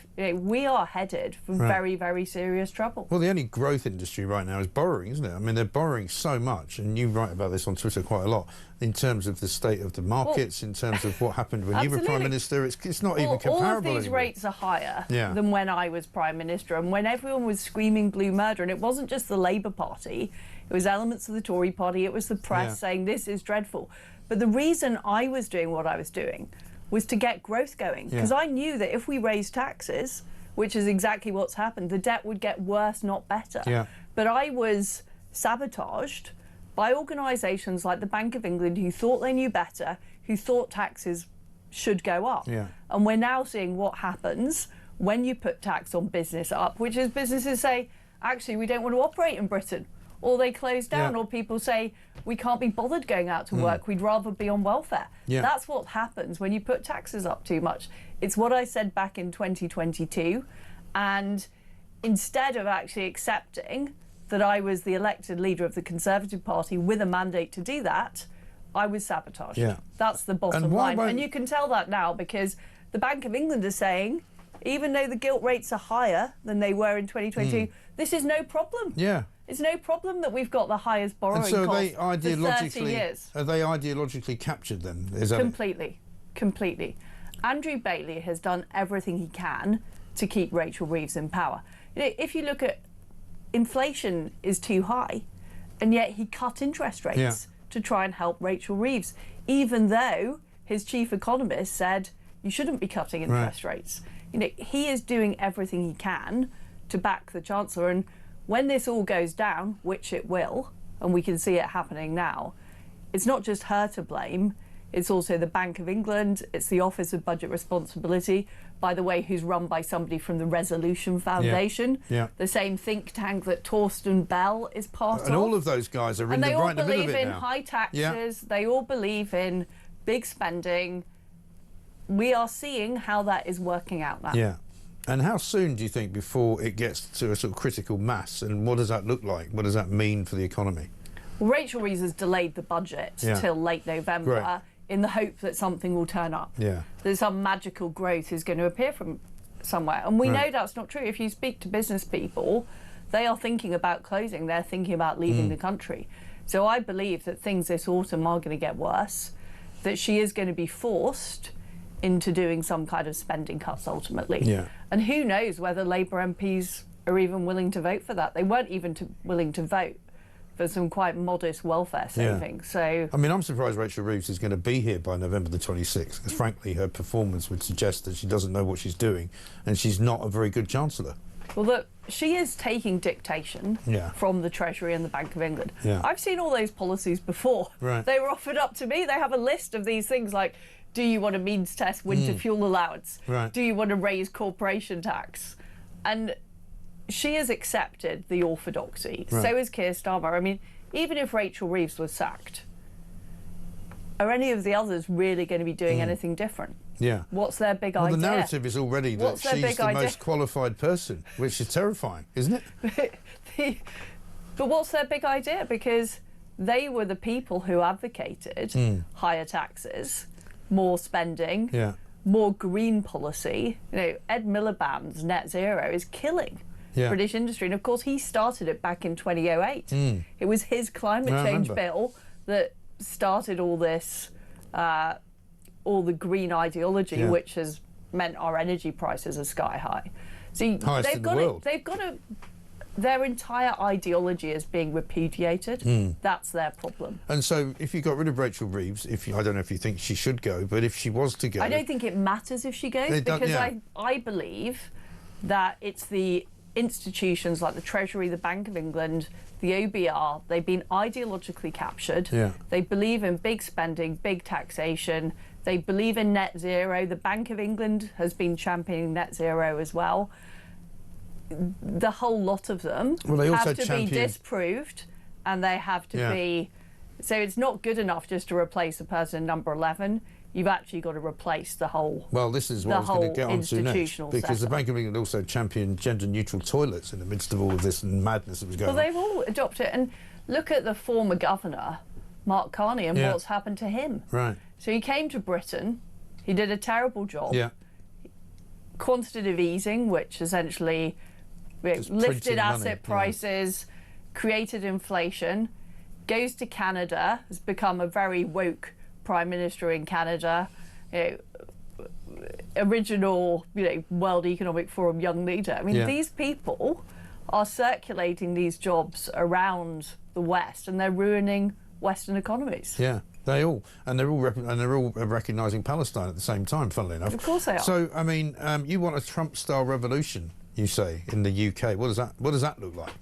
We are headed for very, very serious trouble. Well, the only growth industry right now is borrowing, isn't it? I mean, they're borrowing so much, and you write about this on Twitter quite a lot, in terms of the state of the markets, in terms of what happened when you were Prime Minister. It's not even comparable all of these anymore. rates are higher than when I was Prime Minister, and when everyone was screaming blue murder, and it wasn't just the Labour Party, it was elements of the Tory Party, it was the press saying this is dreadful. But the reason I was doing what I was doing was to get growth going. Because I knew that if we raised taxes, which is exactly what's happened, the debt would get worse, not better. Yeah. But I was sabotaged by organisations like the Bank of England who thought they knew better, who thought taxes should go up. Yeah. And we're now seeing what happens when you put tax on business up, which is businesses say, actually, we don't want to operate in Britain. Or they close down, or people say, we can't be bothered going out to work, we'd rather be on welfare. Yeah. That's what happens when you put taxes up too much. It's what I said back in 2022. And instead of actually accepting that I was the elected leader of the Conservative Party with a mandate to do that, I was sabotaged. Yeah. That's the bottom line. And you can tell that now because the Bank of England is saying, even though the gilt rates are higher than they were in 2022, this is no problem. Yeah. It's no problem that we've got the highest borrowing And so cost for 30 years. Are they ideologically captured then? Is that Completely. Completely. Andrew Bailey has done everything he can to keep Rachel Reeves in power. You know, if you look at inflation is too high, and yet he cut interest rates to try and help Rachel Reeves, even though his chief economist said you shouldn't be cutting interest rates. You know, he is doing everything he can to back the Chancellor, and when this all goes down, which it will, and we can see it happening now, it's not just her to blame, it's also the Bank of England, it's the Office of Budget Responsibility, by the way, who's run by somebody from the Resolution Foundation, the same think tank that Torsten Bell is part of. And all of those guys are in the right in the middle of it now. And they all believe in high taxes, they all believe in big spending. We are seeing how that is working out now. Yeah. And how soon do you think before it gets to a sort of critical mass? And what does that look like? What does that mean for the economy? Well, Rachel Reeves has delayed the budget till late November in the hope that something will turn up. Yeah. That some magical growth is going to appear from somewhere. And we know that's not true. If you speak to business people, they are thinking about closing. They're thinking about leaving the country. So I believe that things this autumn are going to get worse, that she is going to be forced into doing some kind of spending cuts ultimately. Yeah. And who knows whether Labour MPs are even willing to vote for that. They weren't even willing to vote for some quite modest welfare savings. So I mean, I'm surprised Rachel Reeves is going to be here by November the 26th, because frankly her performance would suggest that she doesn't know what she's doing and she's not a very good Chancellor. Well, look, she is taking dictation from the Treasury and the Bank of England. I've seen all those policies before. They were offered up to me. They have a list of these things like, do you want to means test winter fuel allowance? Do you want to raise corporation tax? And she has accepted the orthodoxy. So is Keir Starmer. I mean, even if Rachel Reeves was sacked, are any of the others really going to be doing anything different? Yeah. What's their big idea? Well, the narrative is already that she's the most qualified person, which is terrifying, isn't it? But what's their big idea? Because they were the people who advocated higher taxes, more spending, more green policy. You know, Ed Miliband's net zero is killing British industry. And of course, he started it back in 2008. It was his climate change bill that started all this, all the green ideology, which has meant our energy prices are sky high. So they've got to, their entire ideology is being repudiated. That's their problem. And so if you got rid of Rachel Reeves, I don't know if you think she should go, but if she was to go... I don't think it matters if she goes, because I believe that it's the institutions like the Treasury, the Bank of England, the OBR, they've been ideologically captured. They believe in big spending, big taxation. They believe in net zero. The Bank of England has been championing net zero as well. The whole lot of them have to be disproved, and they have to be... So it's not good enough just to replace the person in number 11. You've actually got to replace the whole... Well, this is what I was going to get onto next, because the Bank of England also championed gender-neutral toilets in the midst of all of this madness that was going on. Well, they've all adopted it. And look at the former governor, Mark Carney, and what's happened to him. So he came to Britain, he did a terrible job. Quantitative easing, which essentially lifted asset prices, created inflation, goes to Canada, has become a very woke Prime Minister in Canada, original, World Economic Forum young leader. I mean, these people are circulating these jobs around the West, and they're ruining Western economies. They're all recognising Palestine at the same time, funnily enough. Of course they are. So, I mean, you want a Trump-style revolution, you say, in the UK. What does that look like?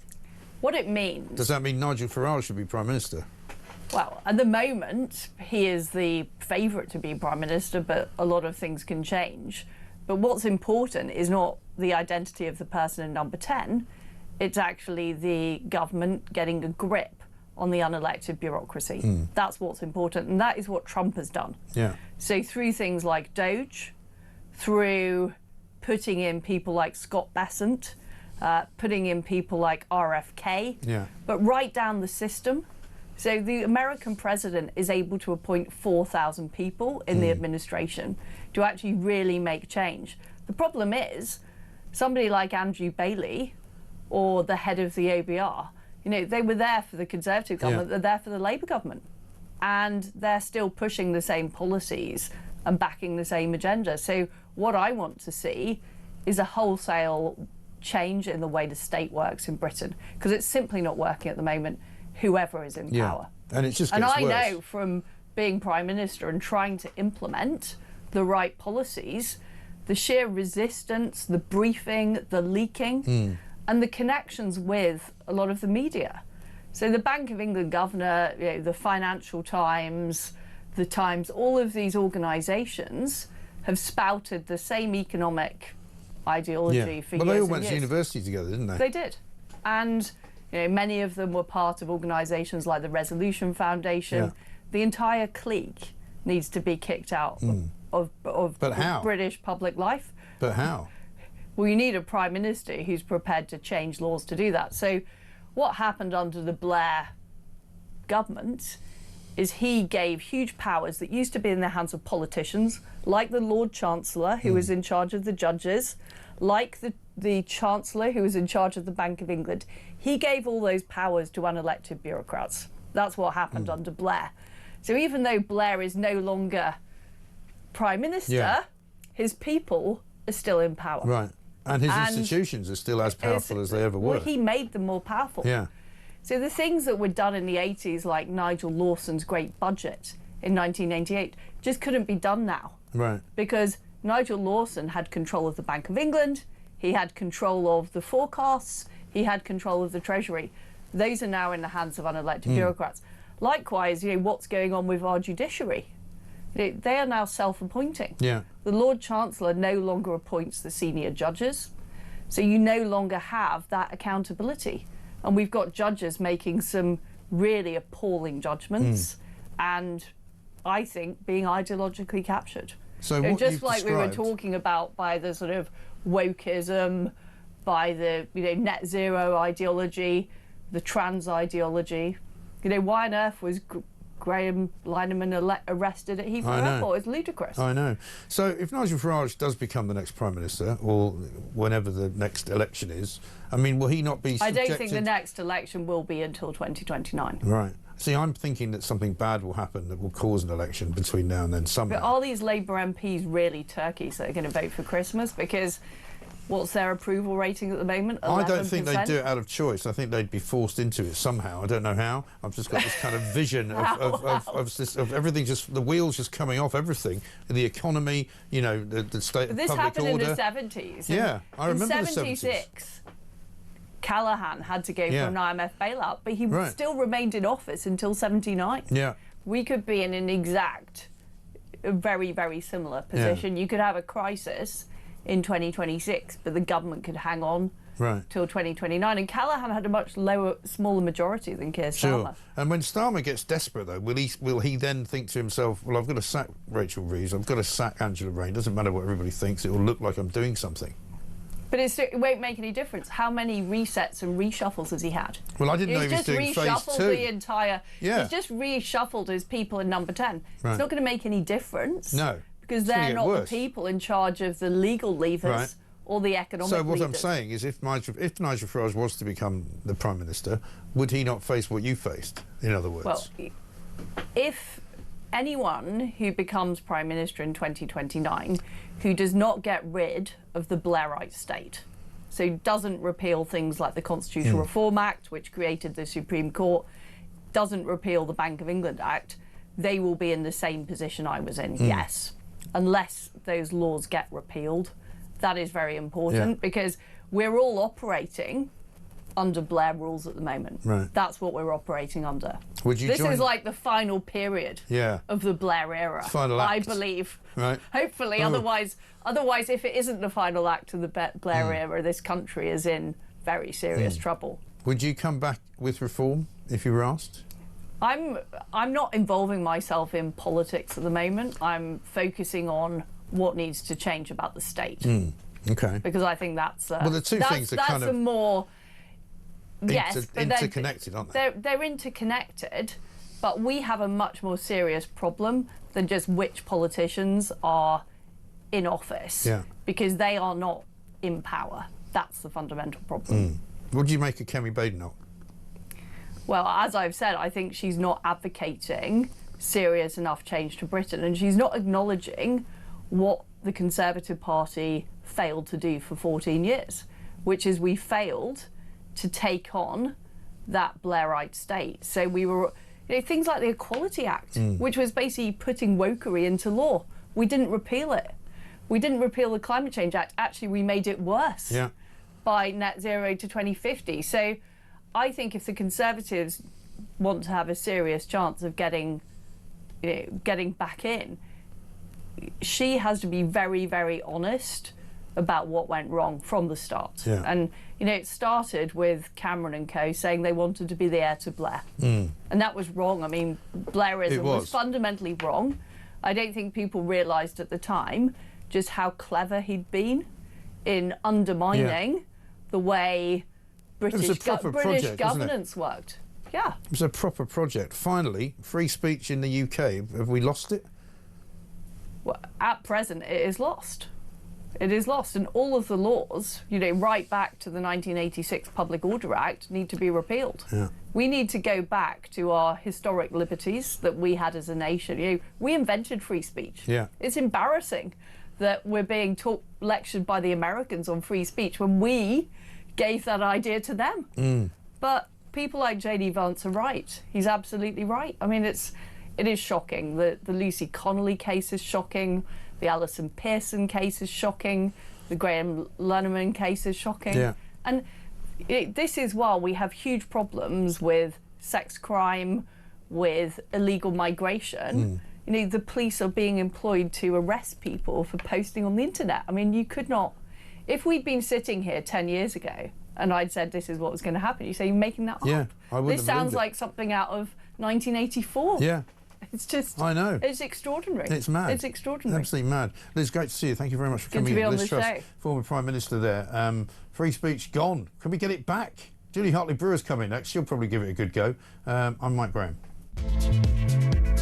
What it means... Does that mean Nigel Farage should be Prime Minister? Well, at the moment, he is the favourite to be Prime Minister, but a lot of things can change. But what's important is not the identity of the person in number 10, it's actually the government getting a grip on the unelected bureaucracy. That's what's important, and that is what Trump has done. Yeah. So through things like Doge, through putting in people like Scott Bessent, putting in people like RFK, but right down the system. So the American president is able to appoint 4,000 people in the administration to actually really make change. The problem is, somebody like Andrew Bailey or the head of the OBR, you know, they were there for the Conservative government, they're there for the Labour government. And they're still pushing the same policies and backing the same agenda. So what I want to see is a wholesale change in the way the state works in Britain, because it's simply not working at the moment, whoever is in power. And it just gets and I worse. know from being Prime Minister and trying to implement the right policies, the sheer resistance, the briefing, the leaking, and the connections with a lot of the media. So the Bank of England governor, you know, the Financial Times, the Times, all of these organisations have spouted the same economic ideology for years. But they all went and to years. university together, didn't they? They did. And you know, many of them were part of organisations like the Resolution Foundation. The entire clique needs to be kicked out of British public life. But how? Well, you need a Prime Minister who's prepared to change laws to do that. So what happened under the Blair government is he gave huge powers that used to be in the hands of politicians, like the Lord Chancellor, who was in charge of the judges, like the Chancellor, who was in charge of the Bank of England. He gave all those powers to unelected bureaucrats. That's what happened under Blair. So even though Blair is no longer Prime Minister, his people are still in power. Right. And his institutions are still as powerful as they ever were. Well, he made them more powerful. Yeah. So the things that were done in the 80s, like Nigel Lawson's great budget in 1988, just couldn't be done now. Right. Because Nigel Lawson had control of the Bank of England, he had control of the forecasts, he had control of the Treasury. Those are now in the hands of unelected bureaucrats. Likewise, you know, what's going on with our judiciary? They are now self-appointing. Yeah. The Lord Chancellor no longer appoints the senior judges, so you no longer have that accountability. And we've got judges making some really appalling judgments, and I think being ideologically captured. So you know, what just you've like we were described- talking about by the sort of wokeism, by the net zero ideology, the trans ideology. You know, why on earth was Graham Lineman arrested at Heathrow Airport? It's ludicrous. I know. So if Nigel Farage does become the next Prime Minister, or whenever the next election is, I mean, will he not be subjected... I don't think the next election will be until 2029. Right. See, I'm thinking that something bad will happen that will cause an election between now and then somehow. But are these Labour MPs really turkeys that are going to vote for Christmas? Because what's their approval rating at the moment? 11%? I don't think they'd do it out of choice. I think they'd be forced into it somehow. I don't know how. I've just got this kind of vision of everything, just the wheels just coming off everything. The economy, you know, the state of public order. This happened in the 70s. Yeah, I remember in the 70s. 76, Callaghan had to go for an IMF bailout, but he still remained in office until 79. Yeah. We could be in an exact, very, very similar position. You could have a crisis in 2026, but the government could hang on till 2029. And Callaghan had a much smaller majority than Keir Starmer. And when Starmer gets desperate, though, will he then think to himself, well, I've got to sack Rachel Reeves, I've got to sack Angela Rayner, doesn't matter what everybody thinks, it will look like I'm doing something. But it won't make any difference. How many resets and reshuffles has he had? Well, I didn't know he was doing phase 2. He's just reshuffled the entire... Yeah. He's just reshuffled his people in number 10. It's not going to make any difference. No. Because they're not the people in charge of the legal levers or the economic So what levers. I'm saying is if Nigel Farage was to become the Prime Minister, would he not face what you faced, in other words? Well, if anyone who becomes Prime Minister in 2029 who does not get rid of the Blairite state, so doesn't repeal things like the Constitutional Reform Act, which created the Supreme Court, doesn't repeal the Bank of England Act, they will be in the same position I was in, yes, unless those laws get repealed. That is very important because we're all operating under Blair rules at the moment. Right. That's what we're operating under. Would you this join... is like the final period of the Blair era, final act. I believe. Right. Hopefully, otherwise, if it isn't the final act of the Blair era, this country is in very serious trouble. Would you come back with reform if you were asked? I'm not involving myself in politics at the moment. I'm focusing on what needs to change about the state. Okay. Because I think that's well, the two things are kind of more yes, but interconnected, aren't they? They're interconnected, but we have a much more serious problem than just which politicians are in office. Yeah. Because they are not in power. That's the fundamental problem. What do you make of Kemi Badenoch? Well, as I've said, I think she's not advocating serious enough change to Britain, and she's not acknowledging what the Conservative Party failed to do for 14 years, which is we failed to take on that Blairite state. So we were, things like the Equality Act, which was basically putting wokery into law. We didn't repeal it. We didn't repeal the Climate Change Act. Actually, we made it worse by net zero to 2050. So I think if the Conservatives want to have a serious chance of getting back in, she has to be very, very honest about what went wrong from the start. And it started with Cameron and co saying they wanted to be the heir to Blair, and that was wrong. I mean, Blairism was fundamentally wrong. I don't think people realised at the time just how clever he'd been in undermining the way British governance worked. Yeah. It was a proper project. Finally, free speech in the UK. Have we lost it? Well, at present, it is lost. It is lost, and all of the laws, right back to the 1986 Public Order Act, need to be repealed. We need to go back to our historic liberties that we had as a nation. We invented free speech. It's embarrassing that we're being lectured by the Americans on free speech when we gave that idea to them. But people like J.D. Vance are right. He's absolutely right. I mean, it is shocking. The Lucy Connolly case is shocking. The Alison Pearson case is shocking. The Graham Lunneman case is shocking. And this is why we have huge problems with sex crime, with illegal migration. The police are being employed to arrest people for posting on the internet. I mean, you could not... If we'd been sitting here 10 years ago and I'd said this is what was going to happen, you say, you're making that up. I wouldn't this sounds like something out of 1984. It's just... I know. It's extraordinary. It's mad. It's extraordinary. Absolutely mad. Liz, great to see you. Thank you very much for coming in. Good to be on Liz the Truss, show. former Prime Minister there. Free speech gone. Can we get it back? Julie Hartley-Brewer's coming next. She'll probably give it a good go. I'm Mike Graham.